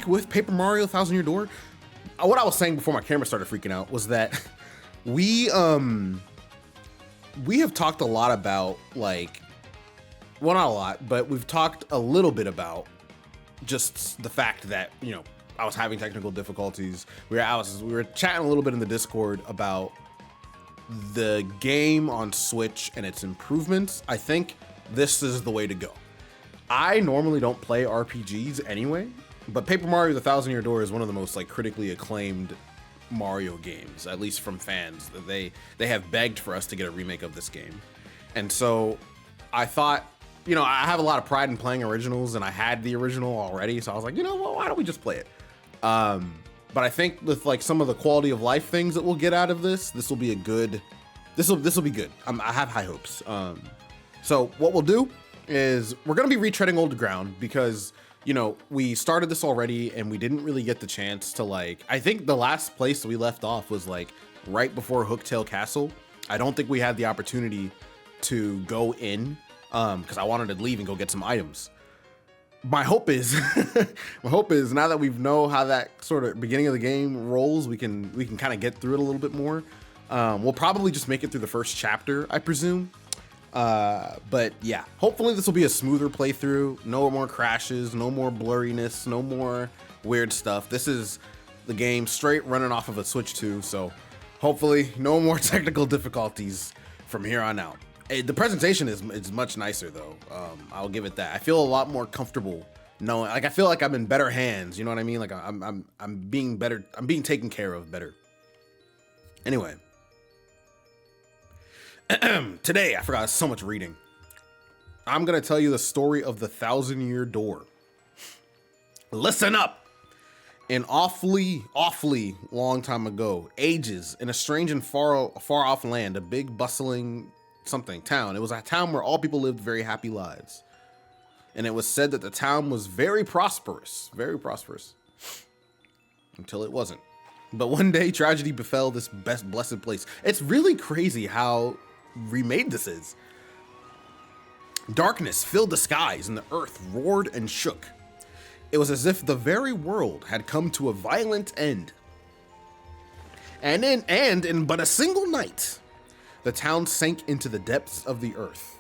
with Paper Mario: Thousand Year Door, what I was saying before my camera started freaking out was that we have talked a lot about, like, well, not a lot, but we've talked a little bit about just the fact that, you know, I was having technical difficulties. We were chatting a little bit in the Discord about the game on Switch and its improvements. I think this is the way to go. I normally don't play RPGs anyway, but Paper Mario: The Thousand Year Door is one of the most, like, critically acclaimed Mario games, at least from fans. They have begged for us to get a remake of this game. And so I thought, you know, I have a lot of pride in playing originals, and I had the original already, so I was like, you know, well, why don't we just play it? But I think with, like, some of the quality of life things that we'll get out of this will be a good, this will be good. I have high hopes. So what we'll do is we're gonna be retreading old ground because, you know, we started this already and we didn't really get the chance to, like, I think the last place we left off was, like, right before Hooktail Castle. I don't think we had the opportunity to go in because I wanted to leave and go get some items. My hope is now that we know how that sort of beginning of the game rolls, we can kind of get through it a little bit more. We'll probably just make it through the first chapter, I presume. But yeah, hopefully this will be a smoother playthrough. No more crashes, no more blurriness, no more weird stuff. This is the game straight running off of a Switch 2, so hopefully no more technical difficulties from here on out. The presentation is much nicer though. I'll give it that. I feel a lot more comfortable knowing, like, I feel like I'm in better hands. You know what I mean? Like I'm being better. I'm being taken care of better. Anyway, today I forgot so much reading. I'm gonna tell you the story of the Thousand Year Door. Listen up. An awfully long time ago, ages, in a strange and far off land, a big bustling town. It was a town where all people lived very happy lives. And it was said that the town was very prosperous, until it wasn't. But one day tragedy befell this blessed place. It's really crazy how remade this is. Darkness filled the skies and the earth roared and shook. It was as if the very world had come to a violent end. And in but a single night, the town sank into the depths of the earth.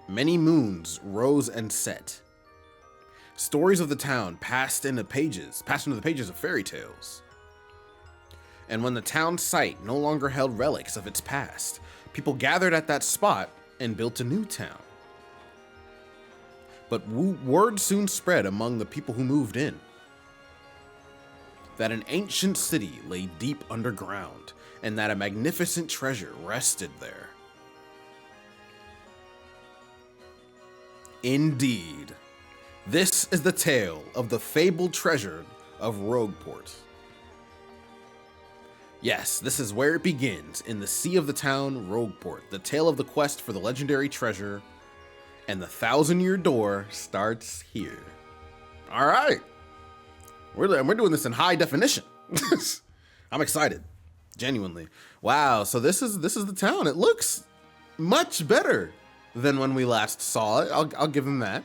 Many moons rose and set. Stories of the town passed into the pages of fairy tales. And when the town's site no longer held relics of its past, people gathered at that spot and built a new town. But word soon spread among the people who moved in that an ancient city lay deep underground and that a magnificent treasure rested there. Indeed, this is the tale of the fabled treasure of Rogueport. Yes, this is where it begins, in the sea of the town, Rogueport. The tale of the quest for the legendary treasure and the Thousand-Year Door starts here. All right, we're doing this in high definition. I'm excited, genuinely. Wow, so this is the town. It looks much better than when we last saw it. I'll give them that.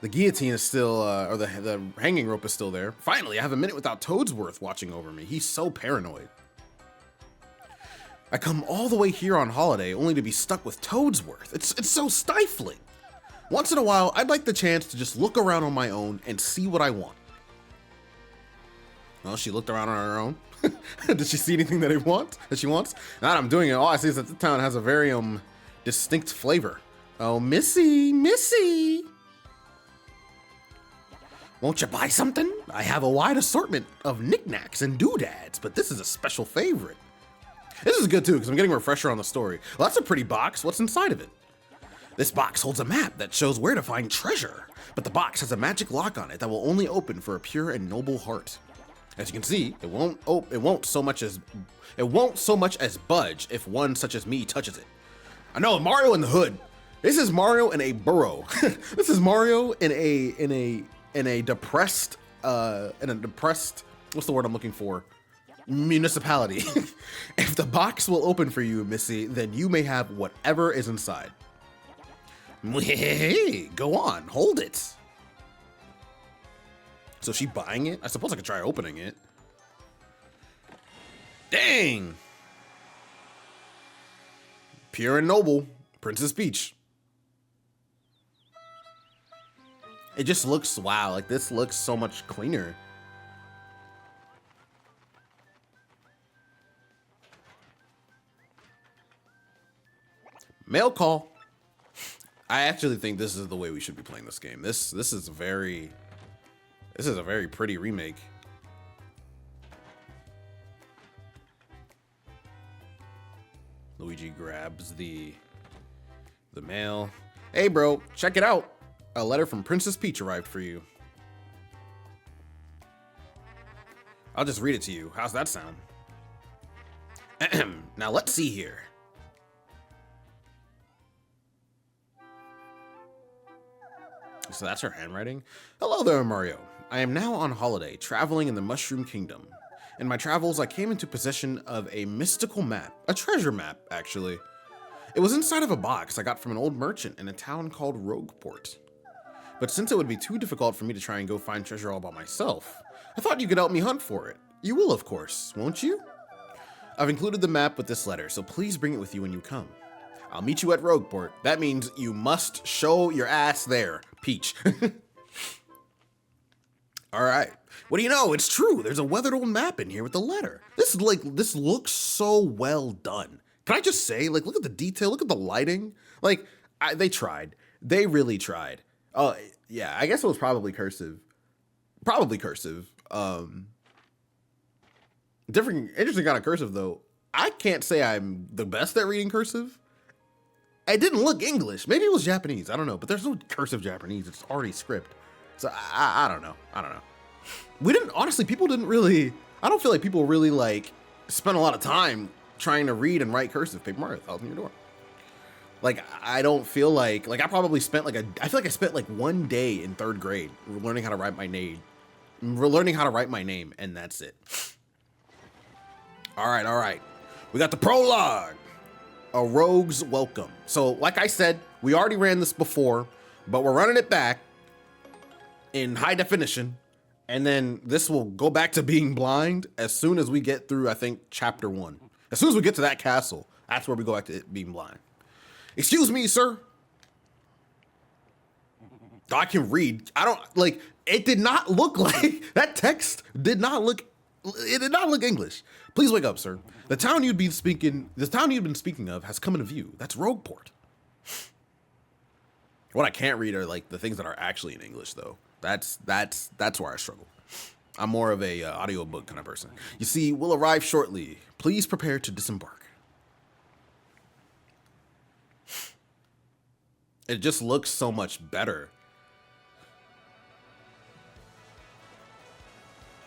The guillotine is still, or the hanging rope is still there. Finally, I have a minute without Toadsworth watching over me. He's so paranoid. I come all the way here on holiday only to be stuck with Toadsworth. It's so stifling. Once in a while, I'd like the chance to just look around on my own and see what I want. Well, she looked around on her own. Did she see anything that she wants? Now that I'm doing it, all I see is that the town has a very distinct flavor. Oh, Missy. Won't you buy something? I have a wide assortment of knickknacks and doodads, but this is a special favorite. This is good too, because I'm getting a refresher on the story. Well, that's a pretty box. What's inside of it? This box holds a map that shows where to find treasure, but the box has a magic lock on it that will only open for a pure and noble heart. As you can see, it won't so much as budge if one such as me touches it. I know, Mario in the hood. This is Mario in a burrow. This is Mario in a depressed, what's the word I'm looking for? Municipality. If the box will open for you, Missy, then you may have whatever is inside. Hey, go on, hold it. So is she buying it? I suppose I could try opening it. Dang. Pure and noble. Princess Peach. It just looks, wow, like this looks so much cleaner. Mail call. I actually think this is the way we should be playing this game. This is a very pretty remake. Luigi grabs the mail. Hey bro, check it out. A letter from Princess Peach arrived for you. I'll just read it to you. How's that sound? Now let's see here. So that's her handwriting. Hello there, Mario. I am now on holiday, traveling in the Mushroom Kingdom. In my travels, I came into possession of a mystical map, a treasure map, actually. It was inside of a box I got from an old merchant in a town called Rogueport. But since it would be too difficult for me to try and go find treasure all by myself, I thought you could help me hunt for it. You will, of course, won't you? I've included the map with this letter, so please bring it with you when you come. I'll meet you at Rogueport. That means you must show your ass there, Peach. All right. What do you know? It's true. There's a weathered old map in here with the letter. This looks so well done. Can I just say, like, look at the detail, look at the lighting. Like, they tried. They really tried. Oh, yeah, I guess it was probably cursive. Probably cursive. Interesting kind of cursive, though. I can't say I'm the best at reading cursive. It didn't look English. Maybe it was Japanese. I don't know. But there's no cursive Japanese. It's already script. So I don't know. I don't know. We didn't, honestly, people didn't really, I don't feel like people really like spent a lot of time trying to read and write cursive. Paper Mario, Thousand Year Door. Like, I don't feel like I probably spent I feel like I spent like 1 day in 3rd grade learning how to write my name. And that's it. All right. We got the prologue. A Rogue's Welcome. So, like I said, we already ran this before, but we're running it back in high definition. And then this will go back to being blind as soon as we get through, I think, chapter 1. As soon as we get to that castle, that's where we go back to it being blind. Excuse me, sir. I can read. I don't, like, it did not look like, that text did not look, it did not look English. Please wake up, sir. The town you've been speaking of has come into view. That's Rogueport. What I can't read are, like, the things that are actually in English, though. That's where I struggle. I'm more of a audiobook kind of person. You see, we'll arrive shortly. Please prepare to disembark. It just looks so much better.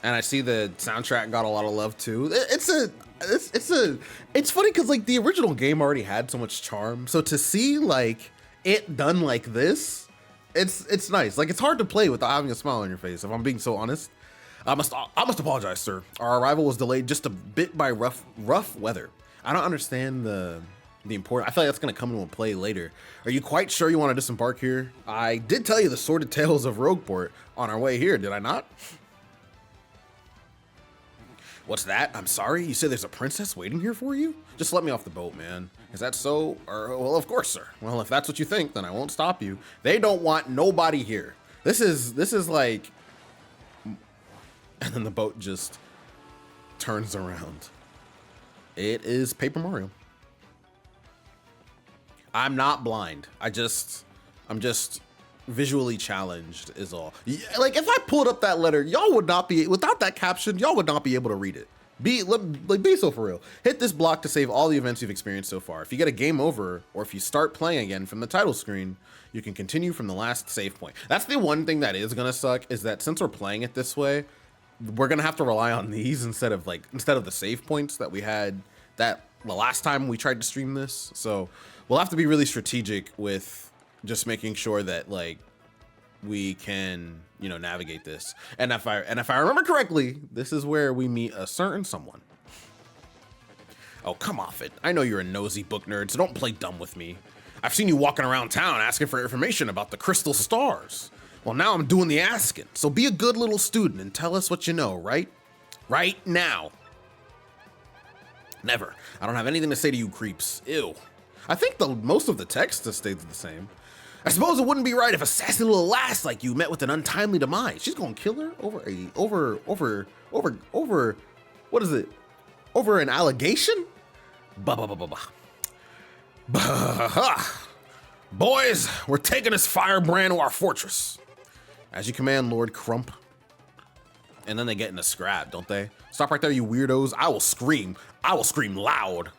And I see the soundtrack got a lot of love too. It's funny because like the original game already had so much charm. So to see like it done like this, it's nice. Like it's hard to play without having a smile on your face, if I'm being so honest. I must apologize, sir. Our arrival was delayed just a bit by rough weather. I don't understand the importance. I feel like that's gonna come into play later. Are you quite sure you want to disembark here? I did tell you the sordid tales of Rogueport on our way here, did I not? What's that? I'm sorry? You said there's a princess waiting here for you? Just let me off the boat, man. Is that so? Or, well, of course, sir. Well, if that's what you think, then I won't stop you. They don't want nobody here. This is like... And then the boat just turns around. It is Paper Mario. I'm not blind. I'm just visually challenged is all. Like if I pulled up that letter, y'all would not be, without that caption, y'all would not be able to read it. Be so for real. Hit this block to save all the events you've experienced so far. If you get a game over, or if you start playing again from the title screen, you can continue from the last save point. That's the one thing that is gonna suck, is that since we're playing it this way, we're gonna have to rely on these instead of the save points that we had that the last time we tried to stream this. So we'll have to be really strategic with just making sure that like we can, you know, navigate this. And if I remember correctly, this is where we meet a certain someone. Oh, come off it. I know you're a nosy book nerd, so don't play dumb with me. I've seen you walking around town asking for information about the crystal stars. Well, now I'm doing the asking. So be a good little student and tell us what you know, right? Right now. Never. I don't have anything to say to you creeps. Ew. I think most of the text has stayed the same. I suppose it wouldn't be right if a sassy little lass like you met with an untimely demise. She's gonna kill her over what is it? Over an allegation? Boys, we're taking this firebrand to our fortress. As you command, Lord Crump. And then they get in a scrap, don't they? Stop right there, you weirdos. I will scream. I will scream loud.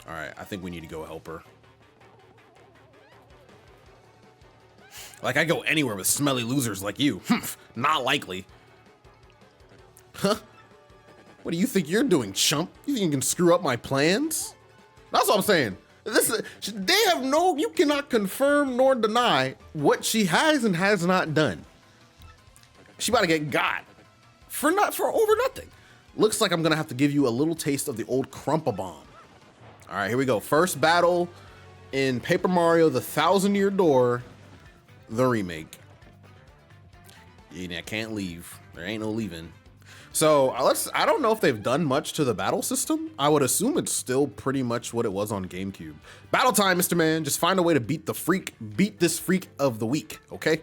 All right, I think we need to go help her. Like I go anywhere with smelly losers like you. Not likely. Huh? What do you think you're doing, chump? You think you can screw up my plans? That's what I'm saying. They have you cannot confirm nor deny what she has and has not done. She about to get got for over nothing. Looks like I'm gonna have to give you a little taste of the old Crumpa Bomb. All right, here we go. First battle in Paper Mario: The Thousand-Year Door, the remake. I can't leave. There ain't no leaving. So I don't know if they've done much to the battle system. I would assume it's still pretty much what it was on GameCube. Battle time, Mr. Man. Just find a way to beat this freak of the week, okay?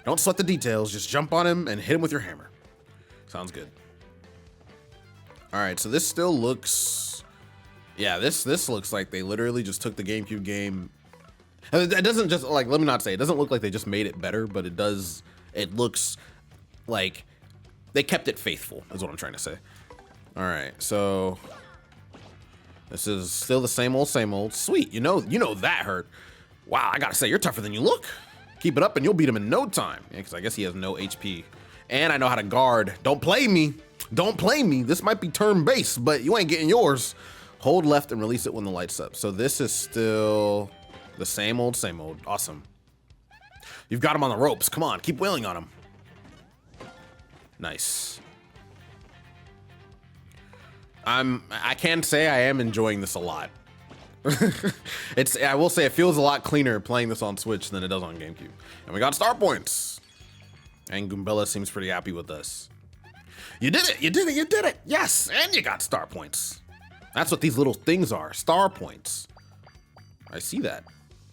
Don't sweat the details. Just jump on him and hit him with your hammer. Sounds good. All right, so this still looks, yeah, this looks like they literally just took the GameCube game. It doesn't just like, let me not say, it doesn't look like they just made it better, but it looks like they kept it faithful, is what I'm trying to say. All right, so this is still the same old, same old. Sweet, you know that hurt. Wow, I gotta say, you're tougher than you look. Keep it up and you'll beat him in no time. Yeah, because I guess he has no HP. And I know how to guard. Don't play me. Don't play me. This might be turn-based, but you ain't getting yours. Hold left and release it when the light's up. So this is still the same old, same old. Awesome. You've got him on the ropes. Come on, keep wailing on him. Nice. I can say I am enjoying this a lot. I will say it feels a lot cleaner playing this on Switch than it does on GameCube. And we got star points. And Goombella seems pretty happy with us. You did it, you did it, you did it. Yes, and you got star points. That's what these little things are, star points. I see that.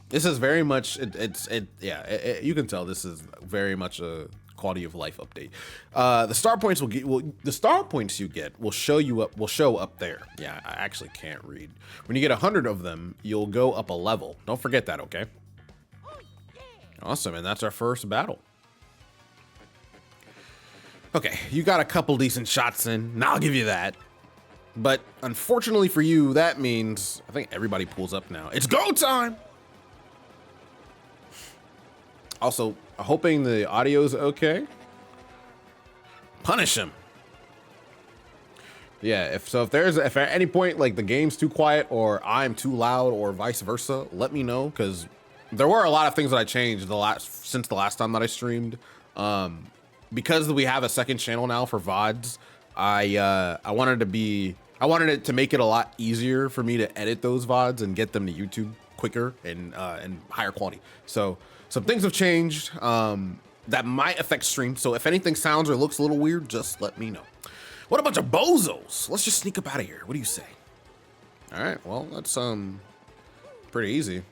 This is very much, you can tell this is very much a quality of life update. The star points the star points you get will show up there. Yeah, I actually can't read. When you get 100 of them, you'll go up a level. Don't forget that, okay? Awesome, and that's our first battle. Okay, you got a couple decent shots in, and I'll give you that. But unfortunately for you, that means I think everybody pulls up now. It's go time! Also, hoping the audio's okay. Punish him. Yeah, if at any point like the game's too quiet or I'm too loud or vice versa, let me know, because there were a lot of things that I changed since the last time that I streamed. Because we have a second channel now for VODs, I wanted it to make it a lot easier for me to edit those VODs and get them to YouTube quicker and higher quality. So some things have changed that might affect stream. So if anything sounds or looks a little weird, just let me know. What a bunch of bozos. Let's just sneak up out of here. What do you say? All right, well, that's pretty easy.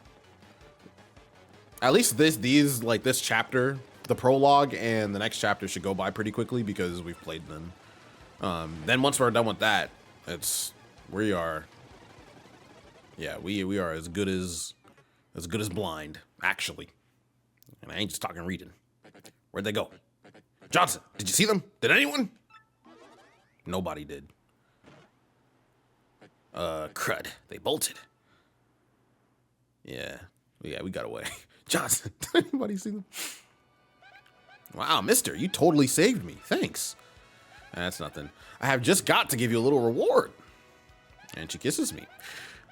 At least this chapter, the prologue and the next chapter should go by pretty quickly because we've played them. Then once we're done with that, we are as good as blind, actually. And I ain't just talking reading. Where'd they go? Johnson, did you see them? Did anyone? Nobody did. Crud, they bolted. Yeah, we got away. Johnson, did anybody see them? Wow, mister, you totally saved me. Thanks. That's nothing. I have just got to give you a little reward. And she kisses me.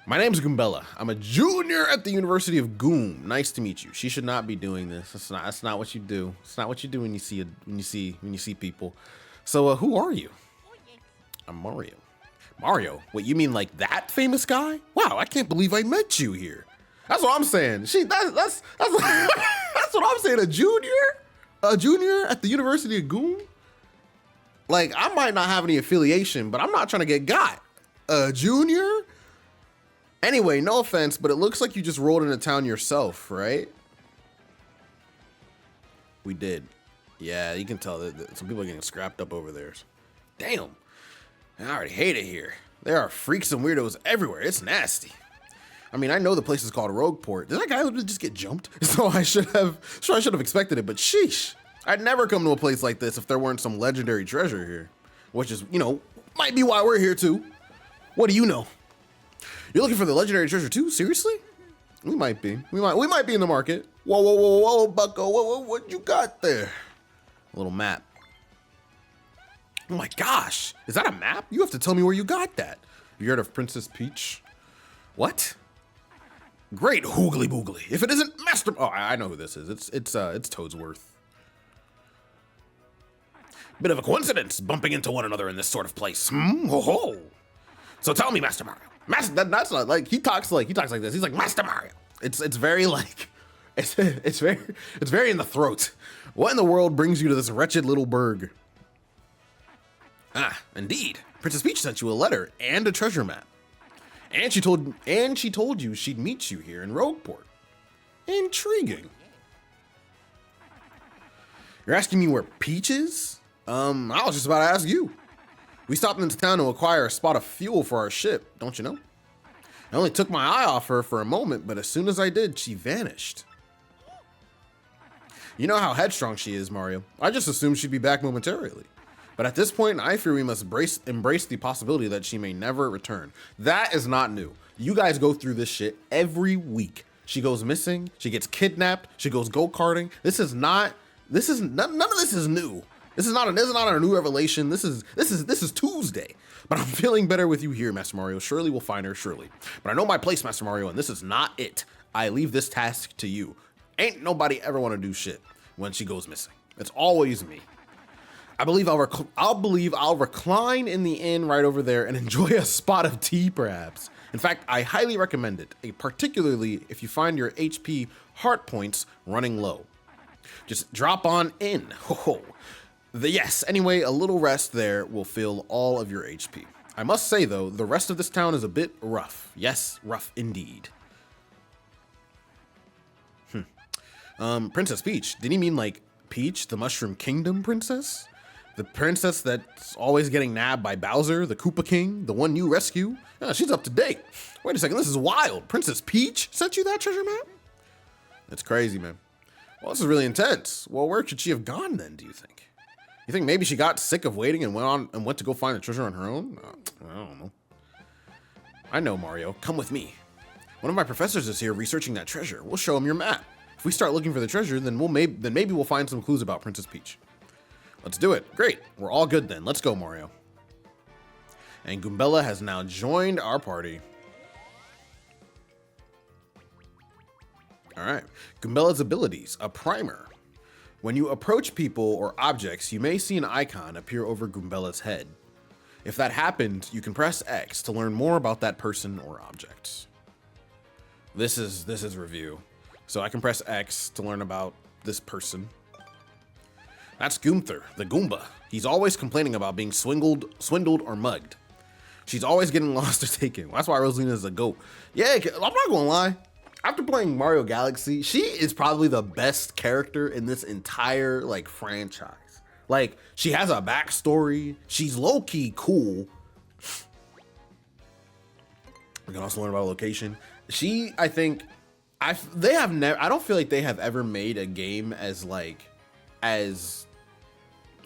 My name's Goombella. I'm a junior at the University of Goom. Nice to meet you. She should not be doing this. That's not what you do. It's not what you do when you see people. So who are you? I'm Mario. Mario? Wait, you mean like that famous guy? Wow, I can't believe I met you here. That's what I'm saying. That's what I'm saying. A junior? A junior at the University of Goon? Like, I might not have any affiliation, but I'm not trying to get got. A junior? Anyway, no offense, but it looks like you just rolled into town yourself, right? We did. Yeah, you can tell that some people are getting scrapped up over there. Damn. I already hate it here. There are freaks and weirdos everywhere. It's nasty. I mean, I know the place is called Rogueport. Did that guy just get jumped? So I should have expected it, but sheesh. I'd never come to a place like this if there weren't some legendary treasure here. Which is, you know, might be why we're here too. What do you know? You're looking for the legendary treasure too? Seriously? We might be. We might be in the market. Whoa, whoa, whoa, whoa, bucko. Whoa, what you got there? A little map. Oh my gosh. Is that a map? You have to tell me where you got that. You heard of Princess Peach? What? Great hoogly boogly. If it isn't Master... Oh, I know who this is. It's Toadsworth. Bit of a coincidence bumping into one another in this sort of place. Ho ho. So tell me, Master Mario. That's not like he talks like this. He's like Master Mario. It's very like it's very in the throat. What in the world brings you to this wretched little burg? Ah, indeed. Princess Peach sent you a letter and a treasure map. And she told you she'd meet you here in Rogueport. Intriguing. You're asking me where Peach is? I was just about to ask you. We stopped into town to acquire a spot of fuel for our ship, don't you know? I only took my eye off her for a moment, but as soon as I did, she vanished. You know how headstrong she is, Mario. I just assumed she'd be back momentarily. But at this point, I fear we must embrace the possibility that she may never return. That is not new. You guys go through this shit every week. She goes missing, she gets kidnapped, she goes go-karting. None of this is new. This is not a new revelation. This is Tuesday. But I'm feeling better with you here, Master Mario. Surely we'll find her, surely. But I know my place, Master Mario, and this is not it. I leave this task to you. Ain't nobody ever want to do shit when she goes missing. It's always me. I believe I'll recline in the inn right over there and enjoy a spot of tea, perhaps. In fact, I highly recommend it, particularly if you find your HP heart points running low. Just drop on in. Yes, anyway, a little rest there will fill all of your HP. I must say, though, the rest of this town is a bit rough. Yes, rough indeed. Princess Peach. Did he mean like Peach, the Mushroom Kingdom princess? The princess that's always getting nabbed by Bowser, the Koopa King, the one you rescue? Yeah, she's up to date. Wait a second, this is wild. Princess Peach sent you that treasure map? That's crazy, man. Well, this is really intense. Well, where could she have gone then, do you think? You think maybe she got sick of waiting and went to go find the treasure on her own? I don't know. I know, Mario. Come with me. One of my professors is here researching that treasure. We'll show him your map. If we start looking for the treasure, then maybe we'll find some clues about Princess Peach. Let's do it. Great. We're all good then. Let's go, Mario. And Goombella has now joined our party. All right. Goombella's abilities. A primer. When you approach people or objects, you may see an icon appear over Goombella's head. If that happens, you can press X to learn more about that person or object. This is review. So I can press X to learn about this person. That's Goomther, the Goomba. He's always complaining about being swindled or mugged. She's always getting lost or taken. That's why Rosalina is a goat. Yeah, I'm not gonna lie. After playing Mario Galaxy, she is probably the best character in this entire like franchise. Like, she has a backstory. She's low-key cool. We can also learn about location. I don't feel like they have ever made a game as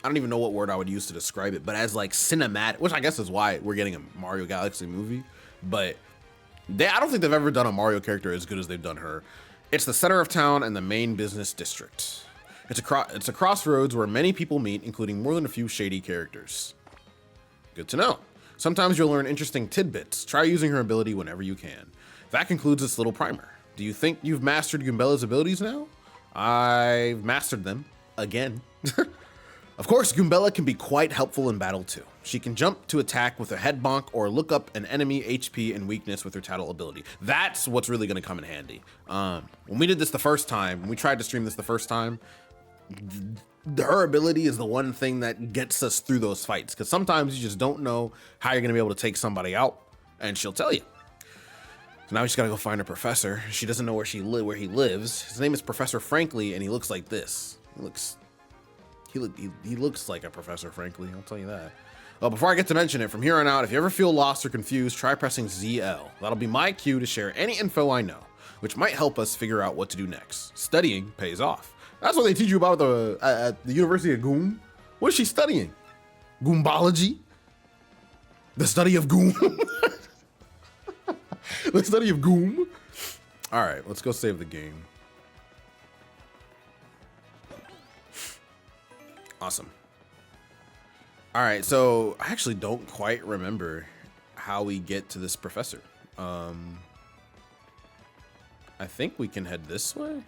I don't even know what word I would use to describe it, but as like cinematic, which I guess is why we're getting a Mario Galaxy movie. But I don't think they've ever done a Mario character as good as they've done her. It's the center of town and the main business district. It's a crossroads where many people meet, including more than a few shady characters. Good to know. Sometimes you'll learn interesting tidbits. Try using her ability whenever you can. That concludes this little primer. Do you think you've mastered Goombella's abilities now? I've mastered them again. Of course, Goombella can be quite helpful in battle too. She can jump to attack with a head bonk or look up an enemy HP and weakness with her tattle ability. That's what's really gonna come in handy. When we did this the first time, when we tried to stream this the first time, her ability is the one thing that gets us through those fights, because sometimes you just don't know how you're gonna be able to take somebody out, and she'll tell you. So now we just gotta go find a professor. She doesn't know where he lives. His name is Professor Frankly, and he looks like this. He looks like a Professor Frankly, I'll tell you that. Well, before I get to mention it, from here on out, if you ever feel lost or confused, try pressing ZL. That'll be my cue to share any info I know, which might help us figure out what to do next. Studying pays off. That's what they teach you about at the University of Goom. What is she studying? Goombology? The study of Goom? The study of Goom? All right, let's go save the game. Awesome. All right, so I actually don't quite remember how we get to this professor. I think we can head this way.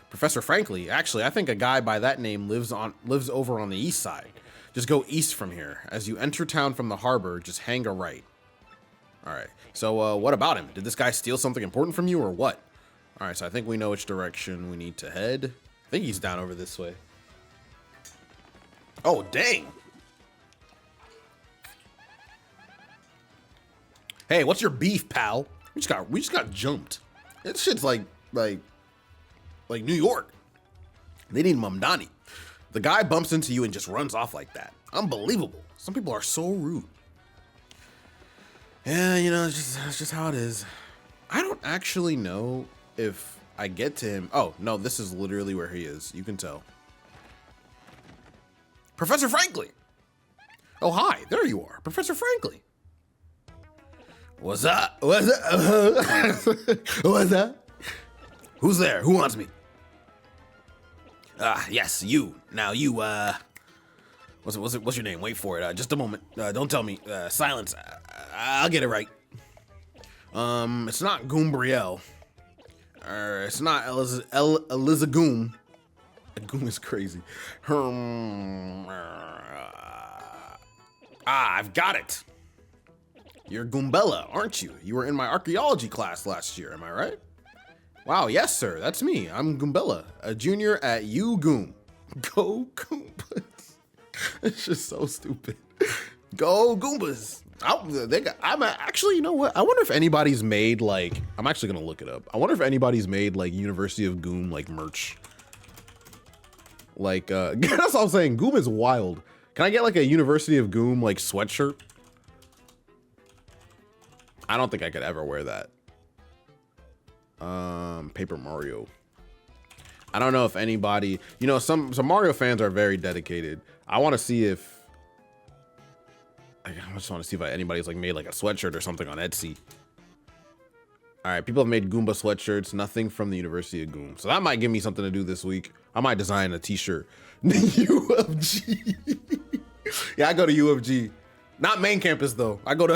Professor Frankly, actually, I think a guy by that name lives over on the east side. Just go east from here. As you enter town from the harbor, just hang a right. All right, so what about him? Did this guy steal something important from you or what? All right, so I think we know which direction we need to head. I think he's down over this way. Oh, dang. Hey, what's your beef, pal? We just got jumped. This shit's like New York. They need Mamdani. The guy bumps into you and just runs off like that. Unbelievable. Some people are so rude. Yeah, you know, it's just how it is. I don't actually know if I get to him. Oh, no, this is literally where he is. You can tell. Professor Frankly. Oh, hi. There you are. Professor Frankly. What's up? What's up? What's up? Who's there? Who wants me? Yes, you. Now you, what's your name? Wait for it. Just a moment. Don't tell me. Silence. I'll get it right. It's not Goombriel. It's not Eliza Goom. Goom is crazy. I've got it. You're Goombella, aren't you? You were in my archaeology class last year, am I right? Wow, yes, sir. That's me. I'm Goombella, a junior at UGoom. Go Goombas. It's just so stupid. Go Goombas. I'm actually, you know what? I wonder if anybody's made like, I'm actually gonna look it up. I wonder if anybody's made like University of Goom like merch. Like, that's all I'm saying. Goom is wild. Can I get like a University of Goom like sweatshirt? I don't think I could ever wear that. Paper Mario. I don't know if anybody, you know, some Mario fans are very dedicated. I want to see if, I just want to see if anybody's like made like a sweatshirt or something on Etsy. All right, people have made Goomba sweatshirts, nothing from the University of Goom. So that might give me something to do this week. I might design a t-shirt. U of G. Yeah, I go to U of G. Not main campus though. I go to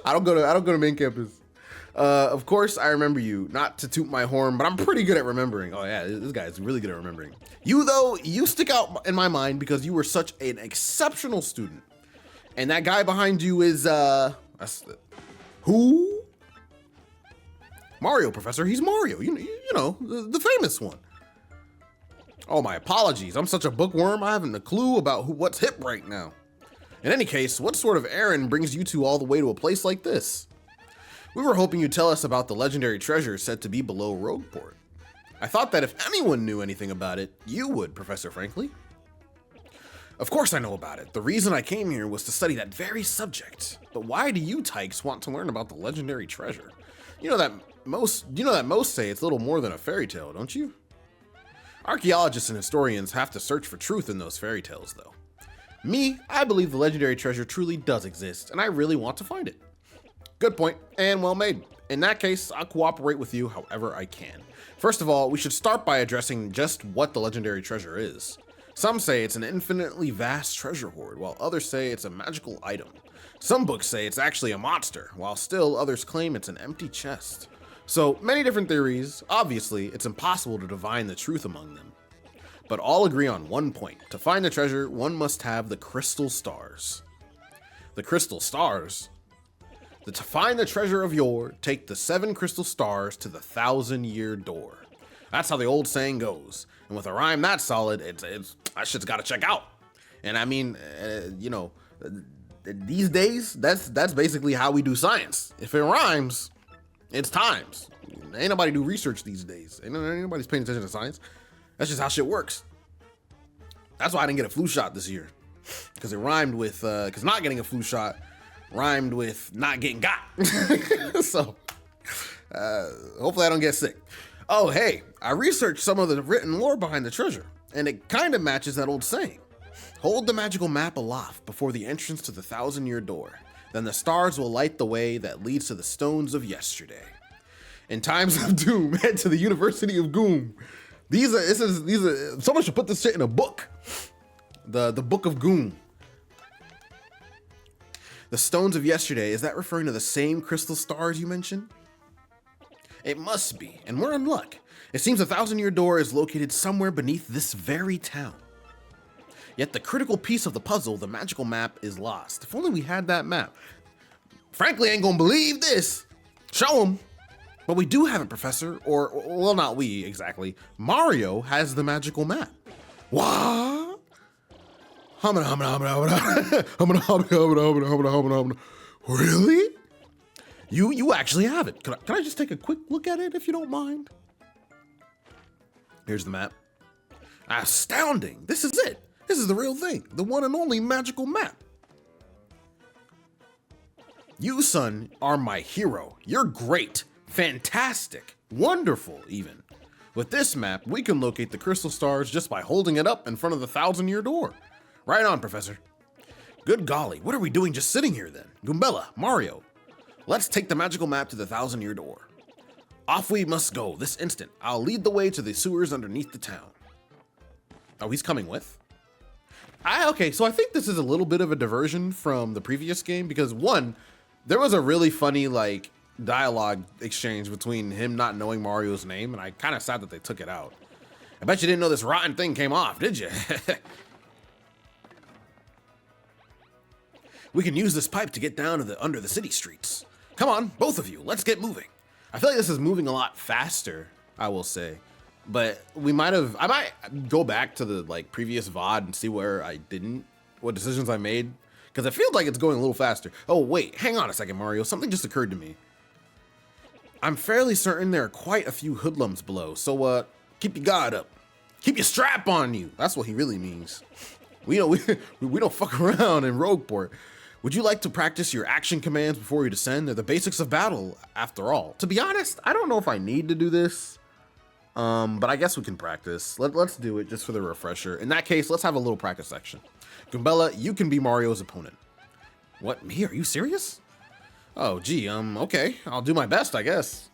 I don't go to main campus. Of course I remember you, not to toot my horn, but I'm pretty good at remembering. Oh yeah, this guy is really good at remembering. You though, you stick out in my mind because you were such an exceptional student. And that guy behind you is who? Mario, Professor. He's Mario. You know, the famous one. Oh, my apologies. I'm such a bookworm. I haven't a clue about what's hip right now. In any case, what sort of errand brings you two all the way to a place like this? We were hoping you'd tell us about the legendary treasure said to be below Rogueport. I thought that if anyone knew anything about it, you would, Professor Frankly. Of course I know about it. The reason I came here was to study that very subject. But why do you tykes want to learn about the legendary treasure? You know that most say it's little more than a fairy tale, don't you? Archaeologists and historians have to search for truth in those fairy tales, though. Me, I believe the legendary treasure truly does exist, and I really want to find it. Good point, and well made. In that case, I'll cooperate with you however I can. First of all, we should start by addressing just what the legendary treasure is. Some say it's an infinitely vast treasure hoard, while others say it's a magical item. Some books say it's actually a monster, while still others claim it's an empty chest. So many different theories. Obviously, it's impossible to divine the truth among them. But all agree on one point. To find the treasure, one must have the crystal stars. The crystal stars? To find the treasure of yore, take the 7 crystal stars to the 1,000-year door. That's how the old saying goes. And with a rhyme that solid, it's that shit's got to check out. And I mean, you know, these days, that's basically how we do science. If it rhymes, it's times. Ain't nobody do research these days. Ain't nobody's paying attention to science. That's just how shit works. That's why I didn't get a flu shot this year. Because it rhymed with, because not getting a flu shot rhymed with not getting got. So, hopefully I don't get sick. Oh, hey, I researched some of the written lore behind the treasure, and it kind of matches that old saying. Hold the magical map aloft before the entrance to the 1,000-year door. Then the stars will light the way that leads to the stones of yesterday. In times of doom, head to the University of Goom. These are someone should put this shit in a book. The Book of Goom. The stones of yesterday, is that referring to the same crystal stars you mentioned? It must be, and we're in luck. It seems the 1,000-year door is located somewhere beneath this very town. Yet the critical piece of the puzzle, the magical map, is lost. If only we had that map. Frankly, I ain't gonna believe this. Show them. But we do have it, Professor. Or, well, not we, exactly. Mario has the magical map. What? Really? You actually have it. Can I just take a quick look at it, if you don't mind? Here's the map. Astounding. This is it. This is the real thing. The one and only magical map. You, son, are my hero. You're great. Fantastic. Wonderful, even. With this map, we can locate the crystal stars just by holding it up in front of the 1,000-year door. Right on, Professor. Good golly, what are we doing just sitting here then? Goombella, Mario, let's take the magical map to the 1,000-year door. Off we must go this instant. I'll lead the way to the sewers underneath the town. Oh, he's coming with? Okay, so I think this is a little bit of a diversion from the previous game because one, there was a really funny like dialogue exchange between him not knowing Mario's name, and I kind of sad that they took it out. I bet you didn't know this rotten thing came off, did you? We can use this pipe to get down to the under the city streets. Come on, both of you, let's get moving. I feel like this is moving a lot faster, I will say. But I might go back to the like previous VOD and see where I didn't, what decisions I made. Because it feels like it's going a little faster. Oh wait, hang on a second, Mario, something just occurred to me. I'm fairly certain there are quite a few hoodlums below, so keep your guard up. Keep your strap on you. That's what he really means. We don't fuck around in Rogueport. Would you like to practice your action commands before you descend? They're the basics of battle, after all. To be honest, I don't know if I need to do this. But I guess we can practice. Let's do it just for the refresher. In that case, let's have a little practice section. Goombella, you can be Mario's opponent. What, me? Are you serious? Oh, gee, okay. I'll do my best, I guess.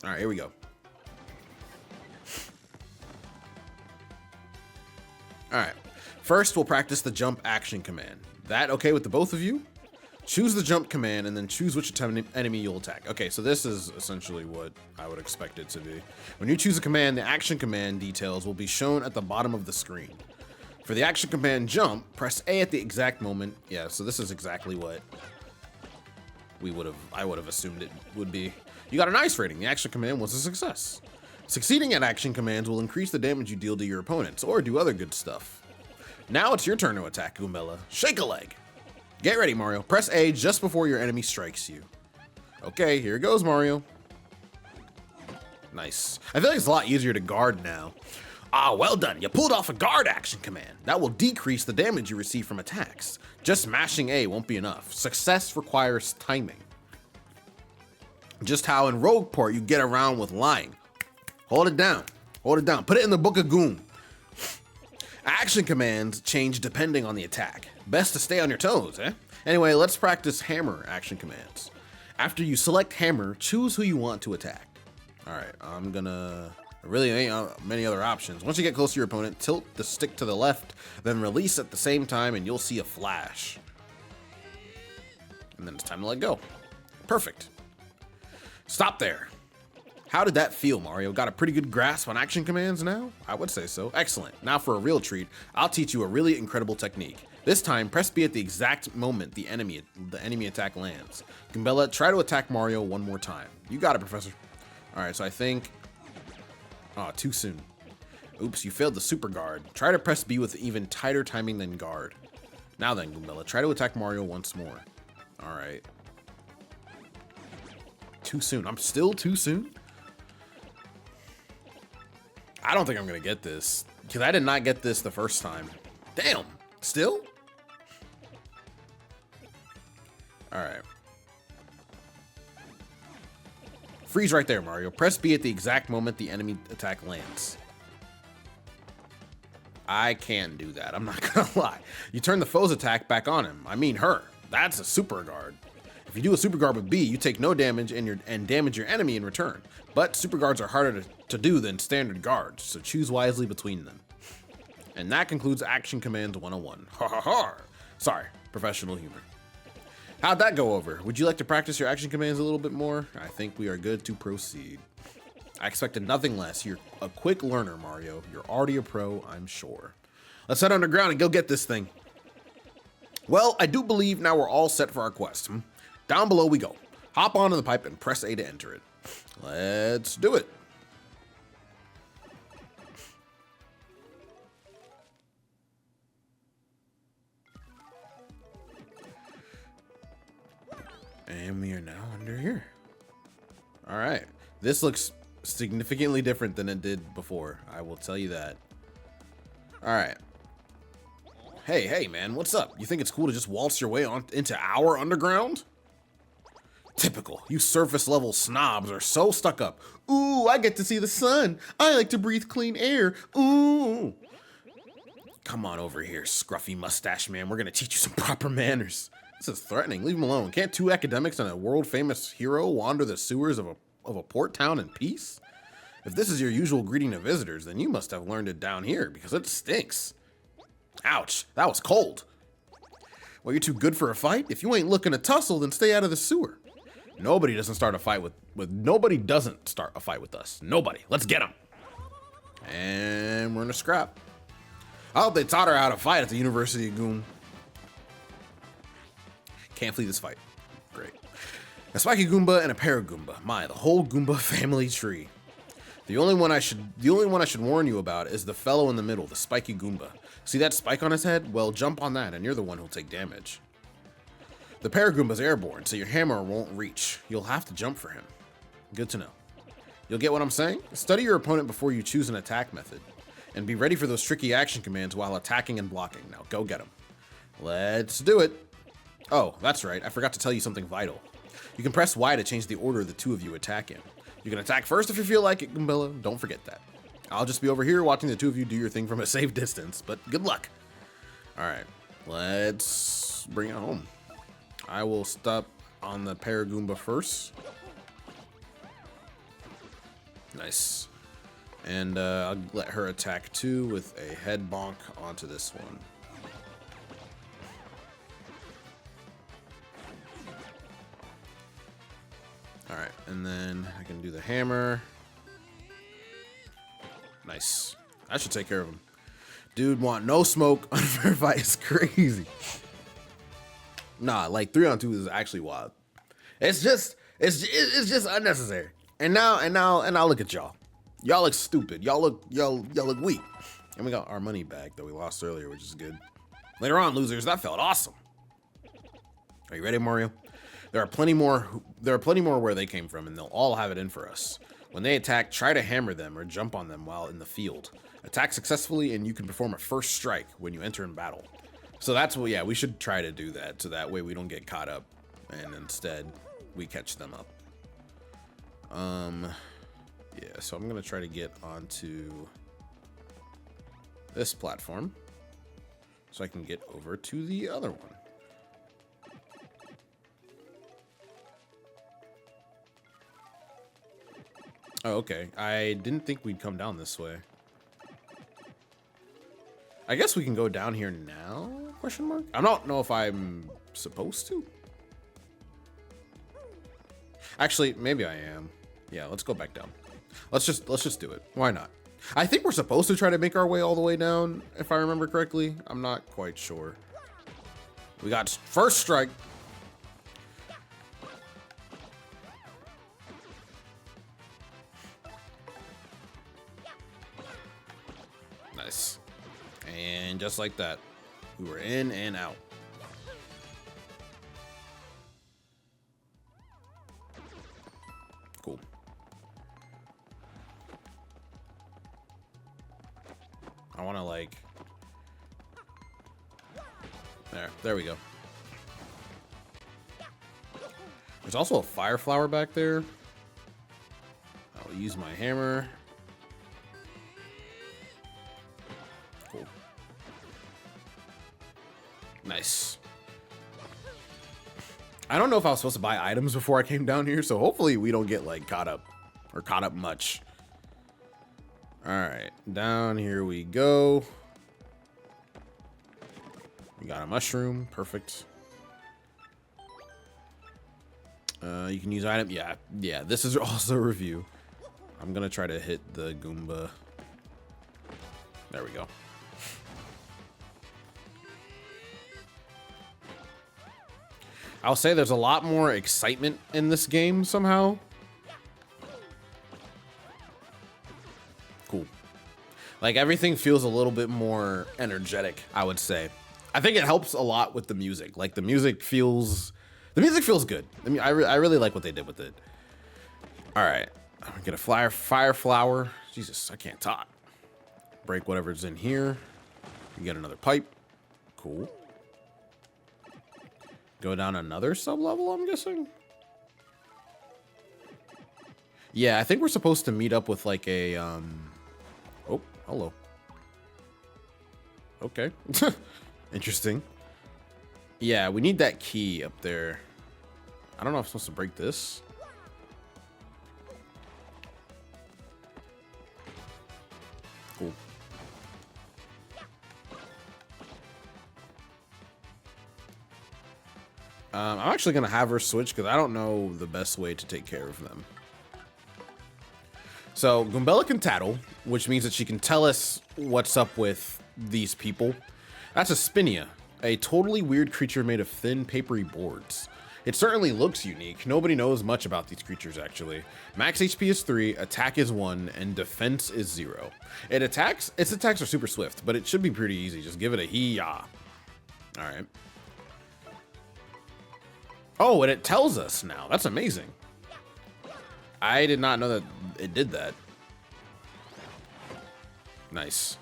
All right, here we go. All right. First, we'll practice the jump action command. That okay with the both of you? Choose the jump command and then choose which enemy you'll attack. Okay, so this is essentially what I would expect it to be. When you choose a command, the action command details will be shown at the bottom of the screen. For the action command jump, press A at the exact moment. Yeah, so this is exactly what I would have assumed it would be. You got a nice rating. The action command was a success. Succeeding at action commands will increase the damage you deal to your opponents or do other good stuff. Now it's your turn to attack, Goombella. Shake a leg. Get ready, Mario. Press A just before your enemy strikes you. Okay, here goes, Mario. Nice. I feel like it's a lot easier to guard now. Ah, well done. You pulled off a guard action command. That will decrease the damage you receive from attacks. Just mashing A won't be enough. Success requires timing. Just how in Rogueport you get around with lying. Hold it down. Hold it down. Put it in the Book of Goom. Action commands change depending on the attack. Best to stay on your toes, eh? Anyway, let's practice hammer action commands. After you select hammer, choose who you want to attack. All right, there really ain't many other options. Once you get close to your opponent, tilt the stick to the left, then release at the same time and you'll see a flash. And then it's time to let go. Perfect. Stop there. How did that feel, Mario? Got a pretty good grasp on action commands now? I would say so. Excellent. Now for a real treat, I'll teach you a really incredible technique. This time, press B at the exact moment the enemy attack lands. Goombella, try to attack Mario one more time. You got it, Professor. All right, so I think Oh, too soon. Oops, you failed the super guard. Try to press B with even tighter timing than guard. Now then, Goombella, try to attack Mario once more. All right. Too soon. I'm still too soon? I don't think I'm gonna get this, because I did not get this the first time. Damn. Still? All right. Freeze right there, Mario. Press B at the exact moment the enemy attack lands. I can do that. I'm not gonna lie. You turn the foe's attack back on him. I mean her. That's a super guard. If you do a super guard with B, you take no damage and damage your enemy in return. But super guards are harder to do than standard guards, so choose wisely between them. And that concludes Action Commands 101. Ha ha ha! Sorry, professional humor. How'd that go over? Would you like to practice your action commands a little bit more? I think we are good to proceed. I expected nothing less. You're a quick learner, Mario. You're already a pro, I'm sure. Let's head underground and go get this thing. Well, I do believe now we're all set for our quest. Down below we go. Hop onto the pipe and press A to enter it. Let's do it. And we are now under here. All right. This looks significantly different than it did before. I will tell you that. All right. Hey, man, what's up? You think it's cool to just waltz your way on into our underground? Typical. You surface level snobs are so stuck up. Ooh, I get to see the sun. I like to breathe clean air. Ooh. Come on over here, scruffy mustache man. We're gonna teach you some proper manners. This is threatening. Leave him alone. Can't two academics and a world-famous hero wander the sewers of a port town in peace? If this is your usual greeting to visitors, then you must have learned it down here, because it stinks. Ouch, that was cold. Well, you're too good for a fight? If you ain't looking to tussle, then stay out of the sewer. Nobody doesn't start a fight with us. Nobody. Let's get him. And we're in a scrap. I hope they taught her how to fight at the University of Goom. Can't flee this fight. Great. A spiky Goomba and a Paragoomba. My, the whole Goomba family tree. The only one I should warn you about is the fellow in the middle, the spiky Goomba. See that spike on his head? Well, jump on that and you're the one who'll take damage. The Paragoomba's airborne, so your hammer won't reach. You'll have to jump for him. Good to know. You'll get what I'm saying? Study your opponent before you choose an attack method. And be ready for those tricky action commands while attacking and blocking. Now go get him. Let's do it. Oh, that's right. I forgot to tell you something vital. You can press Y to change the order the two of you attack in. You can attack first if you feel like it, Goombella. Don't forget that. I'll just be over here watching the two of you do your thing from a safe distance, but good luck. All right, let's bring it home. I will stop on the Paragoomba first. Nice. And I'll let her attack too with a head bonk onto this one. All right, and then I can do the hammer. Nice. I should take care of him. Dude want no smoke. Unfair fight is crazy. Nah, like 3-on-2 is actually wild. It's just unnecessary. And now look at y'all. Y'all look stupid. Y'all look weak. And we got our money back that we lost earlier, which is good. Later on, losers, that felt awesome. Are you ready, Mario? There are plenty more where they came from, and they'll all have it in for us. When they attack, try to hammer them or jump on them while in the field. Attack successfully, and you can perform a first strike when you enter in battle. So that's what, yeah, we should try to do that, so that way we don't get caught up, and instead we catch them up. Yeah, so I'm gonna try to get onto this platform so I can get over to the other one. Oh, okay. I didn't think we'd come down this way. I guess we can go down here now? Question mark? I don't know if I'm supposed to. Actually, maybe I am. Yeah, let's go back down. Let's just do it. Why not? I think we're supposed to try to make our way all the way down, if I remember correctly. I'm not quite sure. We got first strike. Nice. And just like that, we were in and out. Cool. I want to like... There we go. There's also a fire flower back there. I'll use my hammer. Cool. Nice. I don't know if I was supposed to buy items before I came down here, so hopefully we don't get like caught up much. All right, down here we go. We got a mushroom, perfect. You can use item. Yeah, this is also a review. I'm gonna try to hit the Goomba. There we go. I'll say there's a lot more excitement in this game somehow. Cool. Like everything feels a little bit more energetic, I would say. I think it helps a lot with the music. Like the music feels good. I mean, I really like what they did with it. All right, I'm gonna fire flower. Jesus, I can't talk. Break whatever's in here. You get another pipe. Cool. Go down another sub-level, I'm guessing? Yeah, I think we're supposed to meet up with like a, oh, hello. Okay. Interesting. Yeah, we need that key up there. I don't know if I'm supposed to break this. Cool. I'm actually going to have her switch because I don't know the best way to take care of them. So, Goombella can tattle, which means that she can tell us what's up with these people. That's a Spinia, a totally weird creature made of thin, papery boards. It certainly looks unique. Nobody knows much about these creatures, actually. Max HP is 3, attack is 1, and defense is 0. Its attacks are super swift, but it should be pretty easy. Just give it a hee-yah. All right. Oh, and it tells us now. That's amazing. I did not know that it did that. Nice.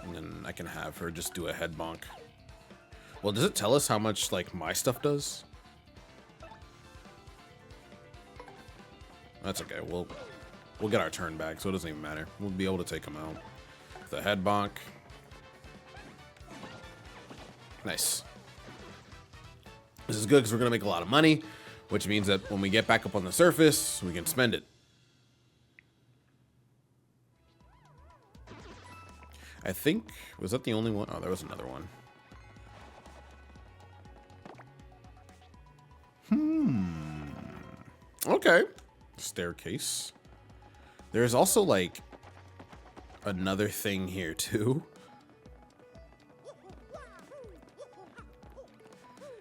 And then I can have her just do a head bonk. Well, does it tell us how much, like, my stuff does? That's okay. We'll get our turn back, so it doesn't even matter. We'll be able to take them out. The head bonk. Nice. This is good because we're going to make a lot of money, which means that when we get back up on the surface, we can spend it. I think, was that the only one? Oh, there was another one. Okay. Staircase. There's also like another thing here too.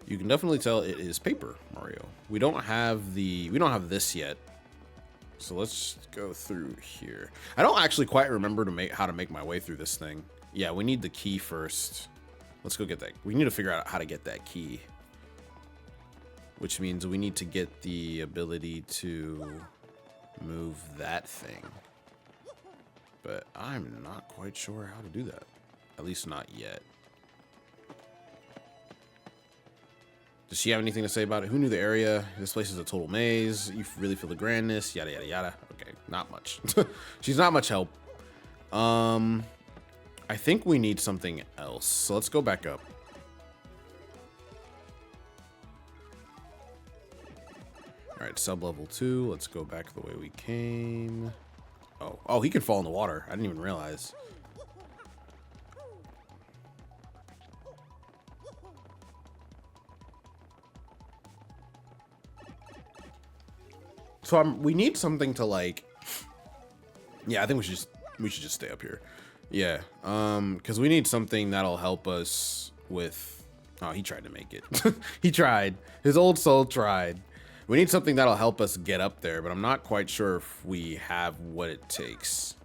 You can definitely tell it is paper Mario. We don't have this yet. So let's go through here. I don't actually quite remember how to make my way through this thing. Yeah, we need the key first. Let's go get that. We need to figure out how to get that key. Which means we need to get the ability to move that thing. But I'm not quite sure how to do that. At least not yet. Does she have anything to say about it? Who knew the area? This place is a total maze. You really feel the grandness. Yada, yada, yada. Okay, not much. She's not much help. I think we need something else. So let's go back up. All right, sub-level 2. Let's go back the way we came. Oh, he can fall in the water. I didn't even realize. So we need something to like. Yeah, I think we should just stay up here. Yeah, because we need something that'll help us with. Oh, he tried to make it. He tried. His old soul tried. We need something that'll help us get up there, but I'm not quite sure if we have what it takes.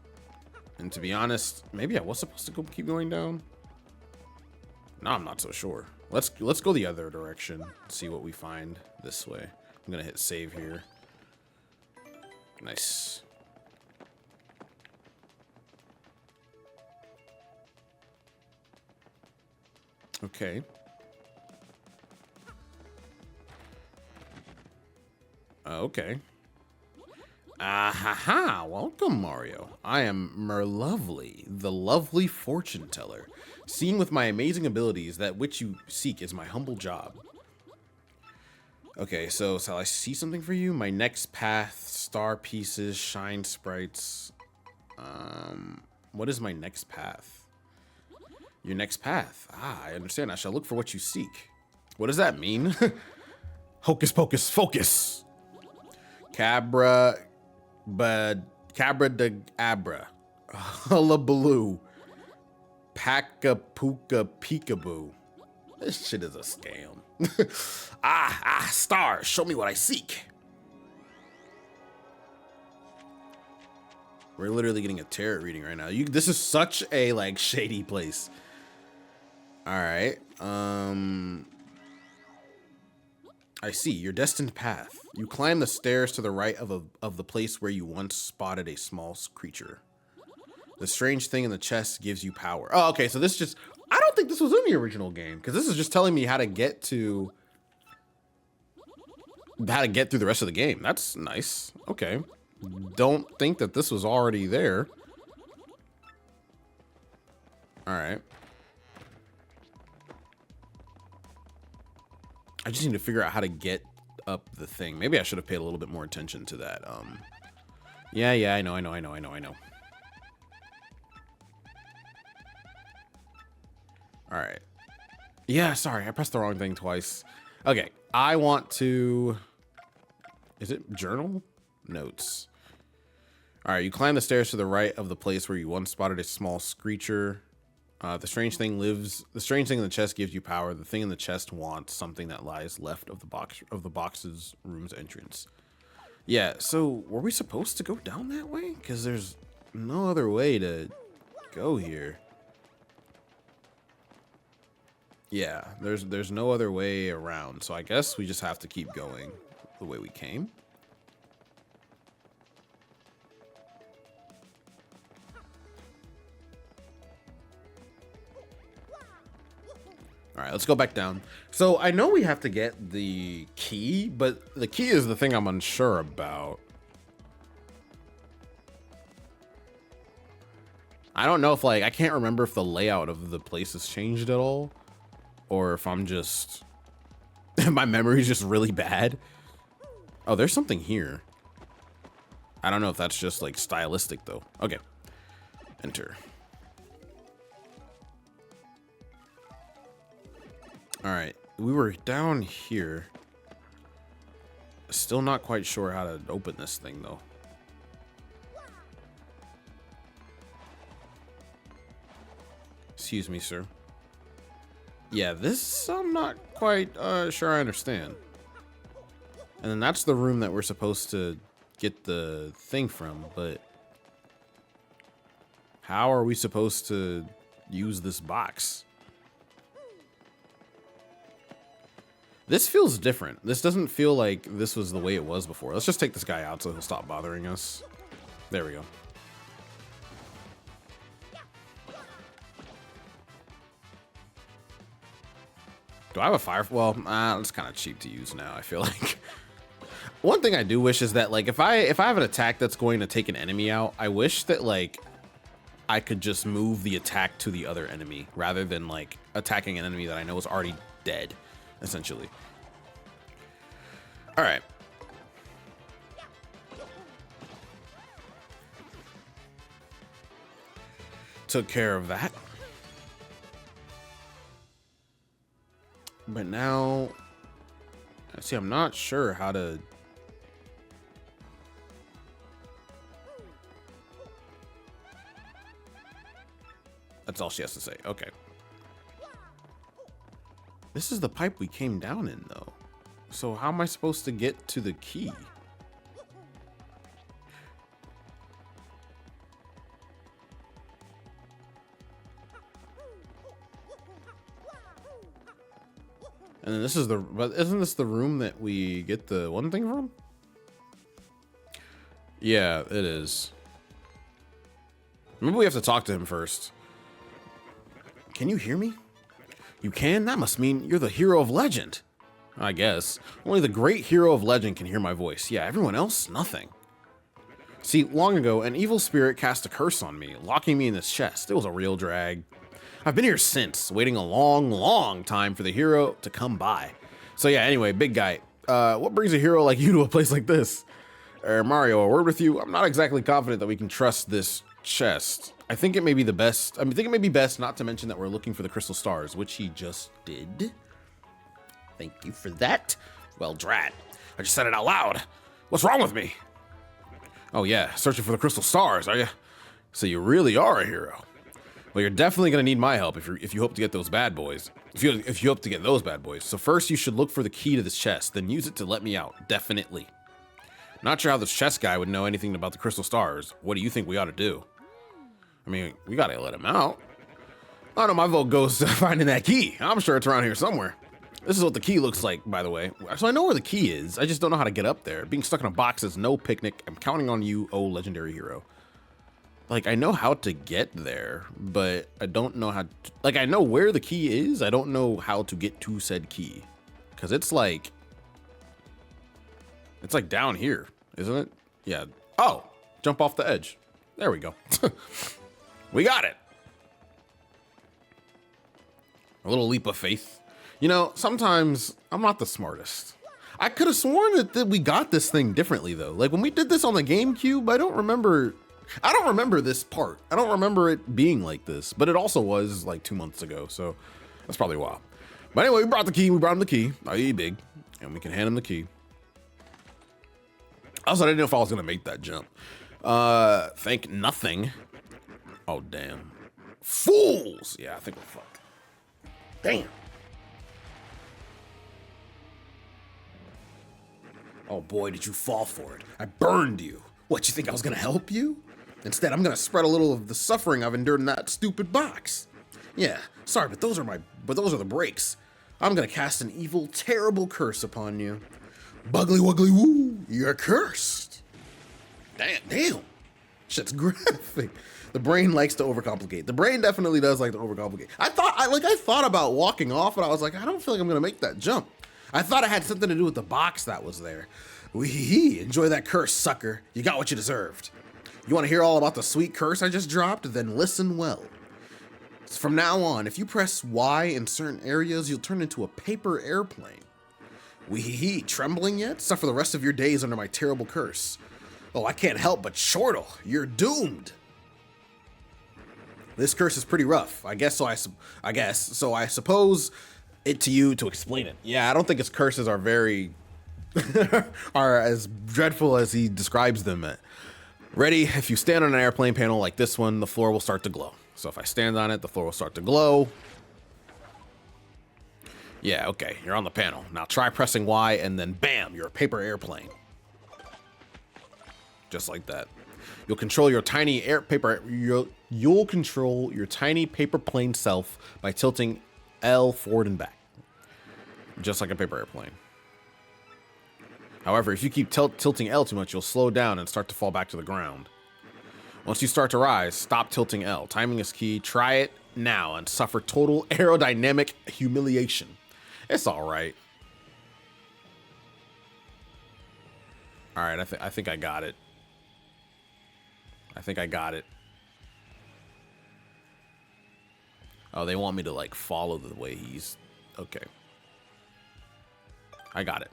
And to be honest, maybe I was supposed to keep going down. No, I'm not so sure. Let's go the other direction. See what we find this way. I'm gonna hit save here. Nice. Okay. Okay. Ah ha ha! Welcome, Mario. I am Merlovely, the lovely fortune teller. Seeing with my amazing abilities, that which you seek is my humble job. Okay, so shall I see something for you? My next path, star pieces, shine sprites. What is my next path? Your next path. Ah, I understand. I shall look for what you seek. What does that mean? Hocus pocus focus. Cabra de abra. Hullabaloo. Pacapooka peekaboo. This shit is a scam. Stars, show me what I seek. We're literally getting a tarot reading right now. This is such a like shady place. All right. I see your destined path. You climb the stairs to the right of the place where you once spotted a small creature. The strange thing in the chest gives you power. Oh, okay. So this just, I don't think this was in the original game because this is just telling me how to get through the rest of the game. That's nice. Okay. Don't think that this was already there. All right. I just need to figure out how to get up the thing. Maybe I should have paid a little bit more attention to that. Yeah, I know. All right. Yeah, sorry, I pressed the wrong thing twice. Okay, I want to... Is it journal? Notes. All right, you climb the stairs to the right of the place where you once spotted a small screecher. The strange thing in the chest gives you power. The thing in the chest wants something that lies left of the box's room's entrance. Yeah, so were we supposed to go down that way? Because there's no other way to go here. Yeah, there's no other way around. So I guess we just have to keep going the way we came. All right, let's go back down. So I know we have to get the key, but the key is the thing I'm unsure about. I don't know if I can't remember if the layout of the place has changed at all, or if I'm just, my memory's just really bad. Oh, there's something here. I don't know if that's just like stylistic though. Okay, enter. All right, we were down here. Still not quite sure how to open this thing though. Excuse me, sir. Yeah, this I'm not quite sure I understand. And then that's the room that we're supposed to get the thing from, but how are we supposed to use this box? This feels different. This doesn't feel like this was the way it was before. Let's just take this guy out so he'll stop bothering us. There we go. Do I have a fire? Well, it's kind of cheap to use now, I feel like. One thing I do wish is that, like, if I have an attack that's going to take an enemy out, I wish that, like, I could just move the attack to the other enemy rather than, like, attacking an enemy that I know is already dead, essentially. All right. Took care of that. But now, see, I'm not sure how to... That's all she has to say. Okay. This is the pipe we came down in, though. So how am I supposed to get to the key? And then this is but isn't this the room that we get the one thing from? Yeah, it is. Maybe we have to talk to him first. Can you hear me? You can? That must mean you're the hero of legend. I guess. Only the great hero of legend can hear my voice. Yeah, everyone else, nothing. See, long ago, an evil spirit cast a curse on me, locking me in this chest. It was a real drag. I've been here since, waiting a long, long time for the hero to come by. So yeah, anyway, big guy, what brings a hero like you to a place like this? Mario, a word with you. I'm not exactly confident that we can trust this chest. I think it may be best not to mention that we're looking for the crystal stars, which he just did. Thank you for that. Well, drat. I just said it out loud. What's wrong with me? Oh yeah, searching for the crystal stars, are you? So you really are a hero. Well, you're definitely gonna need my help if you hope to get those bad boys. If you hope to get those bad boys. So first you should look for the key to this chest, then use it to let me out. Definitely. Not sure how this chest guy would know anything about the crystal stars. What do you think we ought to do? I mean, we gotta let him out. Oh no, my vote goes to finding that key. I'm sure it's around here somewhere. This is what the key looks like, by the way. So I know where the key is. I just don't know how to get up there. Being stuck in a box is no picnic. I'm counting on you, oh legendary hero. Like, I know how to get there, but I don't know how to, like, I know where the key is. I don't know how to get to said key. Because it's like down here, isn't it? Yeah. Oh, jump off the edge. There we go. We got it. A little leap of faith. You know, sometimes I'm not the smartest. I could have sworn that we got this thing differently, though. Like, when we did this on the GameCube, I don't remember this part. I don't remember it being like this, but it also was like 2 months ago, so that's probably why. But anyway, we brought him the key, i.e. big, and we can hand him the key. Also, I didn't know if I was gonna make that jump. Thank nothing. Oh, damn. Fools! Yeah, I think we're fucked. Damn. Oh boy, did you fall for it. I burned you. What, you think I was gonna help you? Instead, I'm gonna spread a little of the suffering I've endured in that stupid box. Yeah, sorry, but those are the breaks. I'm gonna cast an evil, terrible curse upon you. Buggly wuggly woo, you're cursed. Damn. Shit's graphic. The brain likes to overcomplicate. The brain definitely does like to overcomplicate. I thought about walking off, and I was like, I don't feel like I'm gonna make that jump. I thought it had something to do with the box that was there. Wee-hee, enjoy that curse, sucker. You got what you deserved. You want to hear all about the sweet curse I just dropped? Then listen well. From now on, if you press Y in certain areas, you'll turn into a paper airplane. Wee-hee, trembling yet? Suffer the rest of your days under my terrible curse. Oh, I can't help but chortle. You're doomed. This curse is pretty rough. I guess. So I suppose it to you to explain it. Yeah, I don't think his curses are are as dreadful as he describes them. Ready? If you stand on an airplane panel like this one, the floor will start to glow. So if I stand on it, the floor will start to glow. Yeah, okay, you're on the panel. Now try pressing Y and then bam, you're a paper airplane. Just like that. You'll control your tiny you'll control your tiny paper plane self by tilting L forward and back. Just like a paper airplane. However, if you keep tilting L too much, you'll slow down and start to fall back to the ground. Once you start to rise, stop tilting L. Timing is key. Try it now and suffer total aerodynamic humiliation. It's all right. All right, I think I got it. Oh, they want me to like follow the way he's okay. I got it.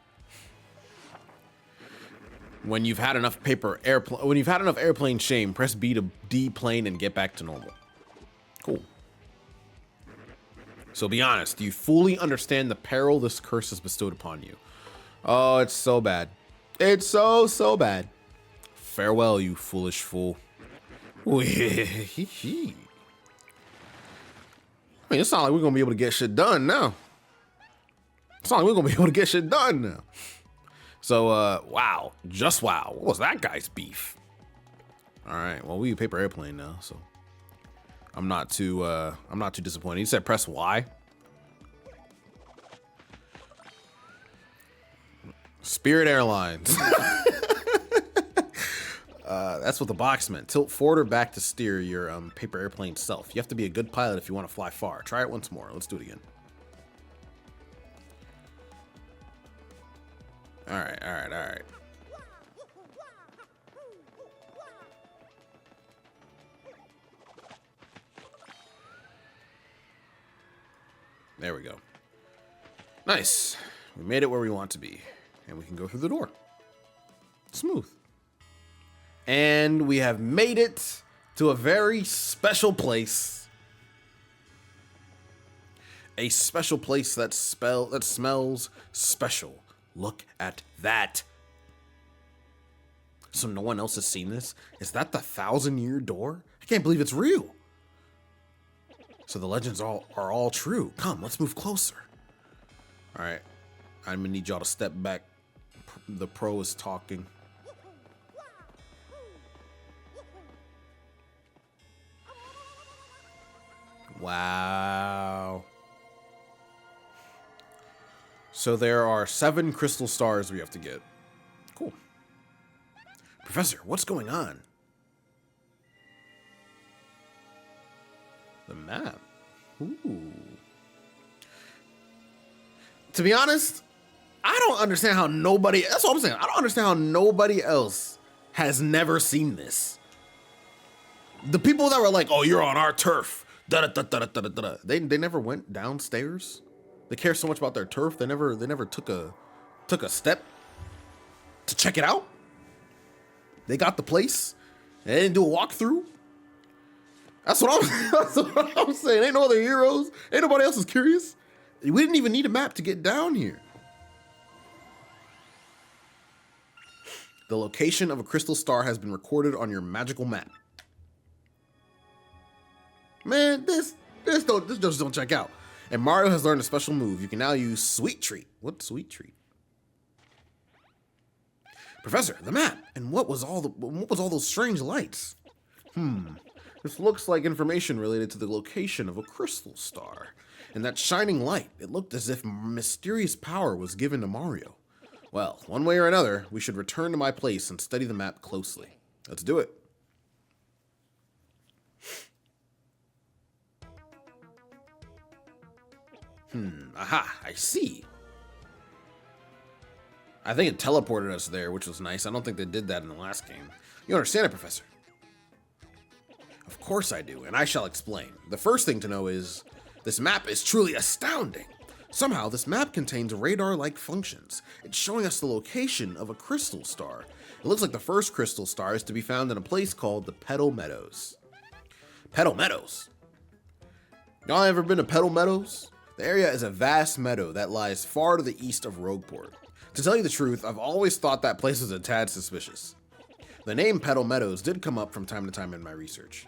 When you've had enough airplane shame, press B to deplane and get back to normal. Cool. So be honest, do you fully understand the peril this curse has bestowed upon you? Oh, it's so bad. It's so bad. Farewell, you foolish fool. I mean, it's not like we're gonna be able to get shit done now. It's not like we're gonna be able to get shit done now. So, wow. Just wow. What was that guy's beef? All right. Well, we paper airplane now, so I'm not too disappointed. He said press Y. Spirit Airlines. That's what the box meant. Tilt forward or back to steer your paper airplane self. You have to be a good pilot if you want to fly far. Try it once more. Let's do it again. All right. There we go. Nice. We made it where we want to be. And we can go through the door. Smooth. And we have made it to a very special place. A special place that smells special. Look at that. So no one else has seen this? Is that the 1,000-year door? I can't believe it's real. So the legends are all true. Come, let's move closer. All right. I'm gonna need y'all to step back. The pro is talking. Wow. So there are 7 crystal stars we have to get. Cool. Professor, what's going on? The map. Ooh. To be honest, I don't understand how nobody, that's what I'm saying. I don't understand how nobody else has never seen this. The people that were like, oh, you're on our turf. Da, da, da, da, da, da, da. They never went downstairs. They care so much about their turf. They never took a step to check it out. They got the place. They didn't do a walkthrough. That's what I'm saying. Ain't no other heroes. Ain't nobody else is curious. We didn't even need a map to get down here. The location of a crystal star has been recorded on your magical map. Man, this just don't check out. And Mario has learned a special move. You can now use Sweet Treat. What's Sweet Treat? Professor, the map. And what was all those strange lights? This looks like information related to the location of a crystal star. And that shining light, it looked as if mysterious power was given to Mario. Well, one way or another, we should return to my place and study the map closely. Let's do it. Aha, I see. I think it teleported us there, which was nice. I don't think they did that in the last game. You understand it, Professor? Of course I do, and I shall explain. The first thing to know is, this map is truly astounding. Somehow, this map contains radar-like functions. It's showing us the location of a crystal star. It looks like the first crystal star is to be found in a place called the Petal Meadows. Petal Meadows? Y'all ever been to Petal Meadows? The area is a vast meadow that lies far to the east of Rogueport. To tell you the truth, I've always thought that place was a tad suspicious. The name Petal Meadows did come up from time to time in my research.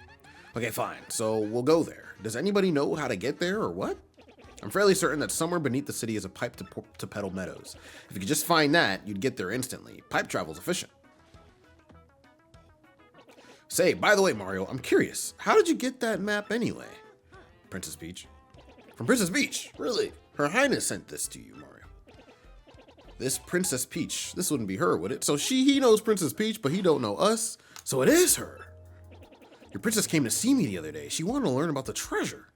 Okay, fine, so we'll go there. Does anybody know how to get there or what? I'm fairly certain that somewhere beneath the city is a pipe to Petal Meadows. If you could just find that, you'd get there instantly. Pipe travel's efficient. Say, by the way, Mario, I'm curious. How did you get that map anyway? Princess Peach. From Princess Peach? Really? Her Highness sent this to you, Mario. This Princess Peach. This wouldn't be her, would it? So he knows Princess Peach, but he don't know us. So it is her. Your princess came to see me the other day. She wanted to learn about the treasure.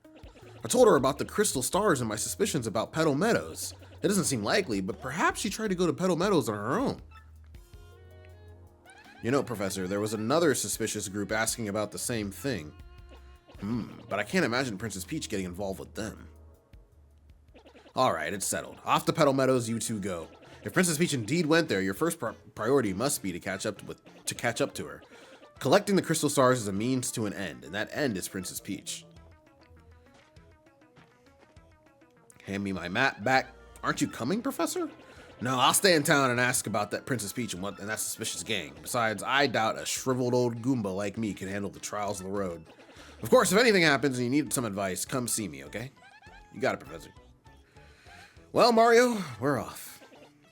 I told her about the crystal stars and my suspicions about Petal Meadows. It doesn't seem likely, but perhaps she tried to go to Petal Meadows on her own. You know, Professor, there was another suspicious group asking about the same thing. But I can't imagine Princess Peach getting involved with them. Alright, it's settled. Off to Petal Meadows you two go. If Princess Peach indeed went there, your first priority must be to catch up to her. Collecting the crystal stars is a means to an end, and that end is Princess Peach. Hand me my map back. Aren't you coming, Professor? No, I'll stay in town and ask about that Princess Peach and that suspicious gang. Besides, I doubt a shriveled old Goomba like me can handle the trials of the road. Of course, if anything happens and you need some advice, come see me, okay? You got it, Professor. Well, Mario, we're off.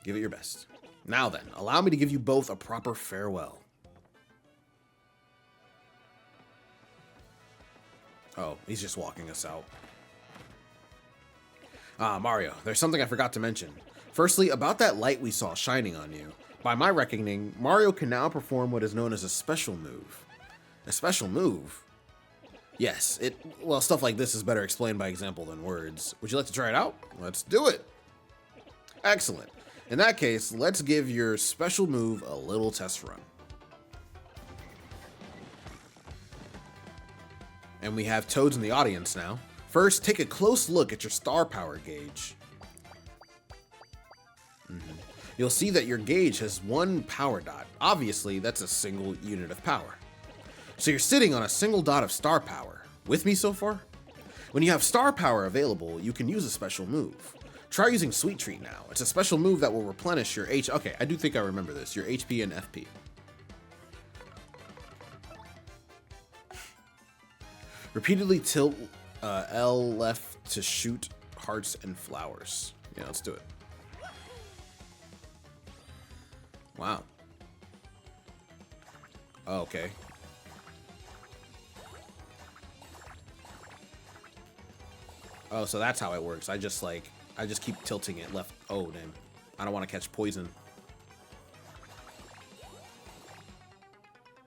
Give it your best. Now then, allow me to give you both a proper farewell. Oh, he's just walking us out. Ah, Mario, there's something I forgot to mention. Firstly, about that light we saw shining on you. By my reckoning, Mario can now perform what is known as a special move. A special move? Yes, well, stuff like this is better explained by example than words. Would you like to try it out? Let's do it. Excellent. In that case, let's give your special move a little test run. And we have Toads in the audience now. First, take a close look at your star power gauge. You'll see that your gauge has one power dot. Obviously, that's a single unit of power. So you're sitting on a single dot of star power. With me so far? When you have star power available, you can use a special move. Try using Sweet Treat now. It's a special move that will replenish your Okay, I do think I remember this. Your HP and FP. Repeatedly tilt L left to shoot hearts and flowers. Yeah, let's do it. Wow. Oh, okay. Oh, so that's how it works. I just keep tilting it left. Oh, damn. I don't want to catch poison.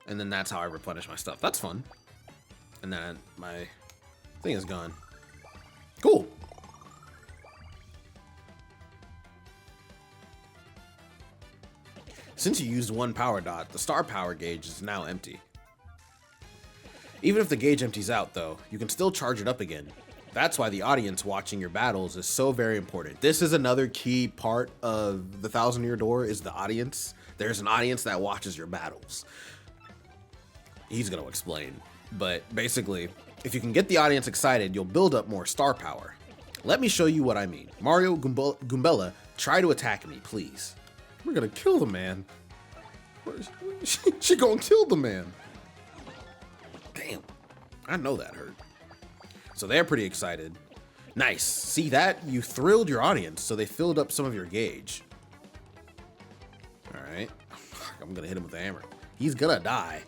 And then that's how I replenish my stuff. That's fun. And then my thing is gone. Cool. Since you used one power dot, the star power gauge is now empty. Even if the gauge empties out, though, you can still charge it up again. That's why the audience watching your battles is so very important. This is another key part of the 1,000-Year Door is the audience. There's an audience that watches your battles. He's going to explain. But basically, if you can get the audience excited, you'll build up more star power. Let me show you what I mean. Mario Goombella, try to attack me, please. We're gonna kill the man. She gonna kill the man. Damn, I know that hurt. So they're pretty excited. Nice, see that? You thrilled your audience, so they filled up some of your gauge. All right, I'm gonna hit him with the hammer. He's gonna die.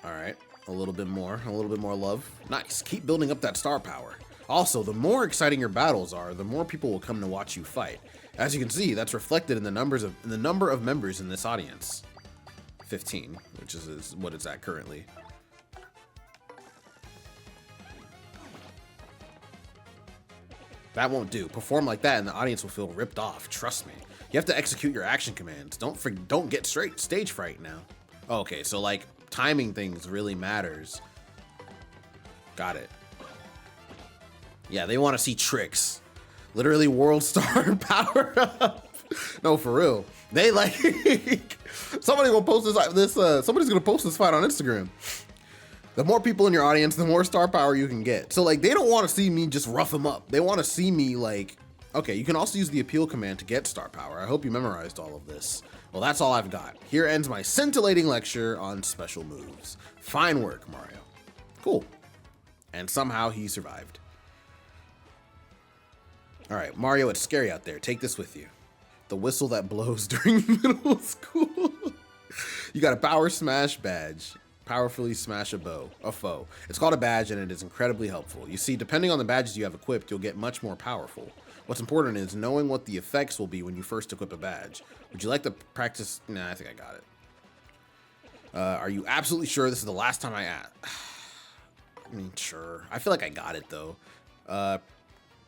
All right, a little bit more love. Nice, keep building up that star power. Also, the more exciting your battles are, the more people will come to watch you fight. As you can see, that's reflected in the number of members in this audience. 15, which is what it's at currently. That won't do. Perform like that and the audience will feel ripped off, trust me. You have to execute your action commands. Don't get stage fright now. Okay, so like timing things really matters. Got it. Yeah, they want to see tricks. Literally world star power up. No, for real. They like somebody's gonna post somebody's gonna post this fight on Instagram. The more people in your audience, the more star power you can get. So like they don't want to see me just rough them up. They want to see me like, okay, you can also use the appeal command to get star power. I hope you memorized all of this. Well, that's all I've got. Here ends my scintillating lecture on special moves. Fine work, Mario. Cool. And somehow he survived. All right, Mario, it's scary out there. Take this with you. The whistle that blows during middle school. You got a power smash badge. Powerfully smash a foe. It's called a badge and it is incredibly helpful. You see, depending on the badges you have equipped, you'll get much more powerful. What's important is knowing what the effects will be when you first equip a badge. Would you like to practice? Nah, I think I got it. Are you absolutely sure this is the last time I ask? I mean, sure. I feel like I got it though.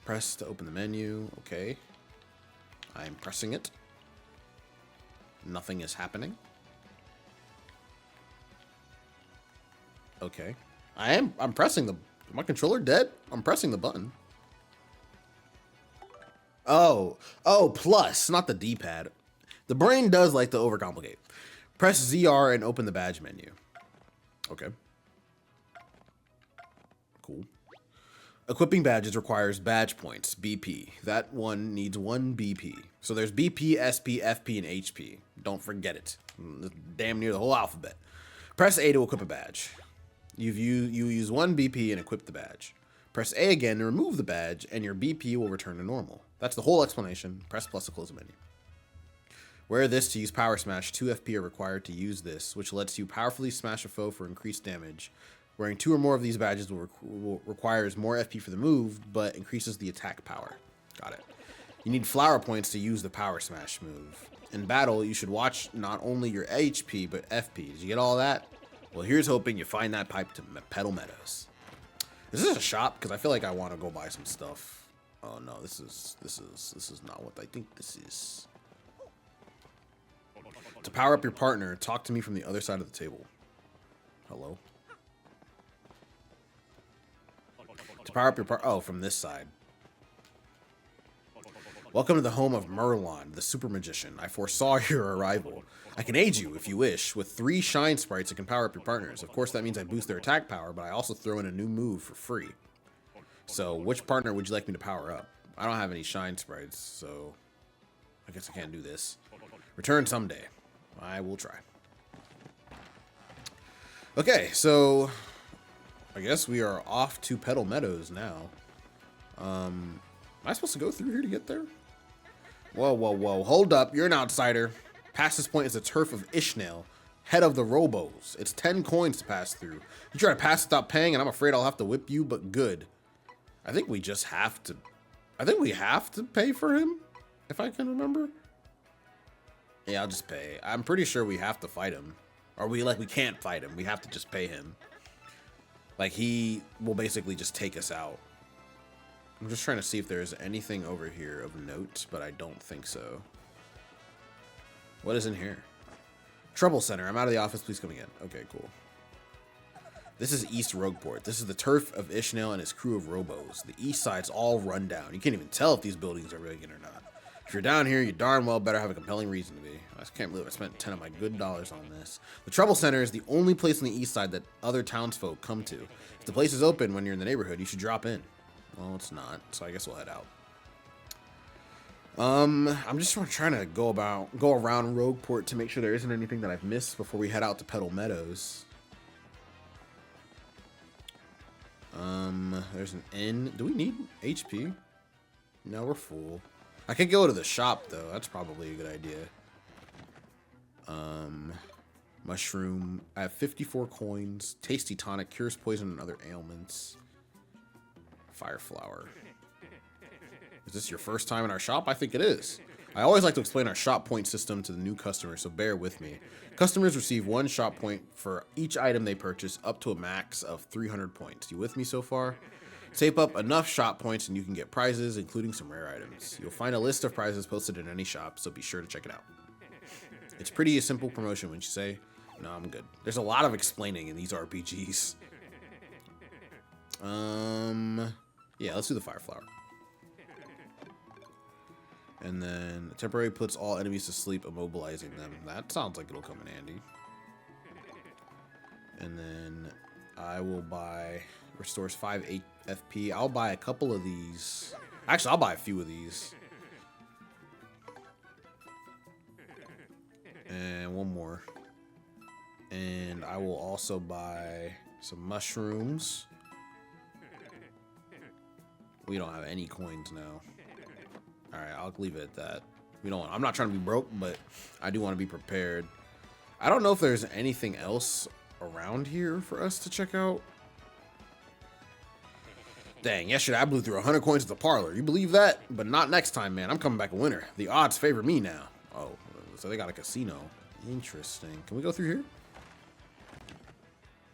Press to open the menu. Okay. I'm pressing it. Nothing is happening. Okay. I'm pressing the... My controller dead? I'm pressing the button. Oh, plus, not the D-pad. The brain does like to overcomplicate. Press ZR and open the badge menu. Okay. Cool. Equipping badges requires badge points, BP. That one needs 1 BP. So there's BP, SP, FP, and HP. Don't forget it. Damn near the whole alphabet. Press A to equip a badge. You use 1 BP and equip the badge. Press A again to remove the badge, and your BP will return to normal. That's the whole explanation. Press plus to close the menu. Wear this to use Power Smash. 2 FP are required to use this, which lets you powerfully smash a foe for increased damage. Wearing 2 or more of these badges requires more FP for the move, but increases the attack power. Got it. You need flower points to use the Power Smash move. In battle, you should watch not only your HP, but FP. Did you get all that? Well, here's hoping you find that pipe to Petal Meadows. Is this a shop? Because I feel like I want to go buy some stuff. Oh no, this is not what I think this is. To power up your partner, talk to me from the other side of the table. Hello? To power up your partner, oh, from this side. Welcome to the home of Merlon, the super magician. I foresaw your arrival. I can aid you if you wish. With 3 shine sprites, that can power up your partners. Of course, that means I boost their attack power, but I also throw in a new move for free. So, which partner would you like me to power up? I don't have any shine sprites, so I guess I can't do this. Return someday. I will try. Okay, so I guess we are off to Petal Meadows now. Am I supposed to go through here to get there? Whoa, whoa, whoa. Hold up. You're an outsider. Past this point is the turf of Ishnael, head of the Robos. It's 10 coins to pass through. You try to pass without paying, and I'm afraid I'll have to whip you, but good. I think we just have to... I think we have to pay for him, if I can remember. Yeah, I'll just pay. I'm pretty sure we have to fight him. Or we can't fight him. We have to just pay him. Like, he will basically just take us out. I'm just trying to see if there's anything over here of note, but I don't think so. What is in here? Trouble Center. I'm out of the office. Please come again. Okay, cool. This is East Rogueport. This is the turf of Ishnael and his crew of robos. The east side's all run down. You can't even tell if these buildings are vacant or not. If you're down here, you darn well better have a compelling reason to be. I just can't believe I spent 10 of my good dollars on this. The Trouble Center is the only place on the east side that other townsfolk come to. If the place is open when you're in the neighborhood, you should drop in. Well, it's not, so I guess we'll head out. I'm just trying to go around Rogueport to make sure there isn't anything that I've missed before we head out to Petal Meadows. There's an inn. Do we need HP? No, we're full. I could go to the shop though. That's probably a good idea. Mushroom. I have 54 coins. Tasty tonic cures poison and other ailments. Fire flower. Is this your first time in our shop? I think it is. I always like to explain our shop point system to the new customers, so bear with me. Customers receive 1 shop point for each item they purchase, up to a max of 300 points. You with me so far? Save up enough shop points and you can get prizes, including some rare items. You'll find a list of prizes posted in any shop, so be sure to check it out. It's pretty a simple promotion, wouldn't you say? No, I'm good. There's a lot of explaining in these RPGs. Yeah, let's do the fire flower. And then temporarily puts all enemies to sleep, immobilizing them. That sounds like it'll come in handy. And then I will buy, restores 5 FP. I'll buy a couple of these. Actually, I'll buy a few of these. And one more. And I will also buy some mushrooms. We don't have any coins now. All right, I'll leave it at that. I'm not trying to be broke, but I do want to be prepared. I don't know if there's anything else around here for us to check out. Dang, yesterday I blew through 100 coins at the parlor. You believe that? But not next time, man. I'm coming back a winner. The odds favor me now. Oh, so they got a casino. Interesting. Can we go through here?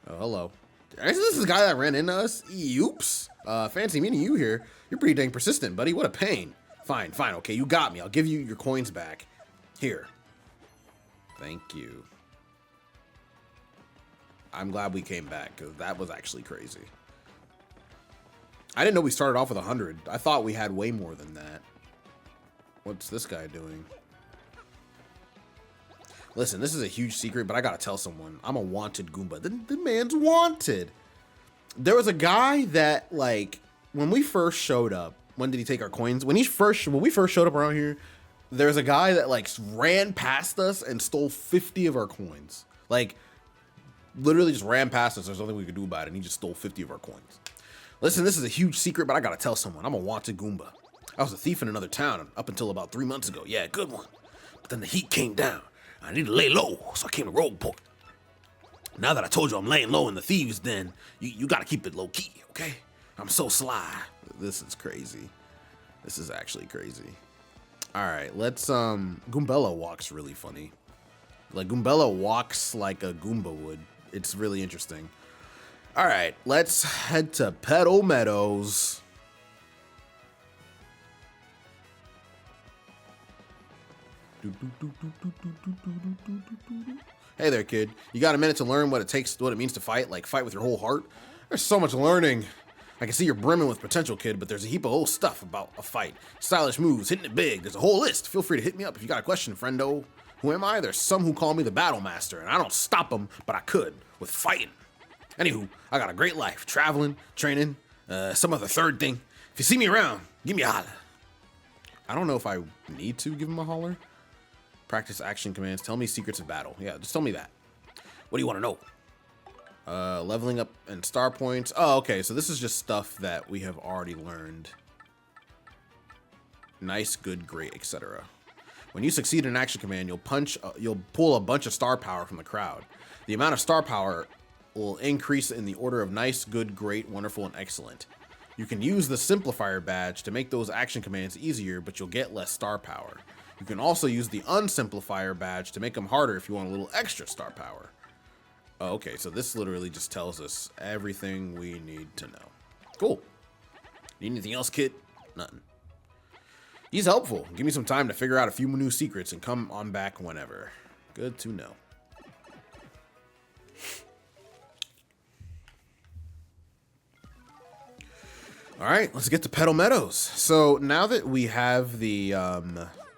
Oh, hello. Isn't this the guy that ran into us? Oops. Fancy meeting you here. You're pretty dang persistent, buddy. What a pain. Fine, fine. Okay, you got me. I'll give you your coins back. Here. Thank you. I'm glad we came back, because that was actually crazy. I didn't know we started off with 100. I thought we had way more than that. What's this guy doing? Listen, this is a huge secret, but I gotta tell someone. I'm a wanted Goomba. The man's wanted. There was a guy that, like, when we first showed up, when did he take our coins? When we first showed up around here, there was a guy that, like, ran past us and stole 50 of our coins. Like, literally just ran past us. There's nothing we could do about it, and he just stole 50 of our coins. Listen, this is a huge secret, but I gotta tell someone. I'm a wanted Goomba. I was a thief in another town up until about 3 months ago. Yeah, good one. But then the heat came down. I needed to lay low, so I came to Rogueport. Now that I told you I'm laying low in the thieves' den, you gotta keep it low key, okay? I'm so sly. This is crazy. This is actually crazy. All right, let's, Goombella walks really funny. Like, Goombella walks like a Goomba would. It's really interesting. All right, let's head to Petal Meadows. Hey there, kid. You got a minute to learn what it means to fight? Like, fight with your whole heart? There's so much learning. I can see you're brimming with potential, kid, but there's a heap of old stuff about a fight. Stylish moves, hitting it big. There's a whole list. Feel free to hit me up if you got a question, friendo. Who am I? There's some who call me the Battle Master, and I don't stop them, but I could, with fighting. Anywho, I got a great life. Traveling, training, some other third thing. If you see me around, give me a holler. I don't know if I need to give him a holler. Practice action commands. Tell me secrets of battle. Yeah, just tell me that. What do you want to know? Leveling up and star points. Oh, okay. So this is just stuff that we have already learned. Nice, good, great, etc. When you succeed in an action command, you'll pull a bunch of star power from the crowd. The amount of star power will increase in the order of nice, good, great, wonderful, and excellent. You can use the simplifier badge to make those action commands easier, but you'll get less star power. You can also use the unsimplifier badge to make them harder if you want a little extra star power. Oh, okay, so this literally just tells us everything we need to know. Cool. Need anything else, kid? Nothing. He's helpful. Give me some time to figure out a few new secrets and come on back whenever. Good to know. All right, let's get to Petal Meadows. So now that we have the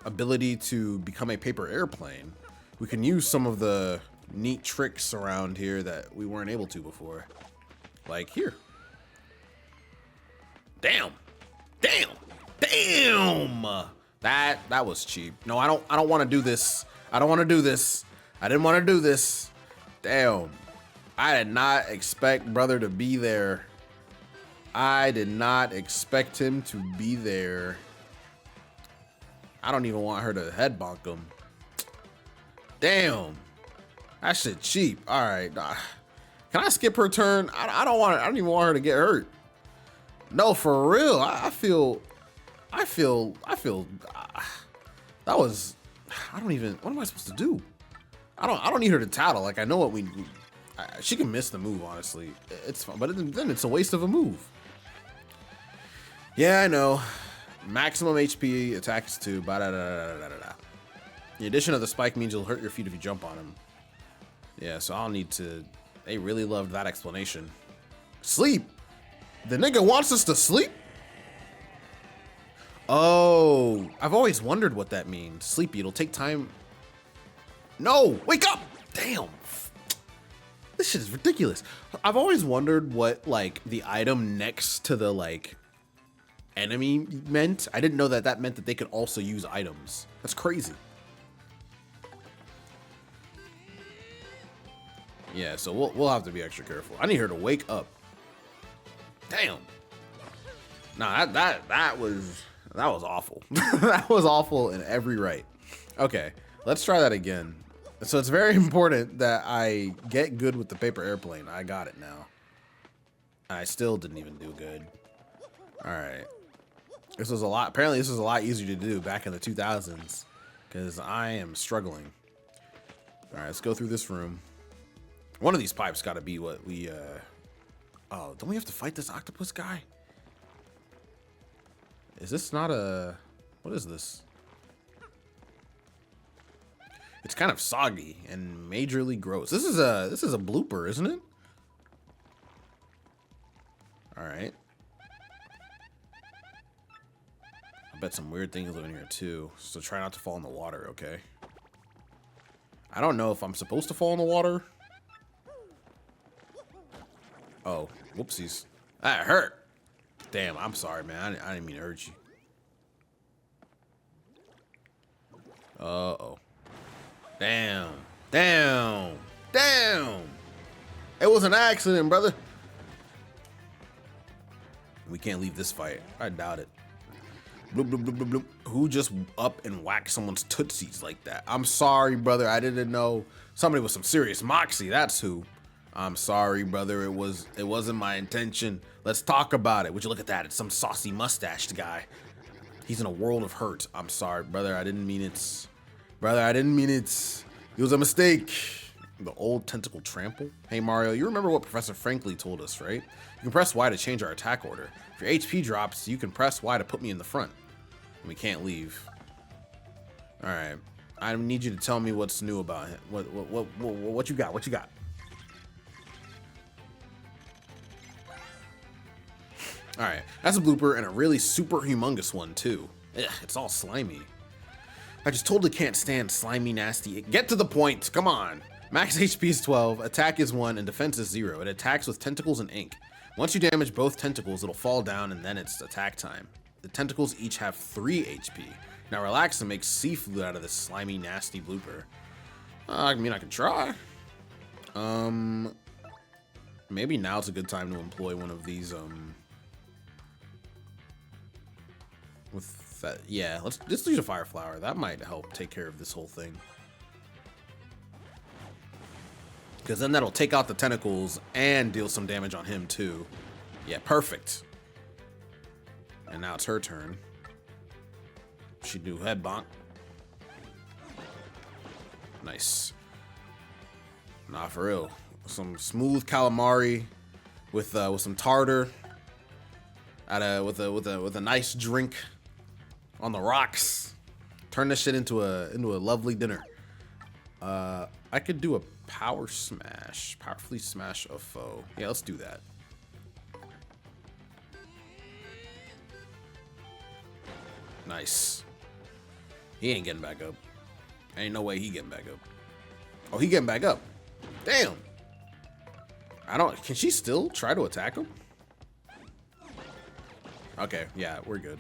ability to become a paper airplane, we can use some of the neat tricks around here that we weren't able to before. Like here. Damn. Damn. Damn. That was cheap. No, I don't want to do this. I don't want to do this. I didn't want to do this. Damn. I did not expect brother to be there. I did not expect him to be there. I don't even want her to head bonk him. Damn. That shit cheap. All right. Can I skip her turn? I don't even want her to get hurt. No, for real. I feel that was, what am I supposed to do? I don't need her to tattle. Like, I know what she can miss the move, honestly. It's fun, but then it's a waste of a move. Yeah, I know. Maximum HP, attack is 2. The addition of the spike means you'll hurt your feet if you jump on him. Yeah, so I'll need to. They really loved that explanation. Sleep. The nigga wants us to sleep? Oh, I've always wondered what that means. Sleepy, it'll take time. No, wake up. Damn. This shit is ridiculous. I've always wondered what, like, the item next to the, like, enemy meant. I didn't know that meant that they could also use items. That's crazy. Yeah, so we'll have to be extra careful. I need her to wake up. Damn. Nah, that was awful. That was awful in every right. Okay, let's try that again. So it's very important that I get good with the paper airplane. I got it now. I still didn't even do good. All right. Apparently this was a lot easier to do back in the 2000s because I am struggling. All right, let's go through this room. One of these pipes got to be what we, oh, don't we have to fight this octopus guy? Is this not what is this? It's kind of soggy and majorly gross. This is a blooper, isn't it? All right. I bet some weird things live in here too. So try not to fall in the water, okay? I don't know if I'm supposed to fall in the water. Oh, whoopsies. That hurt. Damn, I'm sorry, man. I didn't mean to hurt you. Uh-oh. Damn. Damn. Damn. It was an accident, brother. We can't leave this fight. I doubt it. Bloop, bloop, bloop, bloop, bloop. Who just up and whacked someone's tootsies like that? I'm sorry, brother. I didn't know. Somebody with some serious moxie. That's who. I'm sorry, brother. It wasn't my intention. Let's talk about it. Would you look at that? It's some saucy mustached guy. He's in a world of hurt. I'm sorry, brother. I didn't mean it. Brother, I didn't mean it. It was a mistake. The old tentacle trample. Hey, Mario, you remember what Professor Franklin told us, right? You can press Y to change our attack order. If your HP drops, you can press Y to put me in the front. We can't leave. All right. I need you to tell me what's new about him. What you got? What you got? All right. That's a blooper and a really super humongous one, too. Ugh, it's all slimy. I just totally can't stand slimy, nasty. Get to the point. Come on. Max HP is 12, attack is 1, and defense is 0. It attacks with tentacles and ink. Once you damage both tentacles, it'll fall down, and then it's attack time. The tentacles each have 3 HP. Now relax and make seafood out of this slimy, nasty blooper. I mean, I can try. Maybe now's a good time to employ one of these, with that, yeah, let's just use a fire flower. That might help take care of this whole thing. Because then that'll take out the tentacles and deal some damage on him too. Yeah, perfect. And now it's her turn. She do head bonk. Nice. Nah, for real. Some smooth calamari with some tartar. With a nice drink on the rocks. Turn this shit into a lovely dinner. I could do a powerfully smash a foe. Yeah, let's do that. Nice. He ain't getting back up. Ain't no way he getting back up. Oh, he getting back up. Damn. Can she still try to attack him? Okay, yeah, we're good.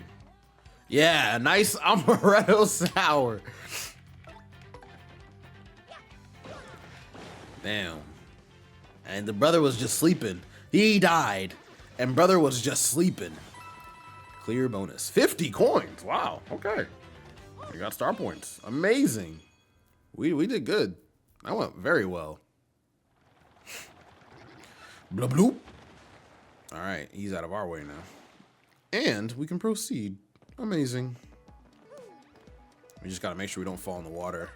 Yeah, nice amaretto sour. Damn. And the brother was just sleeping. He died, and brother was just sleeping. Clear bonus. 50 coins. Wow. Okay. We got star points. Amazing. We did good. That went very well. Blah bloop. All right, he's out of our way now. And we can proceed. Amazing. We just gotta make sure we don't fall in the water.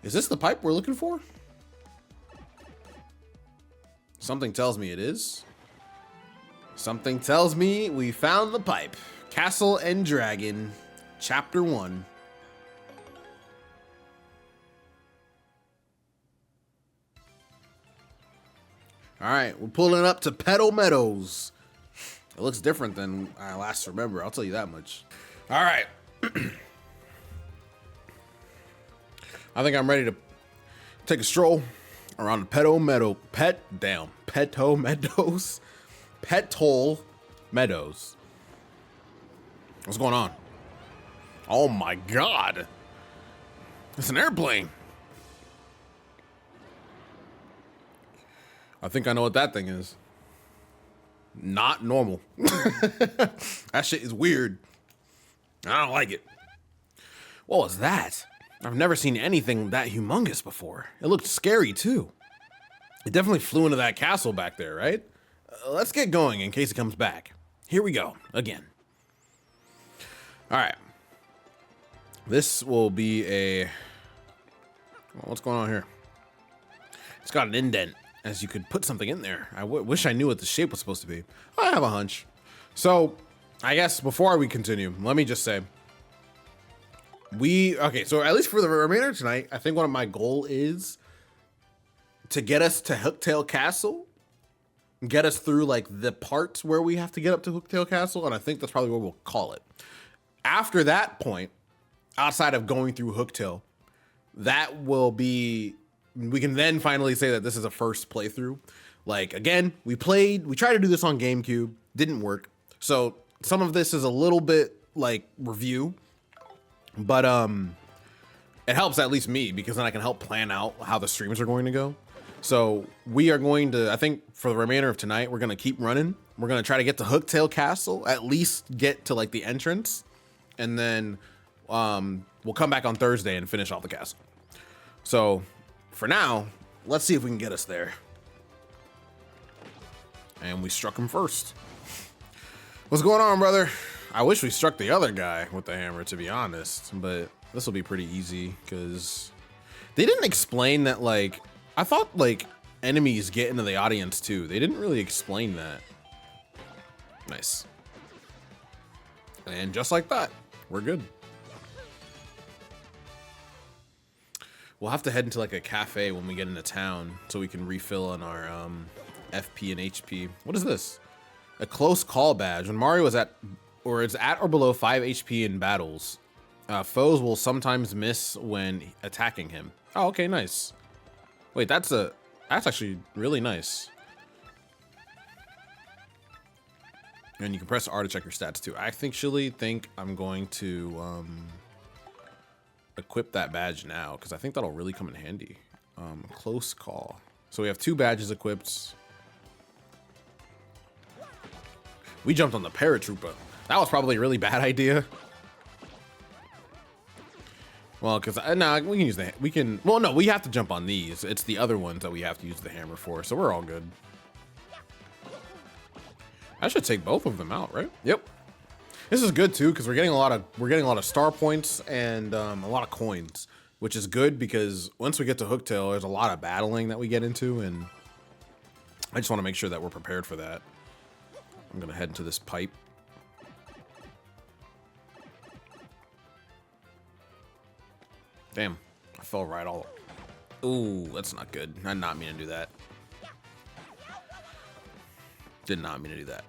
Is this the pipe we're looking for? Something tells me it is. Something tells me we found the pipe. Castle and Dragon, Chapter 1. All right, we're pulling up to Petal Meadows. It looks different than I last remember, I'll tell you that much. All right. I think I'm ready to take a stroll around the Petal Meadows. What's going on? Oh my God. It's an airplane. I think I know what that thing is. Not normal. That shit is weird. I don't like it. What was that? I've never seen anything that humongous before. It looked scary too. It definitely flew into that castle back there, right? Let's get going in case it comes back. Here we go, again. All right. This will be a... What's going on here? It's got an indent, as you could put something in there. I wish I knew what the shape was supposed to be. I have a hunch. So, I guess before we continue, let me just say, okay, so at least for the remainder of tonight, I think one of my goal is to get us to Hooktail Castle, get us through like the parts where we have to get up to Hooktail Castle, and I think that's probably what we'll call it. After that point, outside of going through Hooktail, that will be, we can then finally say that this is a first playthrough. Like, again, we tried to do this on GameCube, didn't work. So some of this is a little bit like review, but it helps at least me because then I can help plan out how the streams are going to go. So we are going to, I think for the remainder of tonight, we're going to keep running. We're going to try to get to Hooktail Castle, at least get to like the entrance. And then we'll come back on Thursday and finish off the castle. So for now, let's see if we can get us there. And we struck him first. What's going on, brother? I wish we struck the other guy with the hammer, to be honest, but this will be pretty easy because they didn't explain that. Like, I thought like enemies get into the audience too. They didn't really explain that. Nice. And just like that, we're good. We'll have to head into like a cafe when we get into town so we can refill on our FP and HP. What is this? A close call badge. When Mario is at or below 5 HP in battles, foes will sometimes miss when attacking him. Oh, okay, nice. Wait, that's actually really nice. And you can press R to check your stats too. I actually think I'm going to equip that badge now because I think that'll really come in handy. Close call. So we have 2 badges equipped. We jumped on the paratrooper. That was probably a really bad idea. Well, because no, we can use well, no, we have to jump on these. It's the other ones that we have to use the hammer for, so we're all good. I should take both of them out, right? Yep. This is good too because we're getting a lot of star points and a lot of coins, which is good because once we get to Hooktail, there's a lot of battling that we get into, and I just want to make sure that we're prepared for that. I'm gonna head into this pipe. Damn, I fell right all. Ooh, that's not good. I did not mean to do that. Did not mean to do that.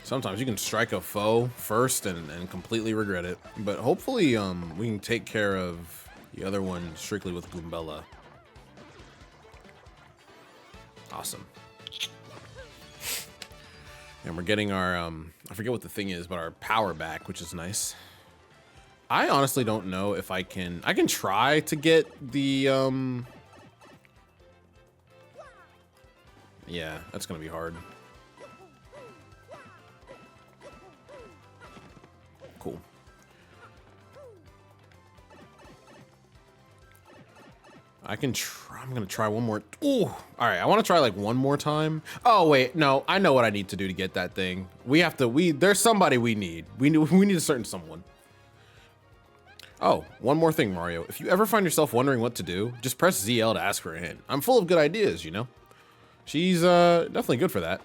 Sometimes you can strike a foe first and completely regret it. But hopefully we can take care of the other one strictly with Goombella. Awesome. And we're getting our, I forget what the thing is, but our power back, which is nice. I honestly don't know if I can try to get the, yeah, that's gonna be hard. Cool. I'm gonna try one more. Ooh, all right. I want to try like one more time. Oh wait, no, I know what I need to do to get that thing. There's somebody we need. We need a certain someone. Oh, one more thing, Mario. If you ever find yourself wondering what to do, just press ZL to ask for a hint. I'm full of good ideas, you know. She's definitely good for that.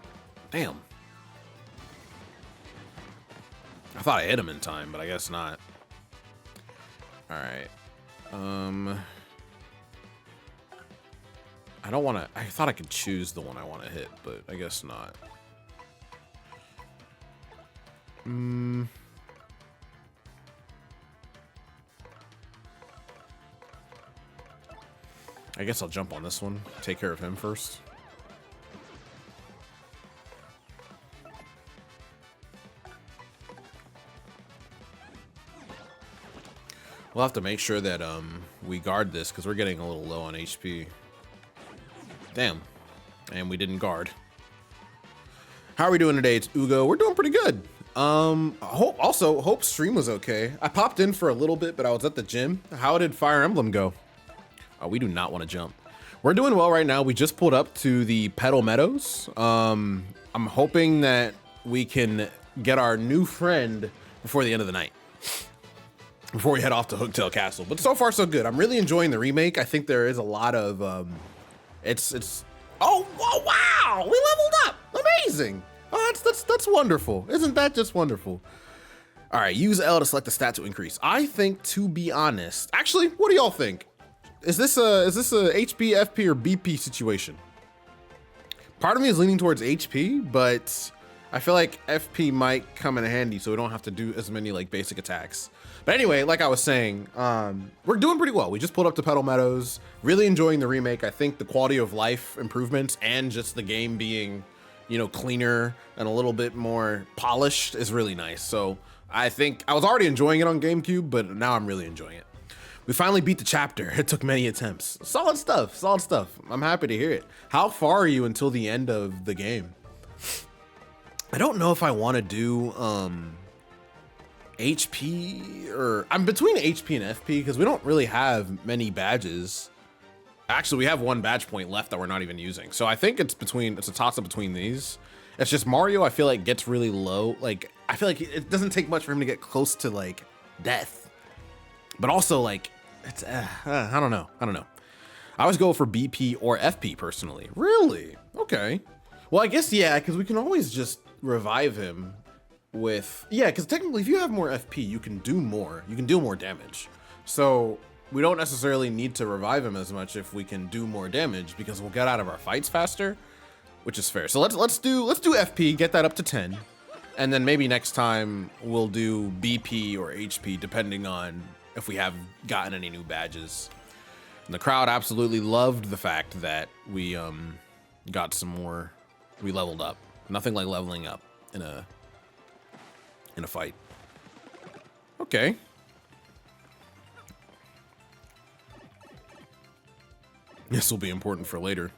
Damn. I thought I hit him in time, but I guess not. All right. I don't want to. I thought I could choose the one I want to hit, but I guess not. I guess I'll jump on this one. Take care of him first. We'll have to make sure that we guard this because we're getting a little low on HP. Damn. And we didn't guard. How are we doing today? It's Ugo. We're doing pretty good. Hope stream was okay. I popped in for a little bit, but I was at the gym. How did Fire Emblem go? Oh, we do not want to jump. We're doing well right now. We just pulled up to the Petal Meadows. I'm hoping that we can get our new friend before the end of the night. Before we head off to Hooktail Castle. But so far so good. I'm really enjoying the remake. I think there is a lot of oh wow, we leveled up. Amazing. Oh, that's wonderful. Isn't that just wonderful? All right, use L to select the stat to increase. I think, to be honest, actually, what do y'all think? Is this a HP, FP, or BP situation? Part of me is leaning towards HP, but I feel like FP might come in handy so we don't have to do as many like basic attacks. But anyway, like I was saying, we're doing pretty well. We just pulled up to Petal Meadows, really enjoying the remake. I think the quality of life improvements and just the game being, you know, cleaner and a little bit more polished is really nice. So I think I was already enjoying it on GameCube, but now I'm really enjoying it. We finally beat the chapter. It took many attempts. Solid stuff, solid stuff. I'm happy to hear it. How far are you until the end of the game? I don't know if I want to do HP or I'm between HP and FP because we don't really have many badges. Actually, we have one badge point left that we're not even using. So I think it's a toss up between these. It's just Mario, I feel like gets really low. Like, I feel like it doesn't take much for him to get close to like death. But also like, it's, I don't know. I always go for BP or FP personally. Really? Okay. Well, I guess, yeah, because we can always just revive him with, yeah, because technically if you have more FP, you can do more. You can do more damage. So we don't necessarily need to revive him as much if we can do more damage because we'll get out of our fights faster, which is fair. So let's do FP, get that up to 10. And then maybe next time we'll do BP or HP depending on if we have gotten any new badges. And the crowd absolutely loved the fact that we got some more, we leveled up. Nothing like leveling up in a fight. Okay. This will be important for later.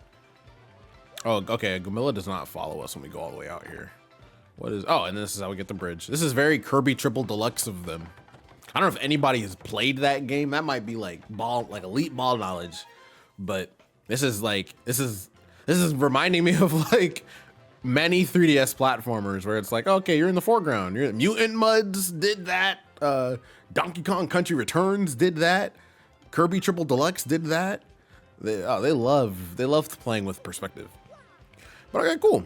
Oh, okay. Gamilla does not follow us when we go all the way out here. What is, oh, and this is how we get the bridge. This is very Kirby Triple Deluxe of them. I don't know if anybody has played that game. That might be like elite ball knowledge, but this is reminding me of like many 3DS platformers where it's like, okay, you're in the foreground. You're Mutant Muds did that. Donkey Kong Country Returns did that. Kirby Triple Deluxe did that. They loved playing with perspective. But okay, cool.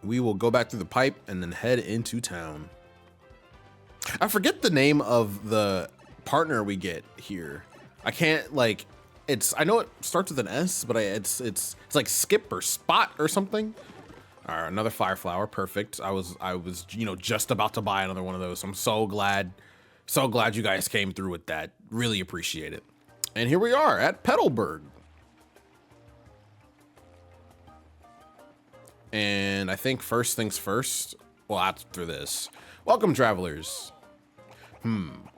We will go back through the pipe and then head into town. I forget the name of the partner we get here. I can't like, I know it starts with an S, but it's like Skip or Spot or something. All right, another fire flower, perfect. I was just about to buy another one of those. I'm so glad you guys came through with that. Really appreciate it. And here we are at Petalburg. And I think first things first, well, after this. Welcome, travelers.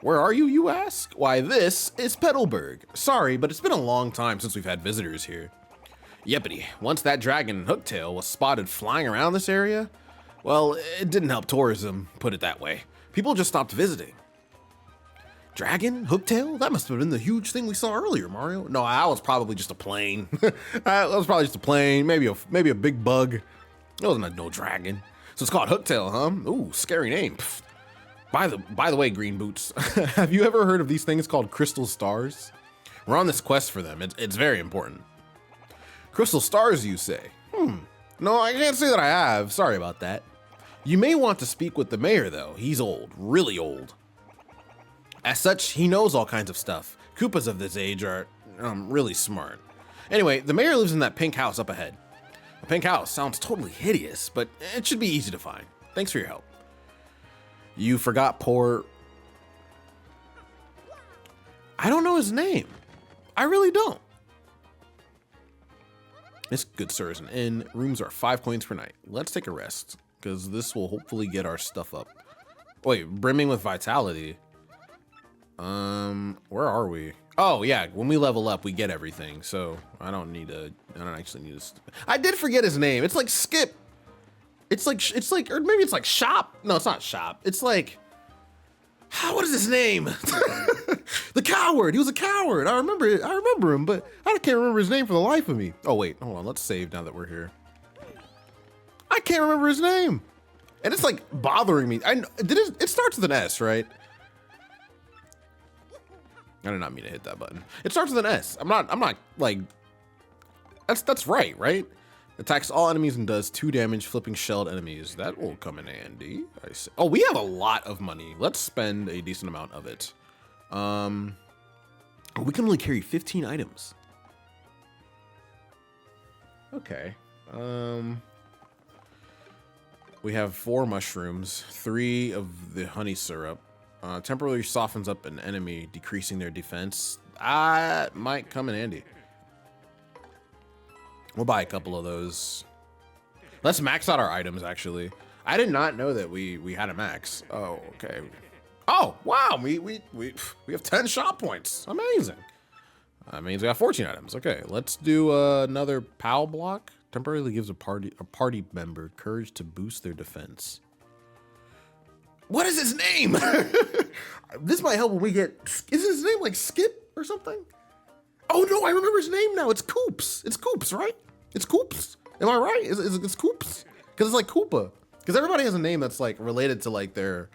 Where are you, you ask? Why, this is Petalburg. Sorry, but it's been a long time since we've had visitors here. Yeppity, once that dragon Hooktail was spotted flying around this area, well, it didn't help tourism, put it that way. People just stopped visiting. Dragon? Hooktail? That must have been the huge thing we saw earlier, Mario. No, that was probably just a plane. That was probably just a plane, maybe a big bug. It wasn't no dragon. So it's called Hooktail, huh? Ooh, scary name. Pfft. By the way, Green Boots, have you ever heard of these things called crystal stars? We're on this quest for them. It's very important. Crystal stars, you say? No, I can't say that I have. Sorry about that. You may want to speak with the mayor, though. He's old, really old. As such, he knows all kinds of stuff. Koopas of this age are really smart. Anyway, the mayor lives in that pink house up ahead. The pink house sounds totally hideous, but it should be easy to find. Thanks for your help. You forgot poor... I don't know his name. I really don't. This, good sir, is an inn. Rooms are 5 coins per night. Let's take a rest, because this will hopefully get our stuff up. Wait, brimming with vitality. Where are we? Oh yeah, when we level up, we get everything. So I don't actually need to. I did forget his name. It's like Skip. It's like, or maybe it's like Shop. No, it's not Shop. It's like, what is his name? The coward. He was a coward. I remember him, but I can't remember his name for the life of me. Oh wait, hold on. Let's save now that we're here. I can't remember his name, and it's like bothering me. It starts with an S, right? I did not mean to hit that button. It starts with an S. I'm not like, that's right? Attacks all enemies and does 2 damage, flipping shelled enemies. That will come in handy. I see. Oh, we have a lot of money. Let's spend a decent amount of it. We can only carry 15 items. Okay. We have 4 mushrooms, 3 of the honey syrup. Temporarily softens up an enemy, decreasing their defense. That might come in handy. We'll buy a couple of those. Let's max out our items, actually. I did not know that we had a max. Oh, okay. Oh, wow, we have 10 shop points. Amazing. That means we got 14 items. Okay, let's do another POW block. Temporarily gives a party member courage to boost their defense. What is his name? This might help when we get, is his name like Skip or something? Oh no, I remember his name now. It's Coops. It's Coops, right? It's Coops. Am I right? It's Coops? Because it's like Koopa. Because everybody has a name that's like related to like their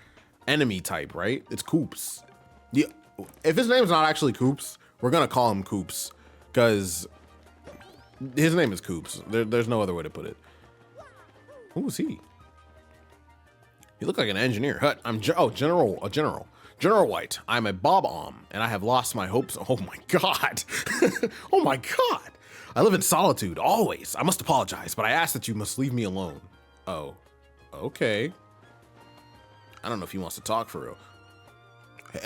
enemy type, right? It's Coops. Yeah. If his name's not actually Coops, we're gonna call him Coops because his name is Coops. There's no other way to put it. Who is he? You look like an engineer. Hut. I'm General White. I'm a Bob-Omb, and I have lost my hopes. Oh my God. Oh my God. I live in solitude, always. I must apologize, but I ask that you must leave me alone. Oh, okay. I don't know if he wants to talk for real.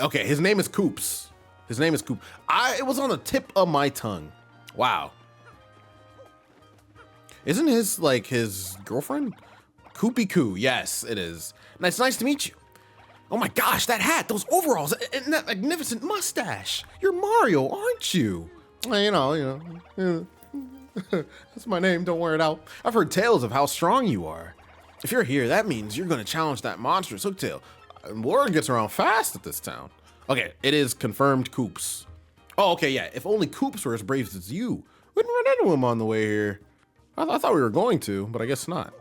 Okay, his name is Coops. His name is Coop. It was on the tip of my tongue. Wow. Isn't his girlfriend? Koopy Koo. Yes, it is. And it's nice to meet you. Oh my gosh, that hat, those overalls, and that magnificent mustache. You're Mario, aren't you? You know. That's my name, don't wear it out. I've heard tales of how strong you are. If you're here, that means you're gonna challenge that monstrous Hooktail. Word gets around fast at this town. Okay, it is confirmed Coops. Oh, okay, yeah, if only Coops were as brave as you. We didn't run into him on the way here. I thought we were going to, but I guess not.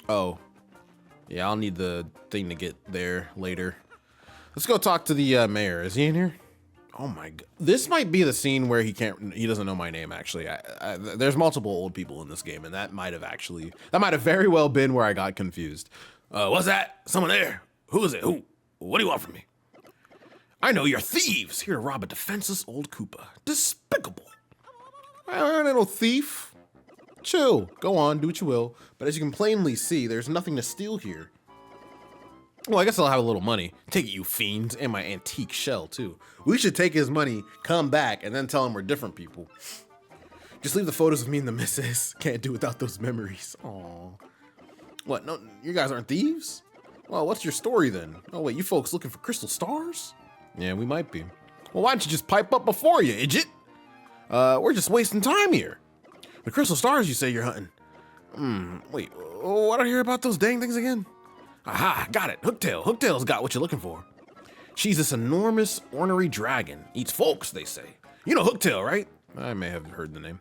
Oh. Yeah, I'll need the thing to get there later. Let's go talk to the mayor. Is he in here? Oh my God. This might be the scene where he doesn't know my name, actually. There's multiple old people in this game, and that might have very well been where I got confused. What's that? Someone there? Who is it? Who? What do you want from me? I know you're thieves, here to rob a defenseless old Koopa. Despicable. I ain't no thief. Chill, go on, do what you will. But as you can plainly see, there's nothing to steal here. Well, I guess I'll have a little money. Take it, you fiends, and my antique shell, too. We should take his money, come back, and then tell him we're different people. Just leave the photos of me and the missus. Can't do without those memories. Aww. What, no, you guys aren't thieves? Well, what's your story then? Oh wait, you folks looking for crystal stars? Yeah, we might be. Well, why don't you just pipe up before you, idiot? We're just wasting time here. The crystal stars you say you're hunting. Wait, what did I hear about those dang things again? Aha, got it. Hooktail. Hooktail's got what you're looking for. She's this enormous, ornery dragon. Eats folks, they say. You know Hooktail, right? I may have heard the name.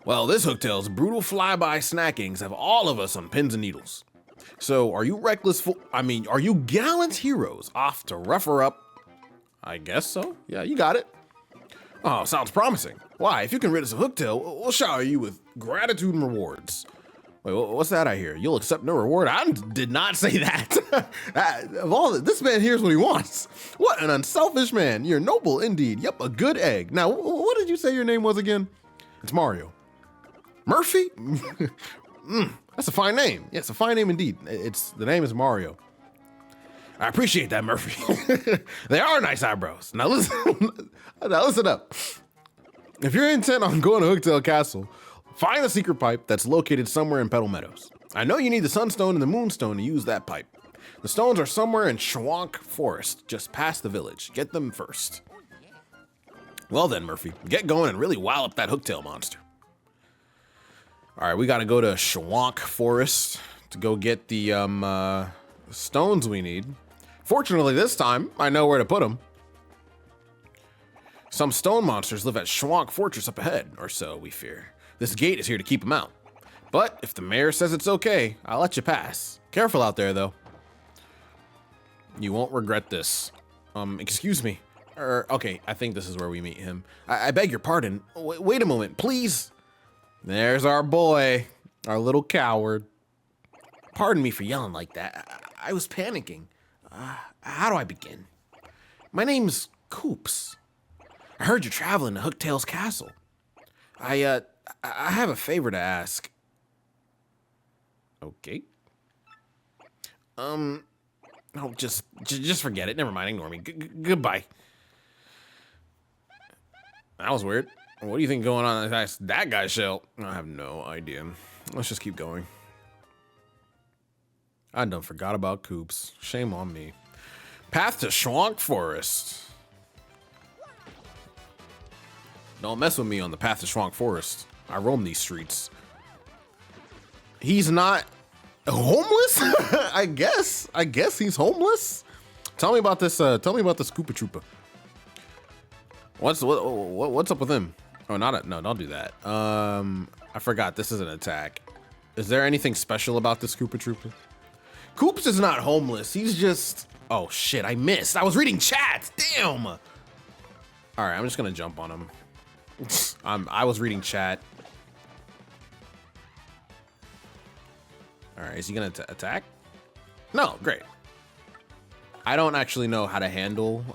Well, this Hooktail's brutal flyby snackings have all of us on pins and needles. So, are you are you gallant heroes off to rough her up? I guess so. Yeah, you got it. Oh, sounds promising. Why, if you can rid us of Hooktail, we'll shower you with gratitude and rewards. Wait, what's that I hear? You'll accept no reward? I did not say that. This man hears what he wants. What an unselfish man. You're noble indeed. Yep, a good egg. Now, what did you say your name was again? It's Mario. Murphy? That's a fine name. Yeah, it's a fine name indeed. The name is Mario. I appreciate that, Murphy. They are nice eyebrows. Now listen up. If you're intent on going to Hooktail Castle, find the secret pipe that's located somewhere in Petal Meadows. I know you need the Sunstone and the Moonstone to use that pipe. The stones are somewhere in Schwank Forest, just past the village. Get them first. Well then, Murphy, get going and really wow up that Hooktail monster. All right, we got to go to Schwank Forest to go get the stones we need. Fortunately, this time, I know where to put them. Some stone monsters live at Schwank Fortress up ahead, or so we fear. This gate is here to keep them out. But if the mayor says it's okay, I'll let you pass. Careful out there, though. You won't regret this. Excuse me. Okay, I think this is where we meet him. I beg your pardon. Wait a moment, please. There's our boy, our little coward. Pardon me for yelling like that. I was panicking. How do I begin? My name's Coops. I heard you're traveling to Hooktail's castle. I have a favor to ask. Okay. Oh, just forget it. Never mind. Ignore me. Goodbye. That was weird. What do you think going on in that guy's shell? I have no idea. Let's just keep going. I done forgot about Coops. Shame on me. Path to Schwank Forest. Don't mess with me on the path to Schwank Forest. I roam these streets. He's not homeless? I guess he's homeless. Tell me about this. Tell me about the Koopa Troopa. What's up with him? Oh, no, don't do that. I forgot this is an attack. Is there anything special about this Koopa Troopa? Koops is not homeless. He's just. Oh shit! I missed. I was reading chat. Damn. All right, I'm just gonna jump on him. I was reading chat. All right, is he gonna attack? No, great. I don't actually know how to handle.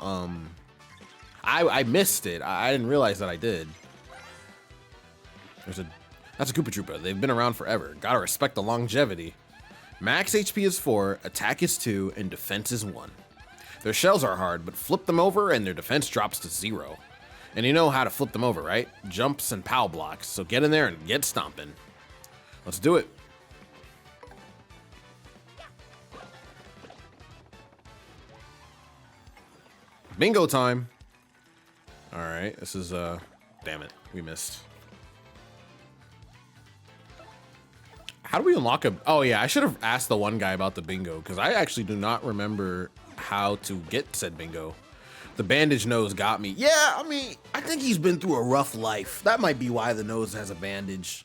I missed it. I didn't realize that I did. That's a Koopa Troopa. They've been around forever. Gotta respect the longevity. Max HP is 4, attack is 2, and defense is 1. Their shells are hard, but flip them over and their defense drops to 0. And you know how to flip them over, right? Jumps and pow blocks. So get in there and get stomping. Let's do it. Bingo time. All right, this is damn it, we missed. How do we unlock a? Oh yeah, I should have asked the one guy about the bingo because I actually do not remember how to get said bingo. The bandage nose got me. Yeah, I mean, I think he's been through a rough life. That might be why the nose has a bandage.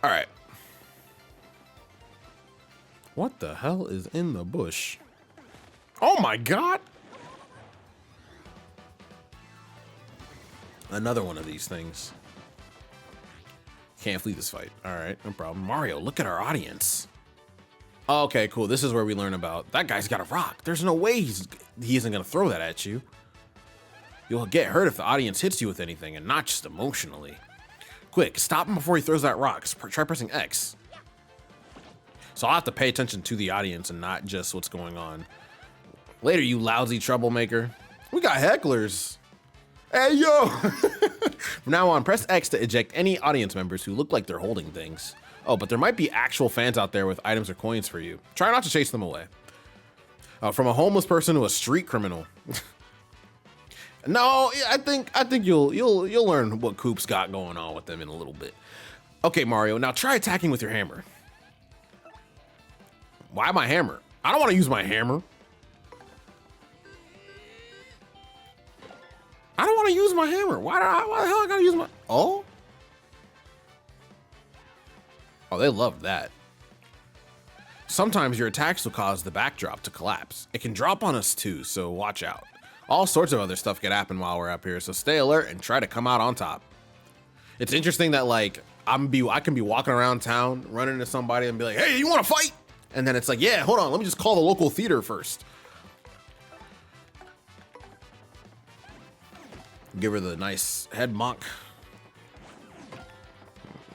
All right. What the hell is in the bush? Oh my God. Another one of these things. Can't flee this fight. All right, no problem. Mario, look at our audience. Okay, cool. This is where we learn about that guy's got a rock. There's no way he isn't gonna throw that at you. You'll get hurt if the audience hits you with anything and not just emotionally. Quick, stop him before he throws that rock. Try pressing X. So I'll have to pay attention to the audience and not just what's going on. Later, you lousy troublemaker. We got hecklers. Hey, yo! From now on, press X to eject any audience members who look like they're holding things. Oh, but there might be actual fans out there with items or coins for you. Try not to chase them away. From a homeless person to a street criminal. No, I think you'll learn what Coop's got going on with them in a little bit. Okay, Mario, now try attacking with your hammer. Why my hammer? I don't want to use my hammer. I don't want to use my hammer. Why the hell I gotta use my... Oh? Oh, they love that. Sometimes your attacks will cause the backdrop to collapse. It can drop on us too, so watch out. All sorts of other stuff can happen while we're up here, so stay alert and try to come out on top. It's interesting that like I can be walking around town, running into somebody and be like, hey, you want to fight? And then it's like, yeah, hold on, let me just call the local theater first. Give her the nice head monk.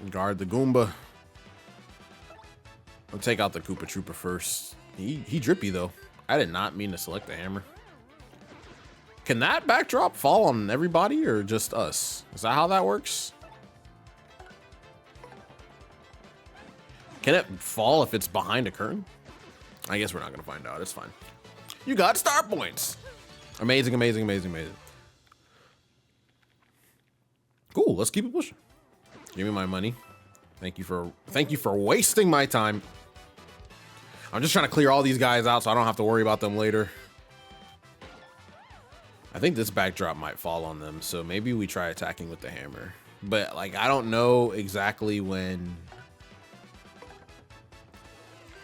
Guard the Goomba. I'll take out the Koopa Troopa first. He drippy though. I did not mean to select the hammer. Can that backdrop fall on everybody or just us? Is that how that works? Can it fall if it's behind a curtain? I guess we're not gonna find out. It's fine. You got star points. Amazing, amazing, amazing, amazing. Cool, let's keep it pushing. Give me my money. Thank you for wasting my time. I'm just trying to clear all these guys out so I don't have to worry about them later. I think this backdrop might fall on them, so maybe we try attacking with the hammer. But like, I don't know exactly when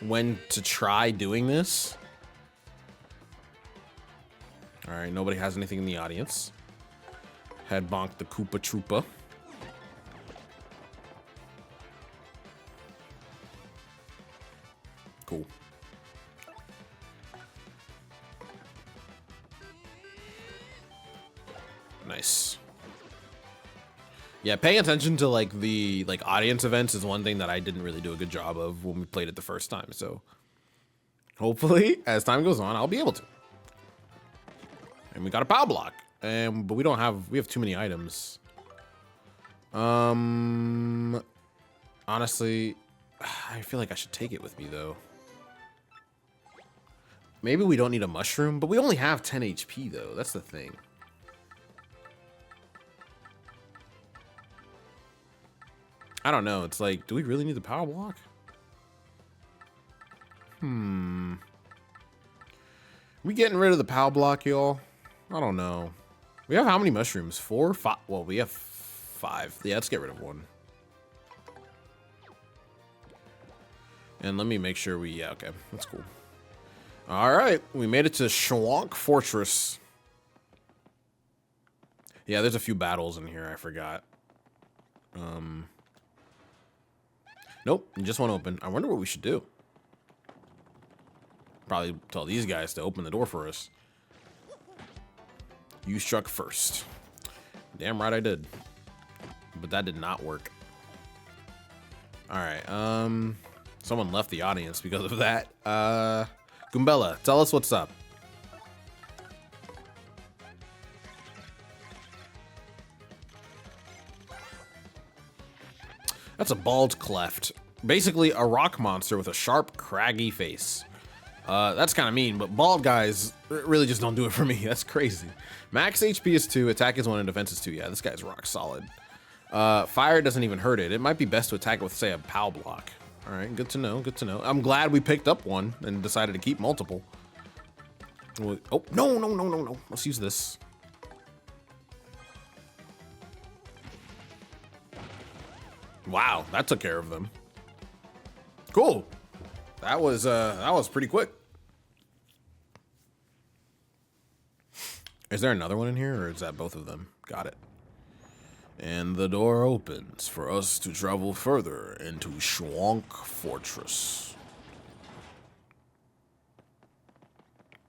to try doing this. All right, nobody has anything in the audience. Head bonk the Koopa Troopa. Cool. Nice. Yeah, paying attention to like the audience events is one thing that I didn't really do a good job of when we played it the first time. So hopefully as time goes on, I'll be able to. And we got a power block. But we have too many items. Honestly, I feel like I should take it with me, though. Maybe we don't need a mushroom, but we only have 10 HP, though. That's the thing. I don't know. It's like, do we really need the power block? We getting rid of the power block, y'all? I don't know. We have how many mushrooms? 4? 5? Well, we have 5. Yeah, let's get rid of 1. And let me make sure we... Yeah, okay. That's cool. All right. We made it to Schwank Fortress. Yeah, there's a few battles in here. I forgot. Nope. Just one open. I wonder what we should do. Probably tell these guys to open the door for us. You struck first. Damn right I did. But that did not work. All right. Someone left the audience because of that. Goombella, tell us what's up. That's a bald cleft. Basically a rock monster with a sharp, craggy face. That's kind of mean, but bald guys really just don't do it for me. That's crazy. Max HP is 2, attack is 1, and defense is 2. Yeah, this guy's rock solid. Fire doesn't even hurt it. It might be best to attack it with, say, a POW block. All right, good to know, good to know. I'm glad we picked up one and decided to keep multiple. Oh, no. Let's use this. Wow, that took care of them. Cool. That was pretty quick. Is there another one in here, or is that both of them? Got it. And the door opens for us to travel further into Schwank Fortress.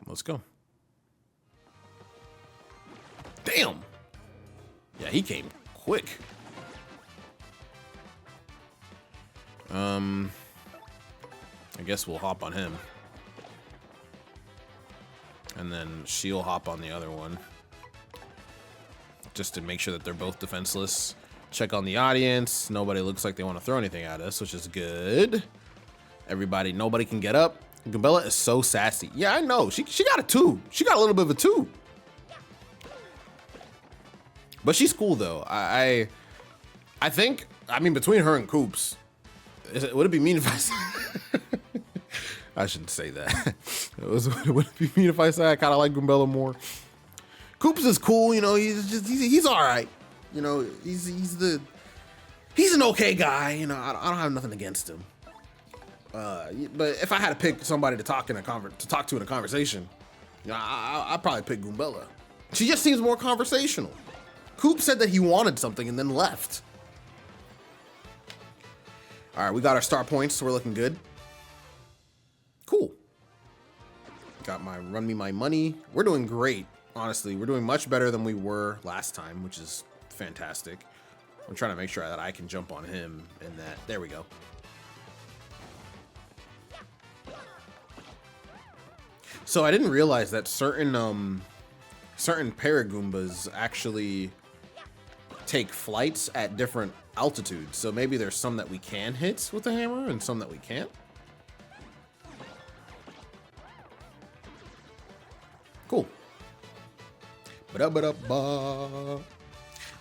Let's go. Damn. Yeah, he came quick. I guess we'll hop on him. And then she'll hop on the other one. Just to make sure that they're both defenseless. Check on the audience. Nobody looks like they want to throw anything at us, which is good. Nobody can get up. Goombella is so sassy. Yeah, I know. She got a 2. She got a little bit of a 2. But she's cool though. I think, I mean, between her and Coops, would it be mean if I said I shouldn't say that. Would it be mean if I said I kind of like Goombella more? Coops is cool, you know. He's all right. You know, he's an okay guy. You know, I don't have nothing against him. But if I had to pick somebody to talk to in a conversation, you know, I'd probably pick Goombella. She just seems more conversational. Coop said that he wanted something and then left. All right, we got our star points, so we're looking good. Cool. Got my run me my money. We're doing great, honestly. We're doing much better than we were last time, which is fantastic. I'm trying to make sure that I can jump on him and that. There we go. So I didn't realize that certain Paragoombas actually take flights at different altitudes. So maybe there's some that we can hit with the hammer and some that we can't. Cool. Ba-da-ba-da-ba.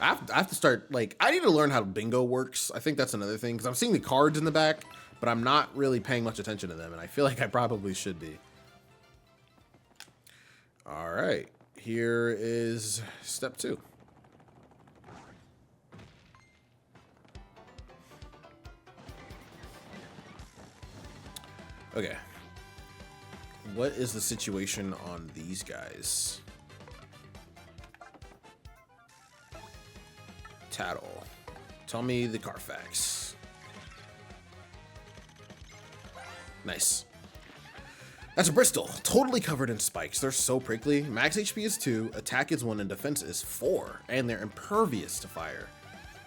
I have to start, like, I need to learn how bingo works. I think that's another thing, because I'm seeing the cards in the back, but I'm not really paying much attention to them, and I feel like I probably should be. All right, here is step 2. Okay. What is the situation on these guys? Tattle. Tell me the Carfax. Nice. That's a Bristol, totally covered in spikes. They're so prickly. Max HP is 2, attack is 1, and defense is 4. And they're impervious to fire.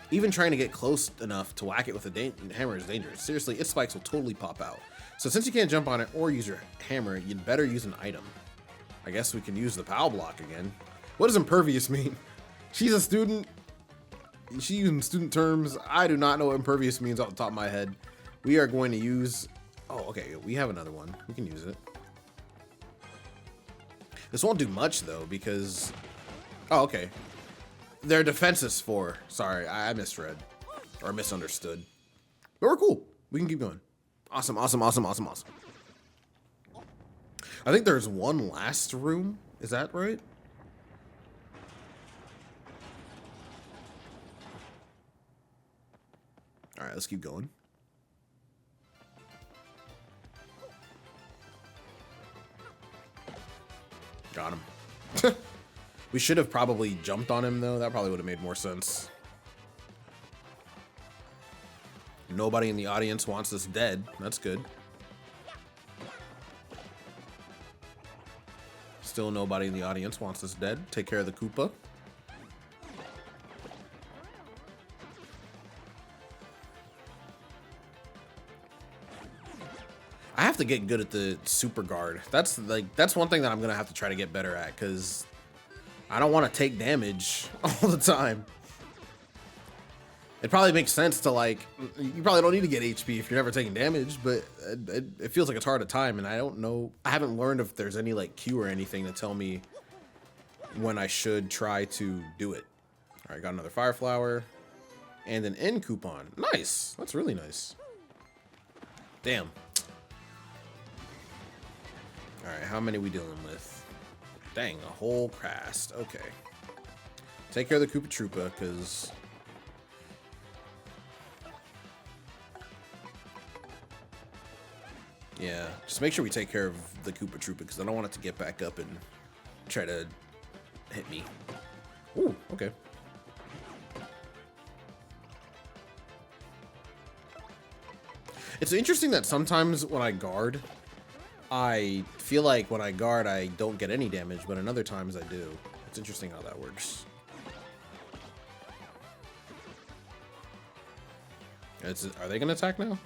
Even trying to get close enough to whack it with a hammer is dangerous. Seriously, its spikes will totally pop out. So since you can't jump on it or use your hammer, you'd better use an item. I guess we can use the POW block again. What does impervious mean? She's a student. She using student terms. I do not know what impervious means off the top of my head. We are going to use... Oh, okay. We have another one. We can use it. This won't do much, though, because... Oh, okay. Their defense is 4. Sorry, I misread. Or misunderstood. But we're cool. We can keep going. Awesome, awesome, awesome, awesome, awesome. I think there's one last room. Is that right? All right, let's keep going. Got him. We should have probably jumped on him, though. That probably would have made more sense. Nobody in the audience wants us dead. That's good. Still nobody in the audience wants us dead. Take care of the Koopa. I have to get good at the super guard. That's one thing that I'm gonna have to try to get better at, because I don't want to take damage all the time. It probably makes sense to, like, you probably don't need to get HP if you're never taking damage, but it feels like it's hard at time, and I don't know. I haven't learned if there's any, like, cue or anything to tell me when I should try to do it. All right, got another Fire Flower and an end coupon. Nice. That's really nice. Damn. All right, how many are we dealing with? Dang, a whole cast. Okay. Take care of the Koopa Troopa, because... Yeah, just make sure we take care of the Koopa Troopa, because I don't want it to get back up and try to hit me. Ooh, okay. It's interesting that sometimes when I guard, I feel like when I guard, I don't get any damage, but in other times I do. It's interesting how that works. Are they going to attack now?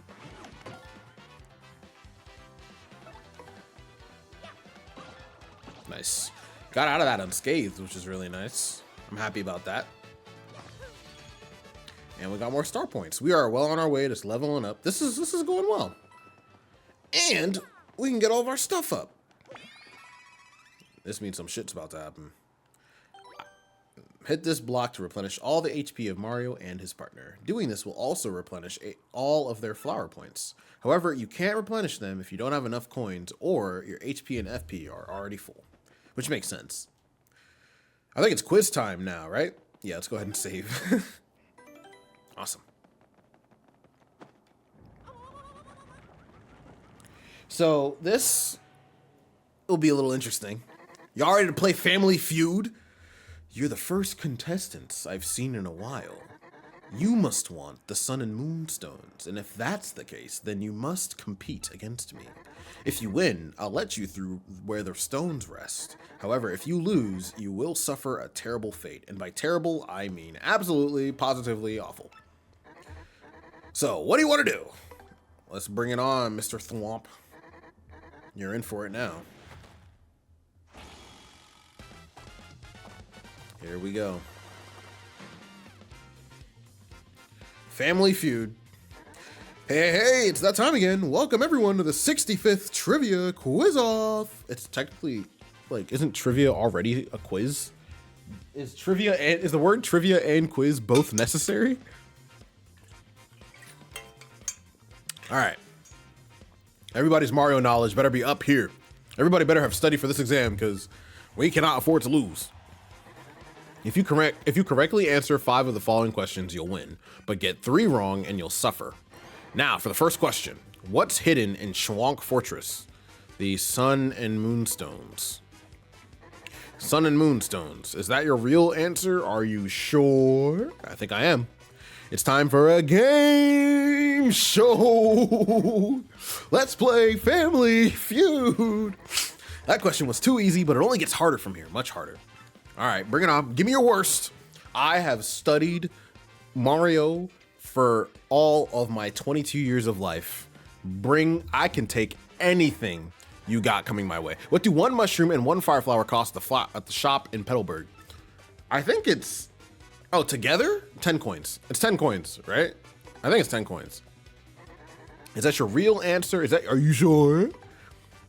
Nice. Got out of that unscathed, which is really nice. I'm happy about that. And we got more star points. We are well on our way to leveling up. This is going well. And we can get all of our stuff up. This means some shit's about to happen. Hit this block to replenish all the HP of Mario and his partner. Doing this will also replenish all of their flower points. However, you can't replenish them if you don't have enough coins or your HP and FP are already full. Which makes sense. I think it's quiz time now, right? Yeah, let's go ahead and save. Awesome. So this will be a little interesting. Y'all ready to play Family Feud? You're the first contestants I've seen in a while. You must want the Sun and Moon stones, and if that's the case, then you must compete against me. If you win, I'll let you through where the stones rest. However, if you lose, you will suffer a terrible fate, and by terrible, I mean absolutely, positively awful. So, what do you want to do? Let's bring it on, Mr. Thwomp. You're in for it now. Here we go. Family Feud. Hey, it's that time again. Welcome everyone to the 65th Trivia Quiz Off. It's technically, like, isn't trivia already a quiz? Is the word trivia and quiz both necessary? All right. Everybody's Mario knowledge better be up here. Everybody better have studied for this exam, because we cannot afford to lose. If you correctly answer 5 of the following questions, you'll win, but get 3 wrong and you'll suffer. Now, for the first question, what's hidden in Schwank Fortress? The Sun and Moon Stones. Sun and Moon Stones. Is that your real answer? Are you sure? I think I am. It's time for a game show. Let's play Family Feud. That question was too easy, but it only gets harder from here, much harder. All right, bring it on. Give me your worst. I have studied Mario for all of my 22 years of life. I can take anything you got coming my way. What do 1 mushroom and 1 fire flower cost at the shop in Petalburg? I think it's Oh, together? 10 coins. It's 10 coins, right? I think it's 10 coins. Is that your real answer? Are you sure?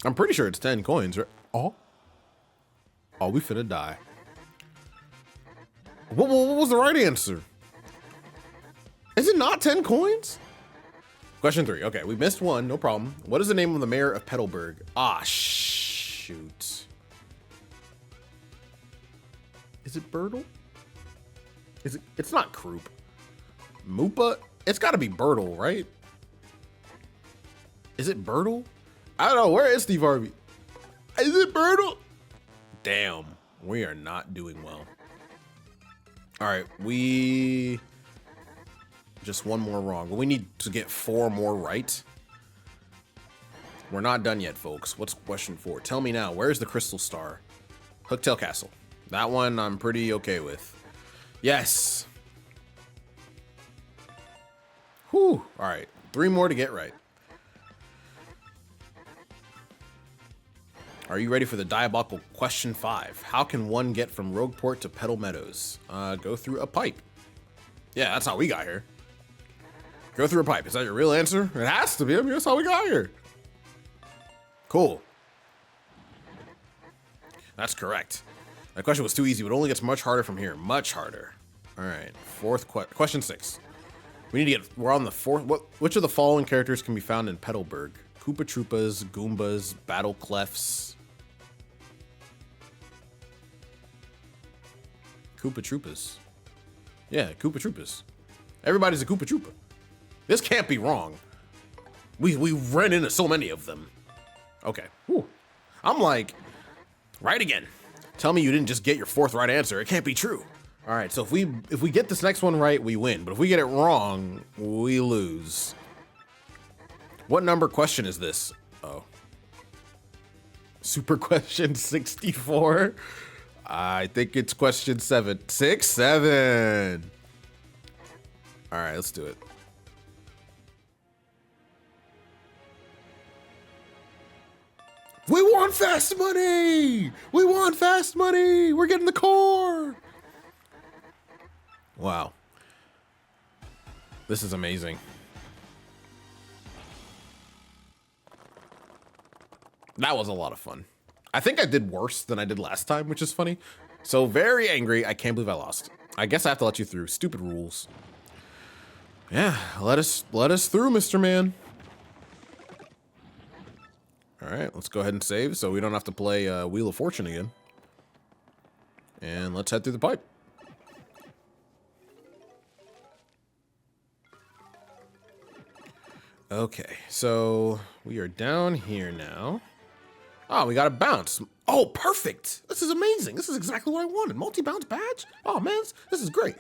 I'm pretty sure it's 10 coins, right? Oh, we finna die. What was the right answer? Is it not 10 coins? Question 3. Okay, we missed one, no problem. What is the name of the mayor of Petalburg? Ah, shoot. Is it Bertle? It's not Krupp. Moopa? It's gotta be Bertle, right? Is it Bertle? I don't know, where is Steve Harvey? Is it Bertle? Damn, we are not doing well. All right, we just one more wrong, but we need to get 4 more right. We're not done yet, folks. What's question 4? Tell me now, where's the crystal star? Hooktail Castle. That one I'm pretty okay with. Yes. Whew. All right, 3 more to get right. Are you ready for the diabolical question 5? How can one get from Rogueport to Petal Meadows? Go through a pipe. Yeah, that's how we got here. Go through a pipe. Is that your real answer? It has to be. I mean, that's how we got here. Cool. That's correct. That question was too easy, but it only gets much harder from here. Much harder. All right. Question 6. We need to get. We're on the 4th. Which of the following characters can be found in Petalburg? Koopa Troopas, Goombas, Battle Clefs. Koopa Troopas. Yeah, Koopa Troopas. Everybody's a Koopa Troopa. This can't be wrong. We ran into so many of them. Okay. Whew. I'm like, right again. Tell me you didn't just get your 4th right answer. It can't be true. All right, so if we get this next one right, we win. But if we get it wrong, we lose. What number question is this? Oh. Super question 64? I think it's question 7. 6, 7. All right, let's do it. We want fast money! We want fast money! We're getting the core! Wow. This is amazing. That was a lot of fun. I think I did worse than I did last time, which is funny. So very angry. I can't believe I lost. I guess I have to let you through. Stupid rules. Yeah, let us through, Mr. Man. All right, let's go ahead and save so we don't have to play Wheel of Fortune again. And let's head through the pipe. Okay, so we are down here now. Oh, we got a bounce. Oh, perfect. This is amazing. This is exactly what I wanted. Multi-bounce badge? Oh, man, this is great.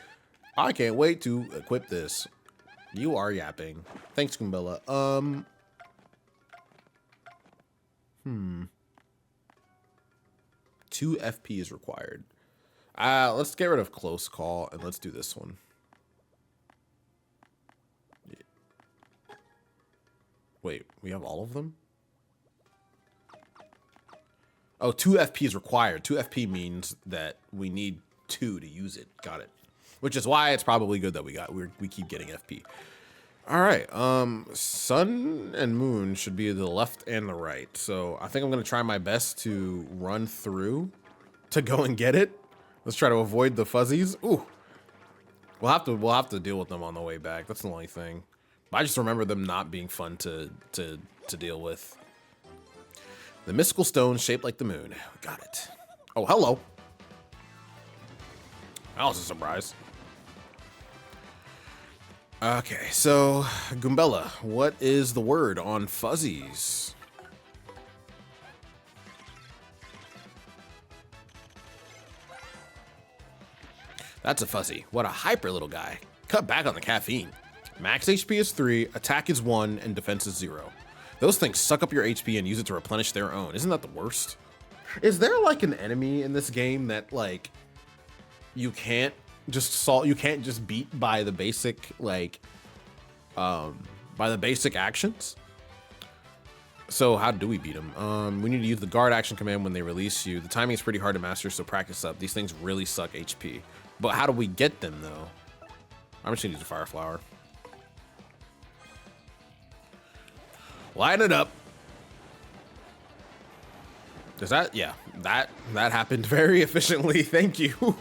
I can't wait to equip this. You are yapping. Thanks, Goombella. 2 FP is required. Let's get rid of close call and let's do this one. Wait, we have all of them? Oh, 2 FP is required. 2 FP means that we need 2 to use it. Got it. Which is why it's probably good that we keep getting FP. All right. Sun and moon should be the left and the right. So I think I'm gonna try my best to run through to go and get it. Let's try to avoid the fuzzies. Ooh. We'll have to deal with them on the way back. That's the only thing. I just remember them not being fun to deal with. The mystical stone shaped like the moon. Got it. Oh, hello. That was a surprise. Okay, so Goombella, what is the word on fuzzies? That's a fuzzy. What a hyper little guy. Cut back on the caffeine. Max HP is 3, attack is 1, and defense is 0. Those things suck up your HP and use it to replenish their own. Isn't that the worst? Is there like an enemy in this game that like you can't just beat by the basic like by the basic actions? So how do we beat them? We need to use the guard action command when they release you. The timing is pretty hard to master, so practice up. These things really suck HP. But how do we get them though? I'm just gonna use a fire flower. Line it up. Does that? Yeah, that happened very efficiently. Thank you.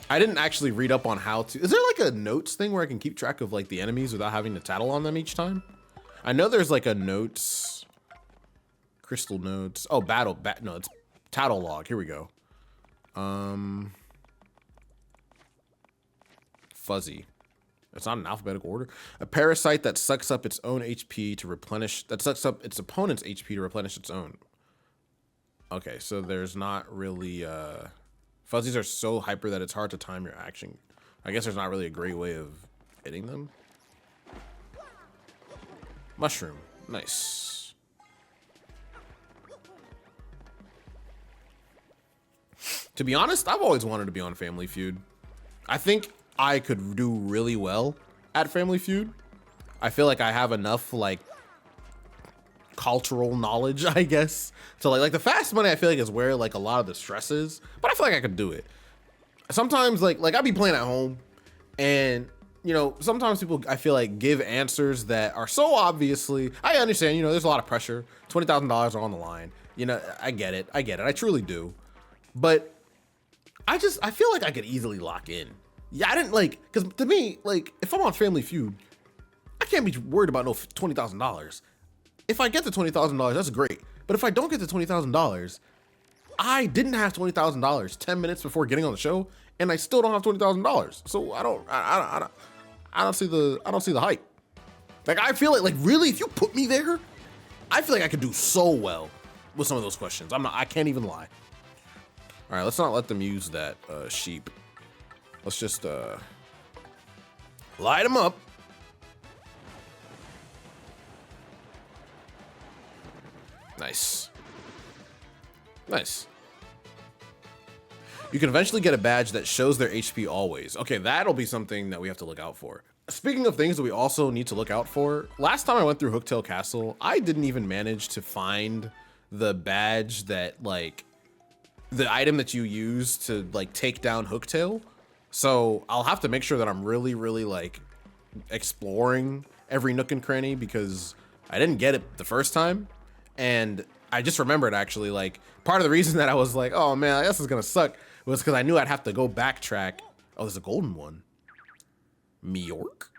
I didn't actually read up on how to. Is there like a notes thing where I can keep track of like the enemies without having to tattle on them each time? I know there's like a notes, crystal notes. Oh, no, it's tattle log. Here we go. Fuzzy. It's not in alphabetical order. A parasite that sucks up its own HP to replenish. That sucks up its opponent's HP to replenish its own. Okay, so there's not really. Fuzzies are so hyper that it's hard to time your action. I guess there's not really a great way of hitting them. Mushroom. Nice. To be honest, I've always wanted to be on Family Feud. I think I could do really well at Family Feud. I feel like I have enough like cultural knowledge, I guess. So like the fast money I feel like is where like a lot of the stress is, but I feel like I could do it. Sometimes like I be playing at home and you know, sometimes people I feel like give answers that are so obviously, I understand, you know, there's a lot of pressure. $20,000 are on the line. You know, I get it. I truly do. But I feel like I could easily lock in. Yeah, I didn't like, cause to me, like if I'm on Family Feud, I can't be worried about no $20,000. If I get the $20,000, that's great. But if I don't get the $20,000, I didn't have $20,000 10 minutes before getting on the show, and I still don't have $20,000. So I don't see the hype. Like I feel like really, if you put me there, I feel like I could do so well with some of those questions. I can't even lie. All right, let's not let them use that sheep. Let's just light them up. Nice. Nice. You can eventually get a badge that shows their HP always. Okay, that'll be something that we have to look out for. Speaking of things that we also need to look out for, last time I went through Hooktail Castle, I didn't even manage to find the badge that like, the item that you use to like take down Hooktail. So I'll have to make sure that I'm really like exploring every nook and cranny because I didn't get it the first time. And I just remembered actually, like, part of the reason that I was like, oh man, this is gonna suck was because I knew I'd have to go backtrack. Oh, there's a golden one. Meork?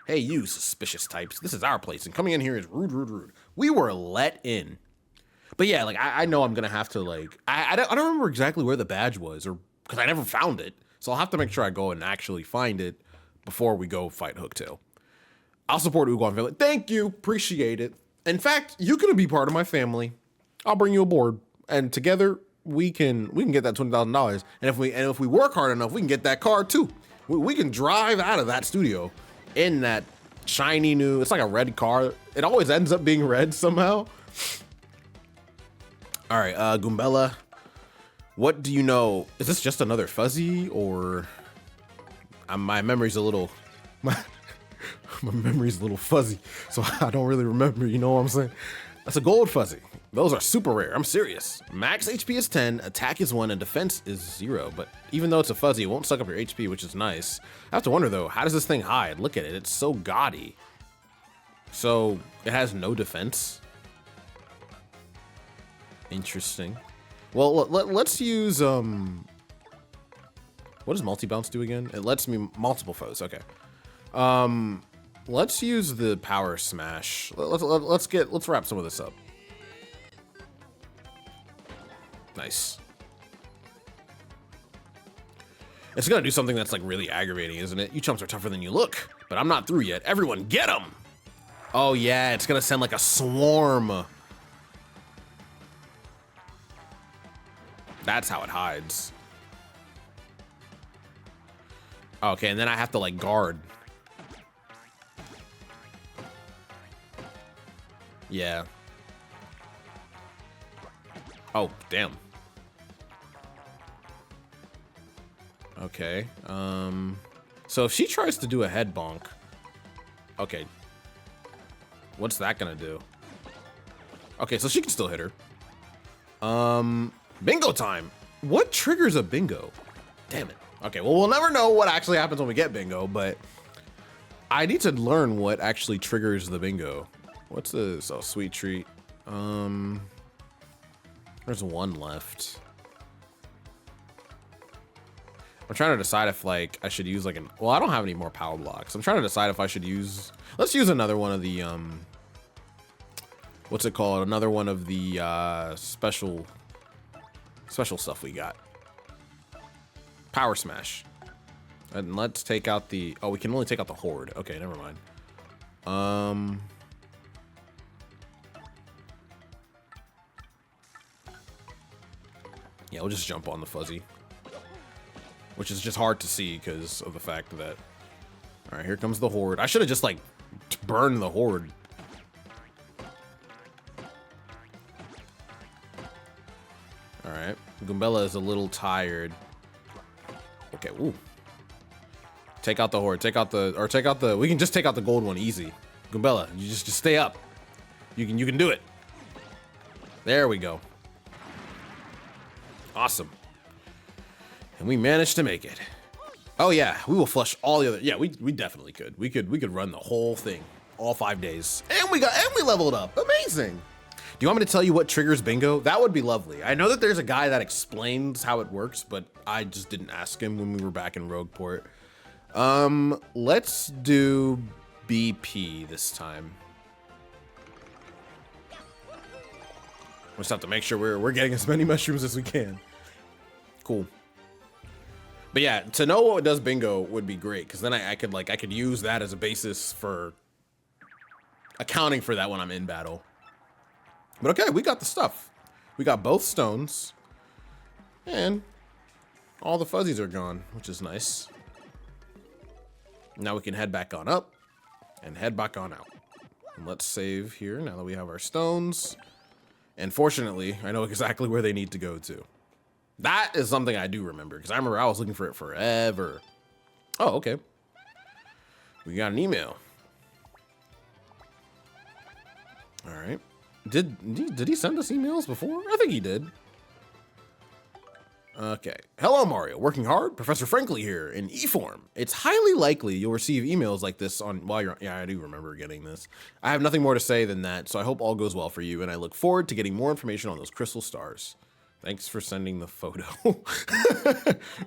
Hey, you suspicious types. This is our place, and coming in here is rude. We were let in. But yeah, like, I know I'm gonna have to, like, I don't remember exactly where the badge was, or because I never found it. So I'll have to make sure I go and actually find it before we go fight Hooktail. I'll support Uguan Village. Thank you, appreciate it. In fact, you can be part of my family. I'll bring you aboard, and together we can get that $20,000. And if we work hard enough, we can get that car too. We can drive out of that studio in that shiny new. It's like a red car. It always ends up being red somehow. All right, Goombella. What do you know? Is this just another fuzzy, or my memory's a little my memory's a little fuzzy, so I don't really remember. You know what I'm saying? That's a gold fuzzy. Those are super rare. I'm serious. Max HP is 10, attack is 1, and defense is 0. But even though it's a fuzzy, it won't suck up your HP, which is nice. I have to wonder though, how does this thing hide? Look at it. It's so gaudy. So it has no defense. Interesting. Well, let's use what does multi-bounce do again? It lets me multiple foes. Okay. Let's use the power smash. Let's wrap some of this up. Nice. It's gonna do something that's like really aggravating, isn't it? You chumps are tougher than you look, but I'm not through yet. Everyone get them. Oh yeah, it's gonna send like a swarm. That's how it hides. Okay, and then I have to like guard. Yeah. Oh, damn. Okay. So if she tries to do a head bonk. Okay. What's that gonna do? Okay, so she can still hit her. Bingo time. What triggers a bingo? Damn it. Okay, well, we'll never know what actually happens when we get bingo, but I need to learn what actually triggers the bingo. What's this? Oh, sweet treat. There's one left. I'm trying to decide if like I should use like an, well, I don't have any more power blocks. I'm trying to decide if I should use, let's use another one of the, what's it called? Another one of the special stuff we got. Power smash. And let's take out the, oh, we can only take out the horde. Okay, never mind. Yeah, we'll just jump on the fuzzy, which is just hard to see because of the fact that, all right, here comes the horde. I should have just like burned the horde. All right, Goombella is a little tired. Okay, ooh. Take out the horde, take out the, we can just take out the gold one easy. Goombella, you just stay up. You can do it. There we go. Awesome. And we managed to make it. Oh yeah, we will flush all the other, yeah, we definitely could. We could run the whole thing, all 5 days. And we leveled up, amazing. Do you want me to tell you what triggers bingo? That would be lovely. I know that there's a guy that explains how it works, but I just didn't ask him when we were back in Rogueport. Let's do BP this time. We'll just have to make sure we're getting as many mushrooms as we can. Cool. But yeah, to know what does bingo would be great, because then I could use that as a basis for accounting for that when I'm in battle. But okay, we got the stuff. We got both stones, and all the fuzzies are gone, which is nice. Now we can head back on up and head back on out. And let's save here now that we have our stones. And fortunately, I know exactly where they need to go to. That is something I do remember, because I remember I was looking for it forever. Oh, okay. We got an email. All right. Did he send us emails before? I think he did. Okay. Hello, Mario. Working hard? Professor Frankly here in E-form. It's highly likely you'll receive emails like this on while you're, yeah, I do remember getting this. I have nothing more to say than that, so I hope all goes well for you, and I look forward to getting more information on those crystal stars. Thanks for sending the photo.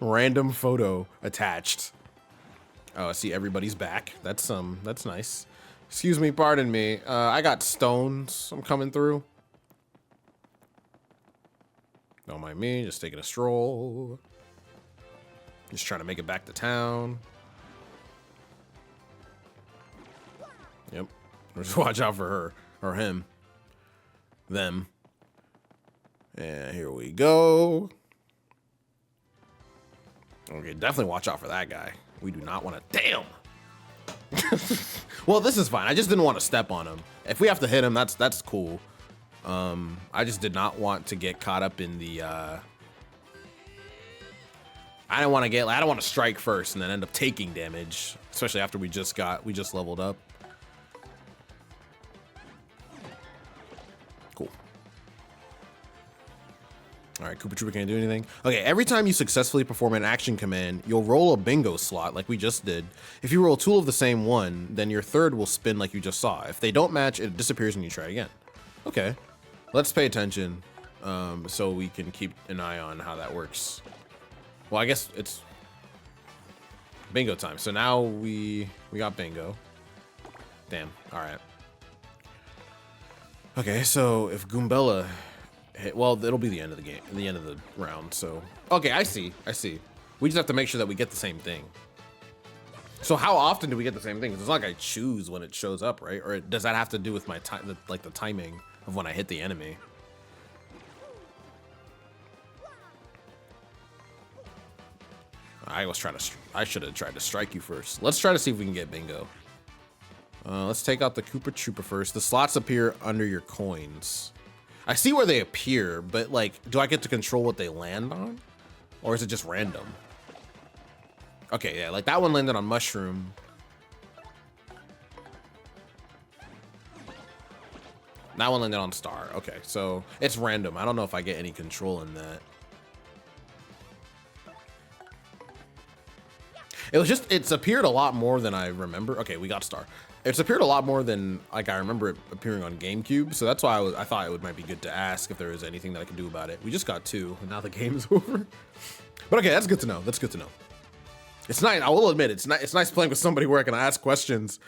Random photo attached. Oh, I see everybody's back. That's nice. Excuse me, pardon me. I got stones. I'm coming through. Don't mind me, just taking a stroll. Just trying to make it back to town. Yep. Just watch out for her or him. Them. And here we go. Okay, definitely watch out for that guy. We do not want to. Damn. Well, this is fine. I just didn't want to step on him. If we have to hit him, that's cool. I just did not want to get caught up in the. I don't want to strike first and then end up taking damage, especially after we just leveled up. Cool. All right, Koopa Troopa can't do anything. Okay, every time you successfully perform an action command, you'll roll a bingo slot like we just did. If you roll 2 of the same one, then your third will spin like you just saw. If they don't match, it disappears and you try again. Okay, let's pay attention so we can keep an eye on how that works. Well, I guess it's bingo time. So now we got bingo. Damn, all right. Okay, so if Goombella hit, well, it'll be the end of the game, the end of the round. So, okay, I see. We just have to make sure that we get the same thing. So how often do we get the same thing? 'Cause it's not like I choose when it shows up, right? Or does that have to do with my time, like the timing of when I hit the enemy? I should have tried to strike you first. Let's try to see if we can get bingo. Let's take out the Koopa Troopa first. The slots appear under your coins. I see where they appear, but like, do I get to control what they land on? Or is it just random? Okay, yeah, like that one landed on mushroom. That one landed on star. Okay, so it's random. I don't know if I get any control in that. It was just, it's appeared a lot more than I remember. Okay, we got star. It's appeared a lot more than like I remember it appearing on GameCube. So that's why I thought it might be good to ask if there was anything that I could do about it. We just got 2 and now the game's over. But okay, that's good to know. That's good to know. It's nice. I will admit, it's nice playing with somebody where I can ask questions.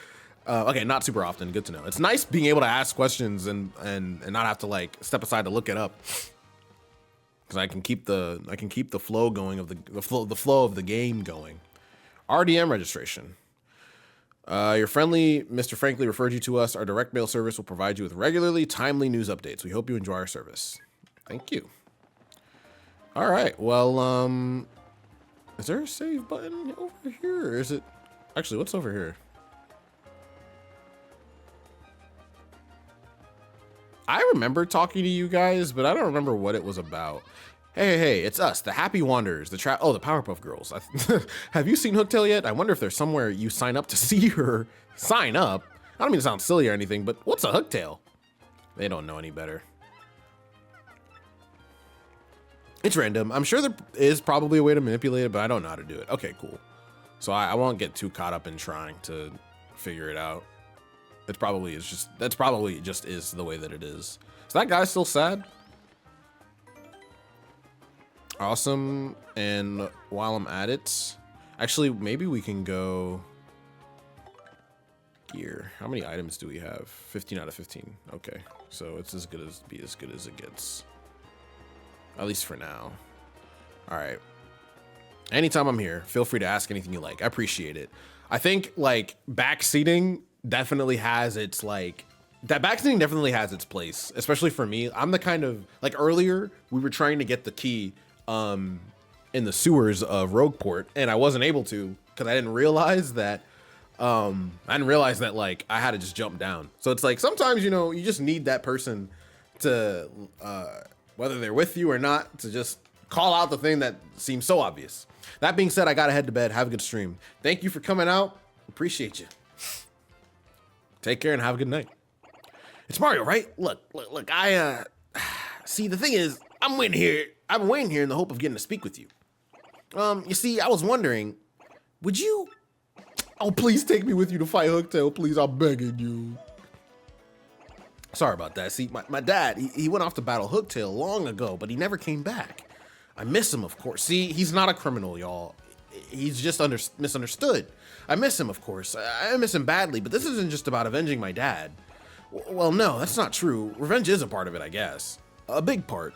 Okay, not super often. Good to know. It's nice being able to ask questions and not have to like step aside to look it up. Because I can keep the flow going of the flow of the game going. RDM registration. Your friendly Mr. Frankly referred you to us. Our direct mail service will provide you with regularly timely news updates. We hope you enjoy our service. Thank you. All right. Well, is there a save button over here? Or is it actually what's over here? I remember talking to you guys, but I don't remember what it was about. Hey, it's us, the Happy Wanderers, the Powerpuff Girls. Have you seen Hooktail yet? I wonder if there's somewhere you sign up to see her. Sign up? I don't mean to sound silly or anything, but what's a Hooktail? They don't know any better. It's random. I'm sure there is probably a way to manipulate it, but I don't know how to do it. Okay, cool. So I won't get too caught up in trying to figure it out. That's probably just is the way that it is. Is that guy still sad? Awesome. And while I'm at it, actually, maybe we can go gear. How many items do we have? 15 out of 15. Okay, so it's as good as it gets, at least for now. All right. Anytime I'm here, feel free to ask anything you like. I appreciate it. I think like backseating definitely has its backseating definitely has its place, especially for me. I'm the kind of like earlier we were trying to get the key in the sewers of Rogueport, and I wasn't able to because I didn't realize that like I had to just jump down. So it's like sometimes, you know, you just need that person to whether they're with you or not, to just call out the thing that seems so obvious. That being said, I gotta head to bed. Have a good stream. Thank you for coming out. Appreciate you. Take care and have a good night. It's Mario, right? Look, I see, the thing is, I'm waiting here in the hope of getting to speak with you. You see, I was wondering, would you, oh, please take me with you to fight Hooktail, please, I'm begging you. Sorry about that. See, my dad, he went off to battle Hooktail long ago, but he never came back. I miss him, of course. See, he's not a criminal, y'all. He's just misunderstood. I miss him, of course. I miss him badly, but this isn't just about avenging my dad. Well, no, that's not true. Revenge is a part of it, I guess. A big part.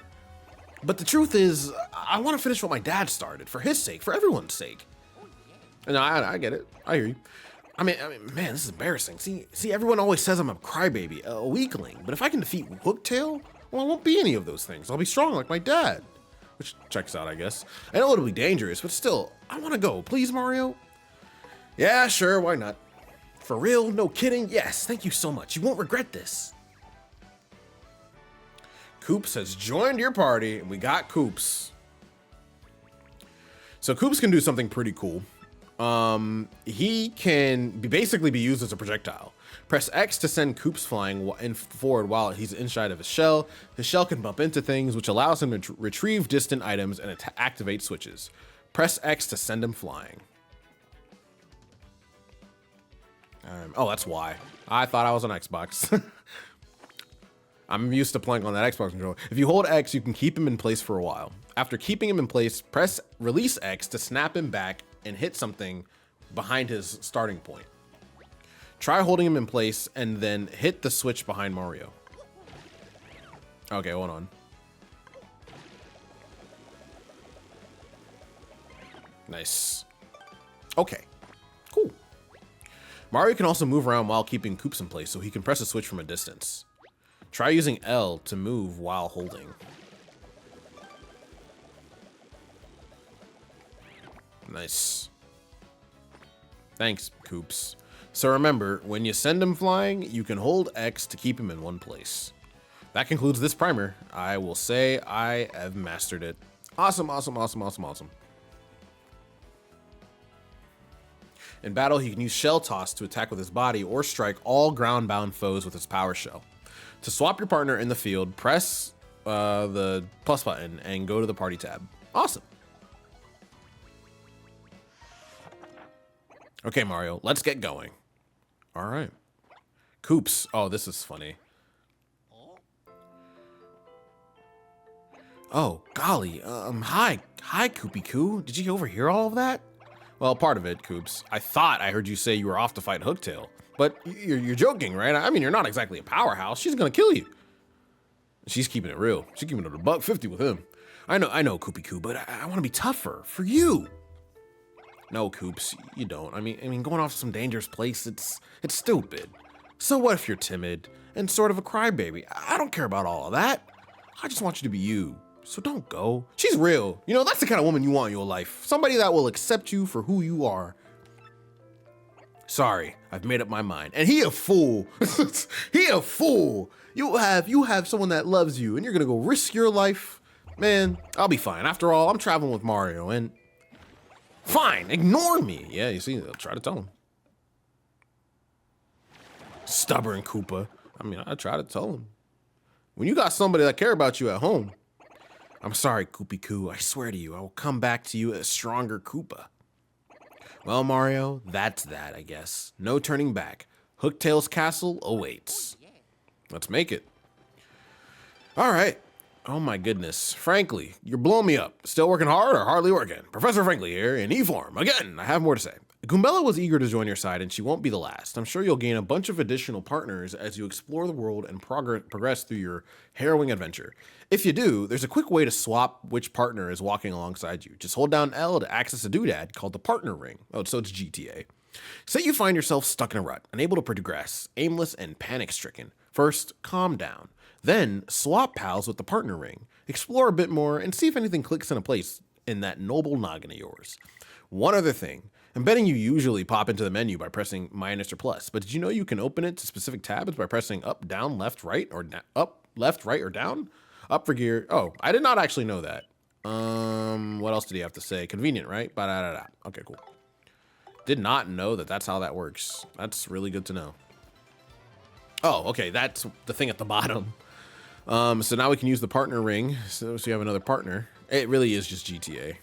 But the truth is, I want to finish what my dad started, for his sake, for everyone's sake. And I get it. I hear you. I mean, man, this is embarrassing. See, everyone always says I'm a crybaby, a weakling. But if I can defeat Hooktail, well, I won't be any of those things. I'll be strong like my dad. Which checks out, I guess. I know it'll be dangerous, but still, I want to go. Please, Mario? Yeah, sure, why not? For real? No kidding? Yes, thank you so much. You won't regret this. Koops has joined your party, and we got Koops. So Koops can do something pretty cool. He can basically be used as a projectile. Press X to send Koops flying forward while he's inside of his shell. His shell can bump into things, which allows him to retrieve distant items and activate switches. Press X to send him flying. Oh, that's why. I thought I was on Xbox. I'm used to playing on that Xbox controller. If you hold X, you can keep him in place for a while. After keeping him in place, press release X to snap him back and hit something behind his starting point. Try holding him in place and then hit the switch behind Mario. Okay, hold on. Nice. Okay, cool. Mario can also move around while keeping Koops in place, so he can press a switch from a distance. Try using L to move while holding. Nice. Thanks, Koops. So remember, when you send him flying, you can hold X to keep him in one place. That concludes this primer. I will say I have mastered it. Awesome, awesome, awesome, awesome, awesome. In battle, he can use Shell Toss to attack with his body or strike all ground-bound foes with his Power Shell. To swap your partner in the field, press the plus button and go to the party tab. Awesome. Okay, Mario, let's get going. All right. Coops. Oh, this is funny. Oh, golly. Hi, Koopy Koo. Did you overhear all of that? Well, part of it, Coops. I thought I heard you say you were off to fight Hooktail, but you're joking, right? I mean, you're not exactly a powerhouse. She's gonna kill you. She's keeping it real. She's keeping it a $150 with him. I know, Koopy Koo, but I want to be tougher for you. No, Coops, you don't. I mean, going off to some dangerous place, it's stupid. So what if you're timid and sort of a crybaby? I don't care about all of that. I just want you to be you. So don't go. She's real. You know, that's the kind of woman you want in your life. Somebody that will accept you for who you are. Sorry, I've made up my mind. And he a fool. He a fool. You have someone that loves you and you're gonna go risk your life. Man, I'll be fine. After all, I'm traveling with Mario and fine, ignore me. Yeah, you see, I'll try to tell him. Stubborn Koopa. I mean, I try to tell him. When you got somebody that care about you at home, I'm sorry, Koopy Koo. I swear to you, I will come back to you a stronger Koopa. Well, Mario, that's that, I guess. No turning back. Hooktail's castle awaits. Let's make it. All right. Oh my goodness. Frankly, you're blowing me up. Still working hard or hardly working? Professor Frankly here in E-form. Again, I have more to say. Goombella was eager to join your side, and she won't be the last. I'm sure you'll gain a bunch of additional partners as you explore the world and progress through your harrowing adventure. If you do, there's a quick way to swap which partner is walking alongside you. Just hold down L to access a doodad called the partner ring. Oh, so it's GTA. Say you find yourself stuck in a rut, unable to progress, aimless and panic-stricken. First, calm down. Then, swap pals with the partner ring. Explore a bit more and see if anything clicks into place in that noble noggin of yours. One other thing. I'm betting you usually pop into the menu by pressing minus or plus, but did you know you can open it to specific tabs by pressing up, down, left, right, or up, left, right, or down? Up for gear. Oh, I did not actually know that. What else did he have to say? Convenient, right? Ba-da-da-da. Okay, cool. Did not know that that's how that works. That's really good to know. Oh, okay, that's the thing at the bottom. So now we can use the partner ring, so you have another partner. It really is just GTA.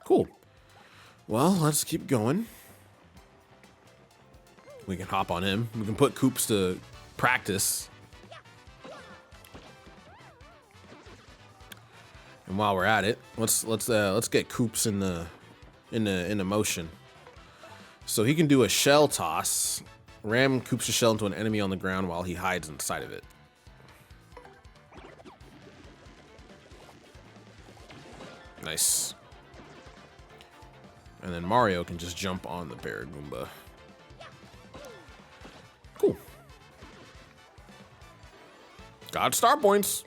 Cool. Well, let's keep going. We can hop on him. We can put Koops to practice. And while we're at it, let's get Koops in the motion. So he can do a shell toss. Ram Koops' shell into an enemy on the ground while he hides inside of it. Nice. And then Mario can just jump on the bear Goomba. Cool. Got star points.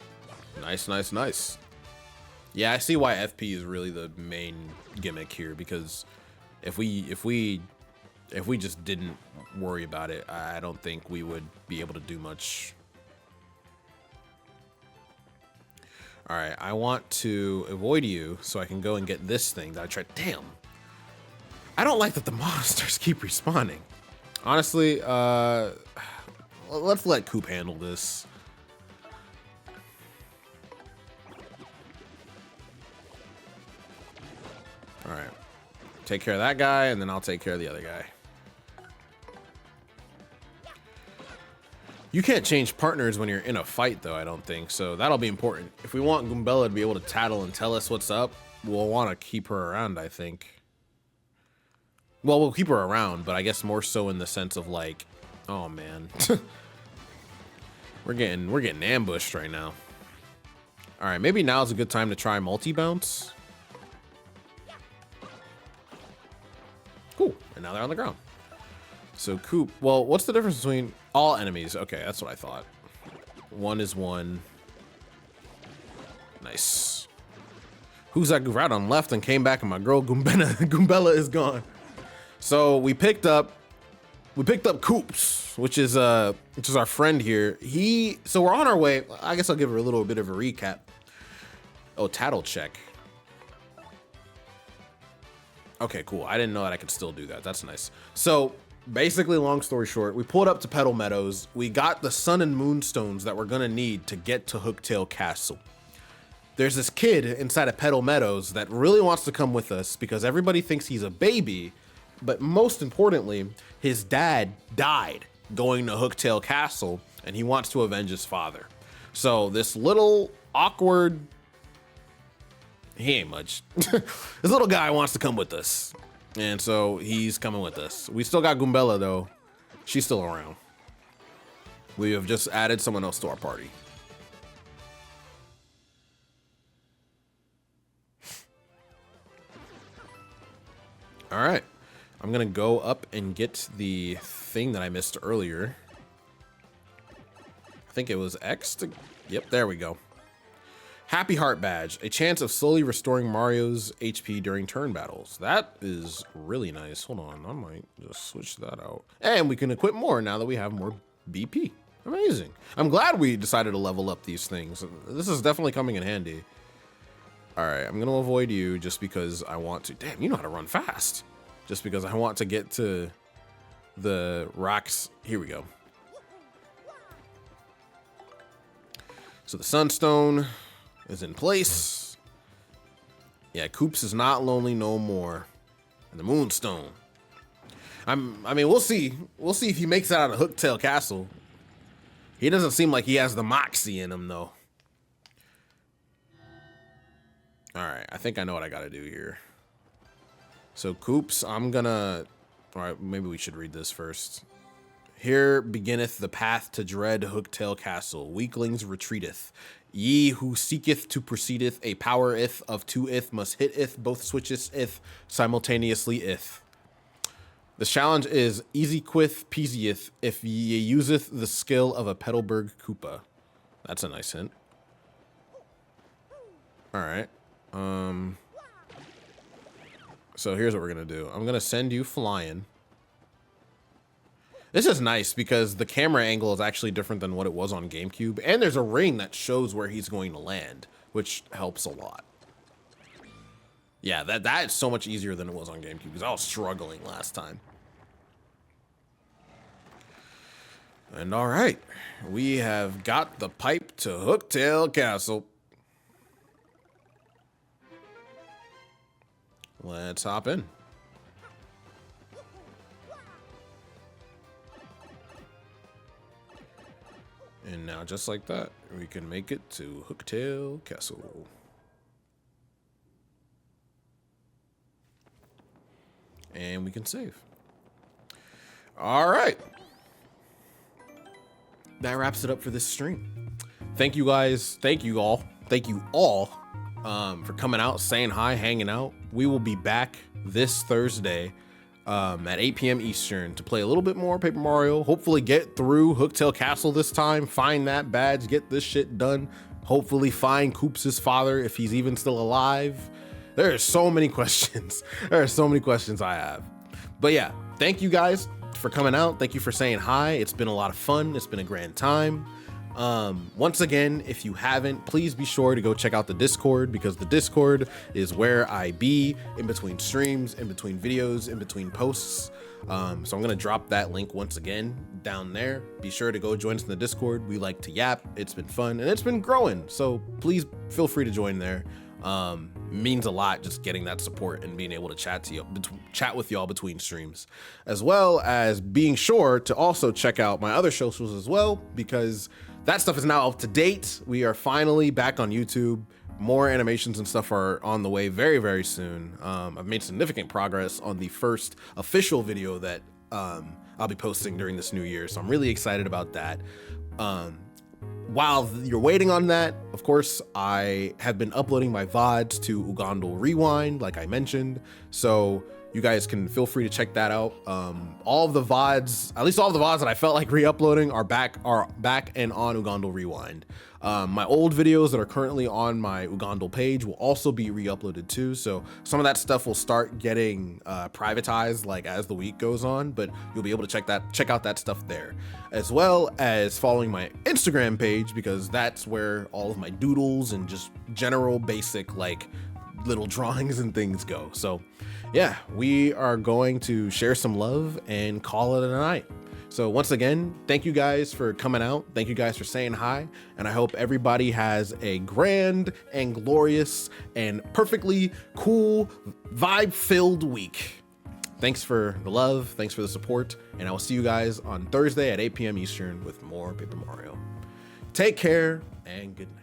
Nice, nice, nice. Yeah, I see why FP is really the main gimmick here, because if we just didn't worry about it, I don't think we would be able to do much. All right, I want to avoid you so I can go and get this thing that I tried. Damn. I don't like that the monsters keep respawning. Honestly, let's let Coop handle this. All right, take care of that guy, and then I'll take care of the other guy. You can't change partners when you're in a fight, though, I don't think, so that'll be important. If we want Goombella to be able to tattle and tell us what's up, we'll want to keep her around, I think. Well, we'll keep her around, but I guess more so in the sense of like, oh man, we're getting ambushed right now. All right, maybe now's a good time to try multi-bounce. Cool, and now they're on the ground. So Coop, well, what's the difference between all enemies? Okay, that's what I thought. One is one. Nice. Who's that right on left and came back and my girl Goombella is gone. So we picked up Koops, which is our friend here. So we're on our way. I guess I'll give her a little bit of a recap. Oh, tattle check. Okay, cool. I didn't know that I could still do that. That's nice. So basically, long story short, we pulled up to Petal Meadows. We got the sun and moon stones that we're gonna need to get to Hooktail Castle. There's this kid inside of Petal Meadows that really wants to come with us because everybody thinks he's a baby, But most importantly, his dad died going to Hooktail Castle, and he wants to avenge his father. So this little awkward, he ain't much. This little guy wants to come with us. And so he's coming with us. We still got Goombella though. She's still around. We have just added someone else to our party. All right, I'm gonna go up and get the thing that I missed earlier. I think it was X to, yep, there we go. Happy Heart Badge, a chance of slowly restoring Mario's HP during turn battles. That is really nice. Hold on, I might just switch that out. And we can equip more now that we have more BP. Amazing. I'm glad we decided to level up these things. This is definitely coming in handy. All right, I'm gonna avoid you just because I want to. Damn, you know how to run fast. Just because I want to get to the rocks. Here we go. So the Sunstone is in place. Yeah, Koops is not lonely no more. And the Moonstone. I mean, we'll see. We'll see if he makes it out of Hooktail Castle. He doesn't seem like he has the moxie in him, though. All right, I think I know what I gotta do here. So Koops, I'm gonna, all right, maybe we should read this first. Here beginneth the path to dread Hooktail Castle. Weaklings retreateth. Ye who seeketh to proceedeth a power ith of two ith must hit ith both switches ith simultaneously ith. The challenge is easy quith peasieth if ye useth the skill of a Petalburg Koopa. That's a nice hint. All right. So here's what we're gonna do. I'm gonna send you flying. This is nice because the camera angle is actually different than what it was on GameCube, and there's a ring that shows where he's going to land, which helps a lot. Yeah, that's so much easier than it was on GameCube because I was struggling last time. And all right, we have got the pipe to Hooktail Castle. Let's hop in. And now, just like that, we can make it to Hooktail Castle. And we can save. All right. That wraps it up for this stream. Thank you guys. Thank you all. Thank you all for coming out, saying hi, hanging out. We will be back this Thursday at 8 p.m. Eastern to play a little bit more Paper Mario. Hopefully get through Hooktail Castle this time, find that badge, get this shit done. Hopefully find Koops' father if he's even still alive. There are so many questions. There are so many questions I have. But yeah, thank you guys for coming out. Thank you for saying hi. It's been a lot of fun. It's been a grand time. Once again, if you haven't, please be sure to go check out the Discord, because the Discord is where I be in between streams, in between videos, in between posts. So I'm gonna drop that link once again down there. Be sure to go join us in the Discord. We like to yap. It's been fun and it's been growing, so please feel free to join there. Means a lot just getting that support and being able to chat with y'all between streams, as well as being sure to also check out my other socials as well, because that stuff is now up to date. We are finally back on YouTube. More animations and stuff are on the way very, very soon. I've made significant progress on the first official video that I'll be posting during this new year, so I'm really excited about that. While you're waiting on that, of course, I have been uploading my VODs to Ugandal Rewind, like I mentioned, so you guys can feel free to check that out. All of the VODs, at least all of the VODs that I felt like re-uploading are back and on Ugandal Rewind. My old videos that are currently on my Ugandal page will also be re-uploaded too, so some of that stuff will start getting privatized like as the week goes on, but you'll be able to check out that stuff there, as well as following my Instagram page, because that's where all of my doodles and just general basic like little drawings and things go. So yeah, we are going to share some love and call it a night. So once again, thank you guys for coming out. Thank you guys for saying hi. And I hope everybody has a grand and glorious and perfectly cool vibe-filled week. Thanks for the love. Thanks for the support. And I will see you guys on Thursday at 8 p.m. Eastern with more Paper Mario. Take care and good night.